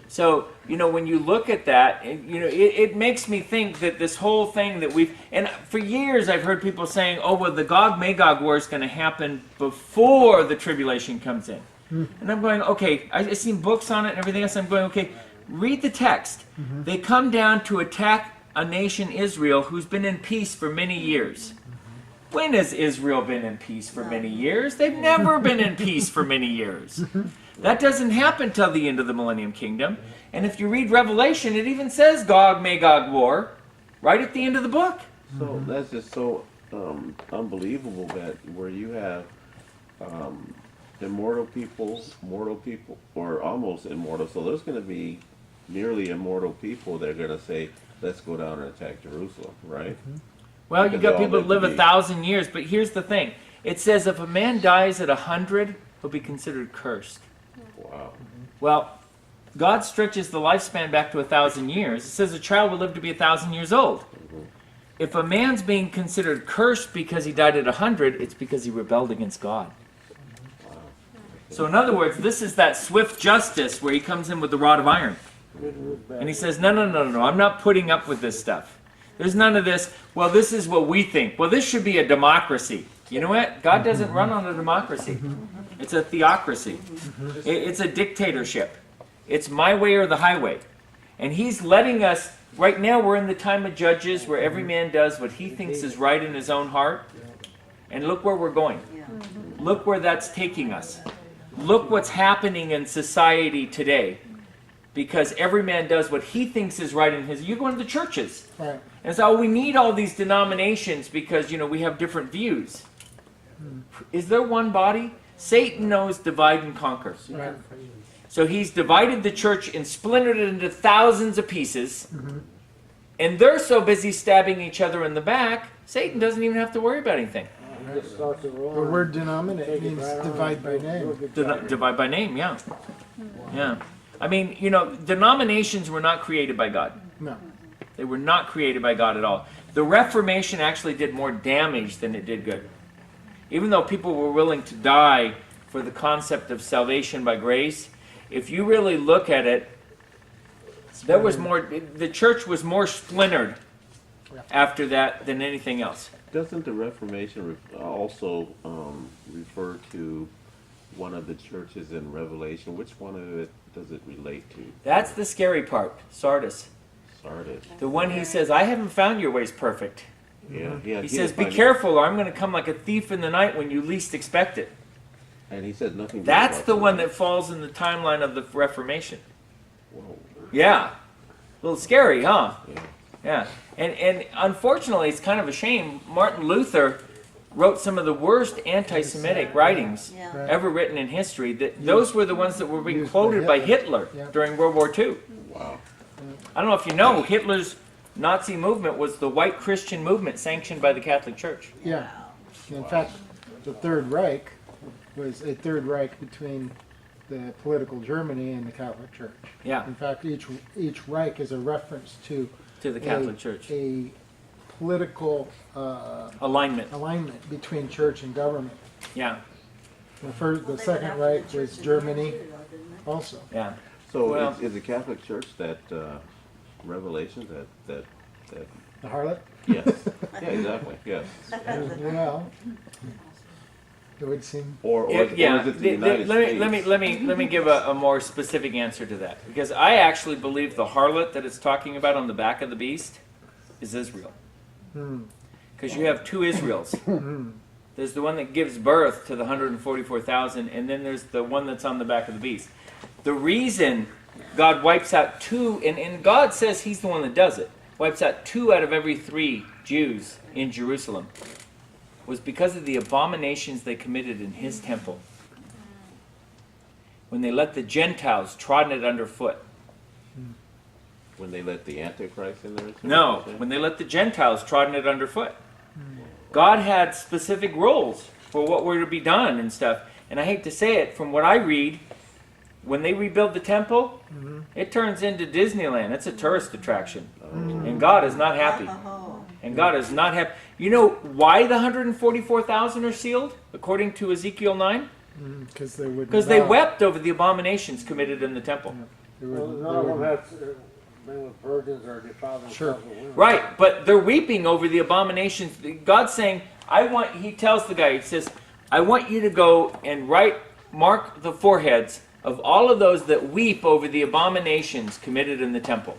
So, when you look at that, it makes me think that this whole thing that and for years I've heard people saying, oh, well, the Gog-Magog war is going to happen before the tribulation comes in. And I'm going, okay, I've seen books on it and everything else. I'm going, okay, read the text. They come down to attack a nation, Israel, who's been in peace for many years. When has Israel been in peace for many years? They've never been in peace for many years. That doesn't happen till the end of the Millennium Kingdom. And if you read Revelation, it even says Gog, Magog war right at the end of the book. So that's just so unbelievable that where you have immortal people, mortal people, or almost immortal. So there's going to be nearly immortal people that are going to say, let's go down and attack Jerusalem, right? Well, you Because got they're people all that live meant to be- 1,000 years, but here's the thing. It says if a man dies at 100, he'll be considered cursed. Wow. Well, God stretches the lifespan back to 1,000 years. It says a child will live to be 1,000 years old. If a man's being considered cursed because he died at 100, it's because he rebelled against God. So in other words, this is that swift justice where he comes in with the rod of iron. And he says, no, I'm not putting up with this stuff. There's none of this, well, this is what we think. Well, this should be a democracy. You know what? God doesn't run on a democracy. It's a theocracy. It's a dictatorship. It's my way or the highway. And he's letting us, right now we're in the time of Judges where every man does what he thinks is right in his own heart. And look where we're going. Look where that's taking us. Look what's happening in society today. Because every man does what he thinks is right in his... You go into the churches. Right. And so we need all these denominations because, we have different views. Is there one body? Satan knows divide and conquer. Right. So he's divided the church and splintered it into thousands of pieces. And they're so busy stabbing each other in the back, Satan doesn't even have to worry about anything. The word denominate means divide by name. Divide by name, yeah. Yeah. I mean, denominations were not created by God. No. They were not created by God at all. The Reformation actually did more damage than it did good. Even though people were willing to die for the concept of salvation by grace, if you really look at it, there was more. The church was more splintered after that than anything else. Doesn't the Reformation also refer to one of the churches in Revelation? Which one of it does it relate to? That's the scary part. Sardis. Sardis. The one he says, I haven't found your ways perfect. Yeah. He says, be careful or I'm going to come like a thief in the night when you least expect it. And he said nothing. That's the one that falls in the timeline of the Reformation. Whoa. Yeah. A little scary, huh? Yeah. Yeah. And unfortunately, it's kind of a shame. Martin Luther wrote some of the worst anti-Semitic writings ever written in history. Those were the ones that were being quoted by Hitler during World War II. Wow. I don't know if you know, Hitler's Nazi movement was the white Christian movement sanctioned by the Catholic Church. Yeah. In fact, the Third Reich was a Third Reich between the political Germany and the Catholic Church. Yeah. In fact, each Reich is a reference to the Catholic Church. A political alignment between church and government. Yeah. The Second Reich was Germany also. Yeah. So is the Catholic Church that Revelation that the harlot? Yes. Yeah, exactly. Yes. Well, it would seem. Or is it the United States? Let me give a more specific answer to that, because I actually believe the harlot that it's talking about on the back of the beast is Israel. Because you have two Israels. There's the one that gives birth to the 144,000, and then there's the one that's on the back of the beast. The reason God wipes out two, and God says He's the one that does it, wipes out 2 out of every 3 Jews in Jerusalem, was because of the abominations they committed in His temple. When they let the Gentiles trodden it underfoot. When they let the Antichrist in there? No, when they let the Gentiles trodden it underfoot. God had specific rules for what were to be done and stuff. And I hate to say it, from what I read, when they rebuild the temple, it turns into Disneyland. It's a tourist attraction. And God is not happy. And God is not happy. You know why the 144,000 are sealed, according to Ezekiel 9? Because they wept over the abominations committed in the temple. Well, none of them have been with virgins or defiled themselves with women. Right, but they're weeping over the abominations. God's saying, He tells the guy, He says, I want you to go and mark the foreheads of all of those that weep over the abominations committed in the temple.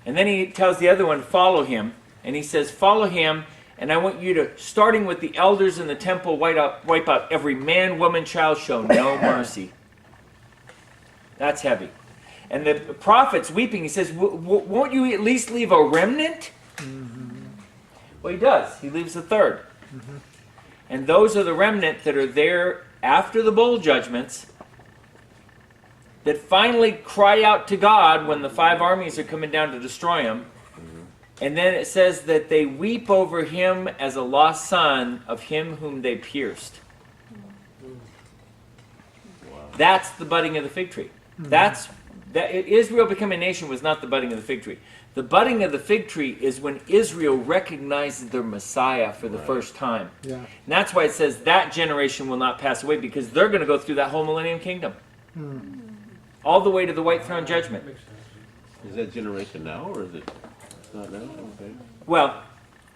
And then He tells the other one, follow him. And He says, follow him, and I want you to, starting with the elders in the temple, wipe out every man, woman, child, show no mercy. That's heavy. And the prophet's weeping. He says, won't you at least leave a remnant? Well, he does. He leaves a third. And those are the remnant that are there after the bowl judgments that finally cry out to God when the 5 armies are coming down to destroy him. And then it says that they weep over him as a lost son of him whom they pierced. That's the budding of the fig tree. Israel becoming a nation was not the budding of the fig tree. The budding of the fig tree is when Israel recognizes their Messiah for the first time. Yeah. And that's why it says that generation will not pass away, because they're going to go through that whole millennium kingdom. All the way to the white throne judgment. Is that generation now, or is it not now? Okay. Well,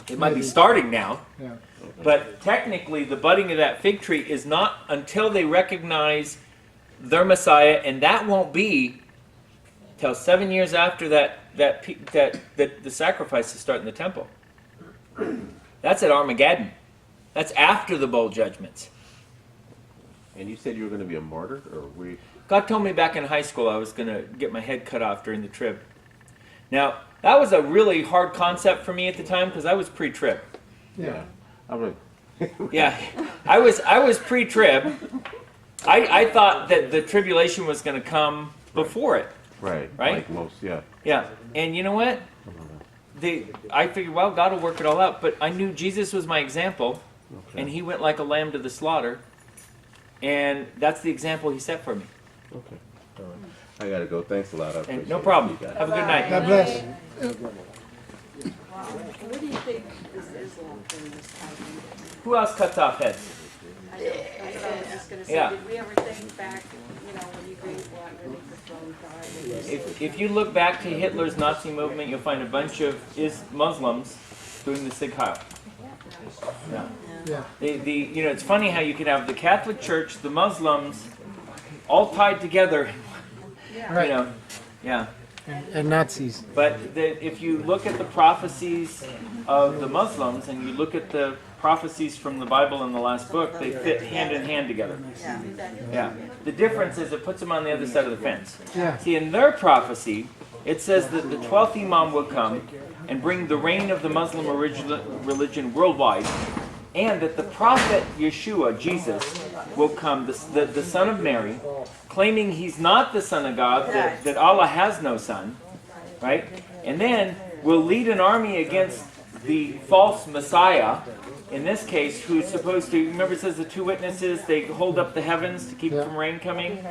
it might be starting now. Yeah. But technically, the budding of that fig tree is not until they recognize their Messiah, and that won't be till 7 years after the sacrifices start in the temple. That's at Armageddon. That's after the bowl judgments. And you said you were going to be a martyr, or were you? God told me back in high school I was going to get my head cut off during the trib. Now, that was a really hard concept for me at the time because I was pre-trib. Yeah. I'm like, Yeah, I was pre-trib. I thought that the tribulation was going to come before it. right. Right? Like most, yeah. Yeah, and you know what? I figured, well, God will work it all out. But I knew Jesus was my example, and he went like a lamb to the slaughter. And that's the example he set for me. Okay. All right. I gotta go. Thanks a lot. I And appreciate no it. problem. You got it. Have a good night. God bless. What do you think is Islam in this time? Who else cuts off heads? I know, that's what I was just gonna say, Yeah. did we ever think back, you know, when you read what underneath the throne card? If you look back to Hitler's Nazi movement, you'll find a bunch of Muslims doing the Sig Heil. Yeah. Yeah. It's funny how you can have the Catholic Church, the Muslims, all tied together. Right. You know, yeah. And Nazis. But if you look at the prophecies of the Muslims and you look at the prophecies from the Bible in the last book, they fit hand in hand together. Yeah. Yeah. The difference is it puts them on the other side of the fence. Yeah. See, in their prophecy, it says that the 12th Imam will come and bring the reign of the Muslim religion worldwide, and that the prophet Yeshua, Jesus, will come, the son of Mary, claiming he's not the son of God, that Allah has no son, right? And then will lead an army against the false Messiah, in this case, who's supposed to, remember it says the 2 witnesses, they hold up the heavens to keep from rain coming,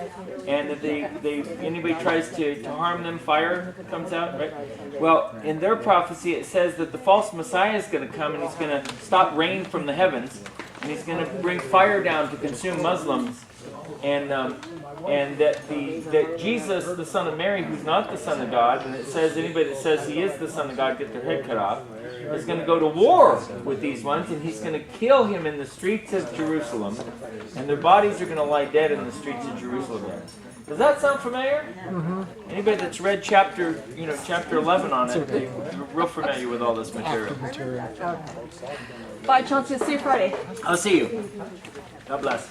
and that anybody tries to harm them, fire comes out, right? Well, in their prophecy it says that the false Messiah is going to come and he's going to stop rain from the heavens, and he's going to bring fire down to consume Muslims, and that Jesus, the son of Mary, who's not the son of God, and it says anybody that says he is the son of God get their head cut off, is going to go to war with these ones, and he's going to kill him in the streets of Jerusalem, and their bodies are going to lie dead in the streets of Jerusalem. Does that sound familiar? Anybody that's read chapter 11 on it, they're real familiar with all this material. Bye, Chauncey. See you Friday. I'll see you. God bless.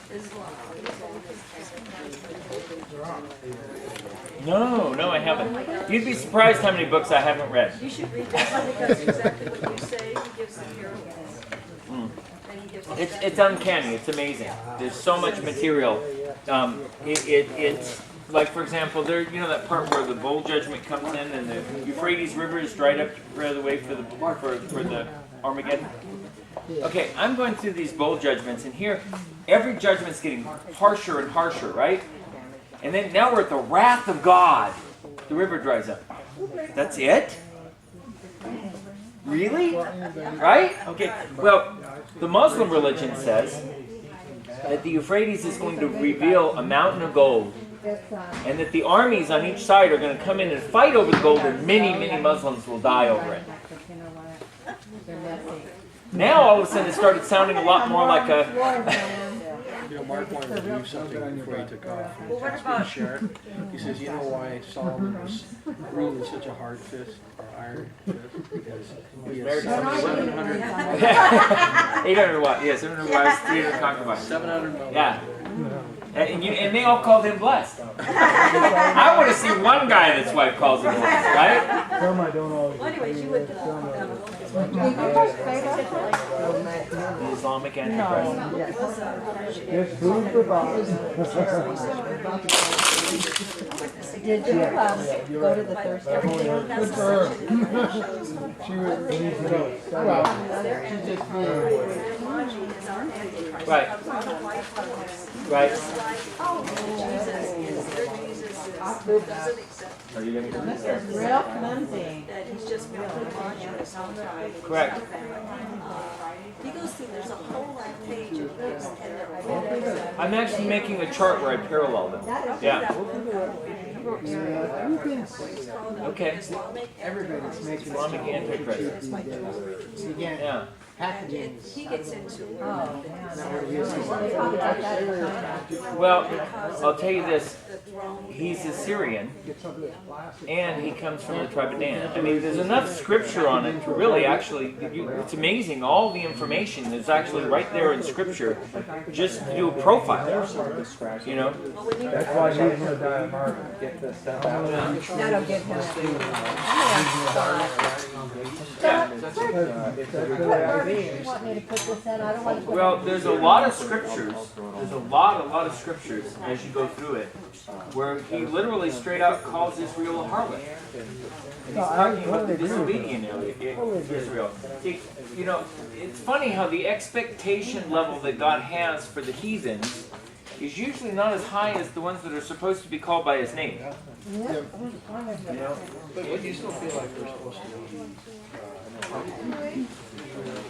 No, I haven't. You'd be surprised how many books I haven't read. You should read this one because exactly what you say, he gives them your and he gives them It's uncanny. It's amazing. There's so much material. It's like, for example, there that part where the bowl judgment comes in and the Euphrates River is dried up to prepare the way for the Armageddon. Okay, I'm going through these bowl judgments, and here every judgment's getting harsher and harsher, right? And then now we're at the wrath of God. The river dries up. That's it? Really? Right? Okay. Well, the Muslim religion says that the Euphrates is going to reveal a mountain of gold, and that the armies on each side are going to come in and fight over the gold, and many, many Muslims will die over it. Now all of a sudden it started sounding a lot more like a... Mark wanted to do something before he took off. He says, you know why Solomon was ruling such a hard fist, or iron fist? Because he has 700 800 what? Yeah, 700 wives, 300 concubines. 700 Yeah. And they all called him blessed. I want to see one guy that's wife calls him blessed, right? Some I don't always. Well, anyways, you would, Did you guys say that? The Islamic Antichrist. There's food for thought. Did you go to the Thursday? Good for her. She was easy to go. She's just Right. Right. Are you going to This is real flimsy. that he's just homogenous all the time. Correct. He goes through, there's a whole like page and he gives, and I'm actually making a chart where I parallel them. Yeah. Okay. everybody's making Islamic Antichrist. Yeah. packaging. he gets into it. Well, I'll tell you this. He's a Syrian, and he comes from the tribe of Dan. I mean, there's enough scripture on it to really actually, it's amazing, all the information is actually right there in scripture, just to do a profile, you know? That's why you need to die tomorrow to get this stuff out. That'll give him You want me to put this in? I don't want to put Well, there's a lot of scriptures, there's a lot of scriptures as you go through it, where he literally straight out calls Israel a harlot. And he's talking about the disobedient Israel. See, you know, it's funny how the expectation level that God has for the heathens is usually not as high as the ones that are supposed to be called by his name. You know? But do you still feel like they're supposed to be?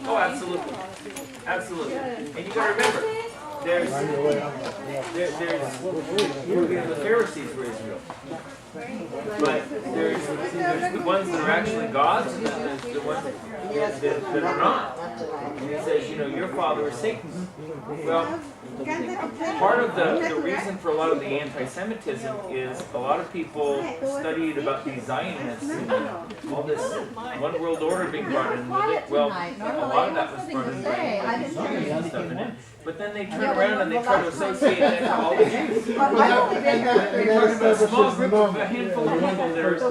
Oh, absolutely. Absolutely. And you gotta remember, there's the Pharisees were Israel. But there's the ones that are actually God's, and there's the ones that are not. And he says, you know, your father is Satan. Well, part of the reason for a lot of the anti-Semitism is a lot of people studied about these Zionists and all this one world order being brought in with it. Well, a lot of that was brought in by Jews and stuff in it. But then they turn around and they try to associate that to all the Jews. They're talking about a small group of a handful of people that are leaders.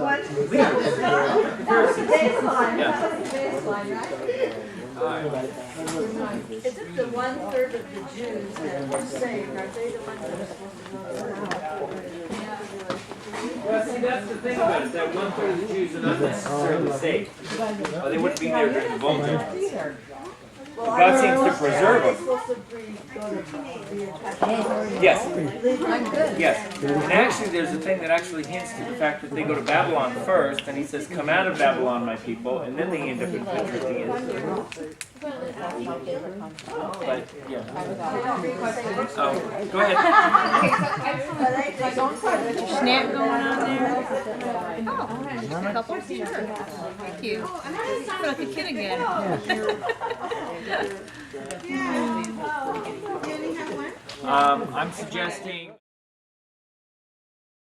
Is it the 1/3 of the Jews that were saved? Are they the ones that are supposed to go to Well, see, that's the thing about it, that 1/3 of the Jews are not necessarily saved. Or they wouldn't be there during the bowl judgment. God seems to preserve them. Yes. Yes. And actually, there's a thing that actually hints to the fact that they go to Babylon first, and he says, "Come out of Babylon, my people," and then they end up in captivity. But yeah. Oh, go ahead. Snap going on there? Oh, a couple? Sure. Thank you. I feel like a kid again. I'm suggesting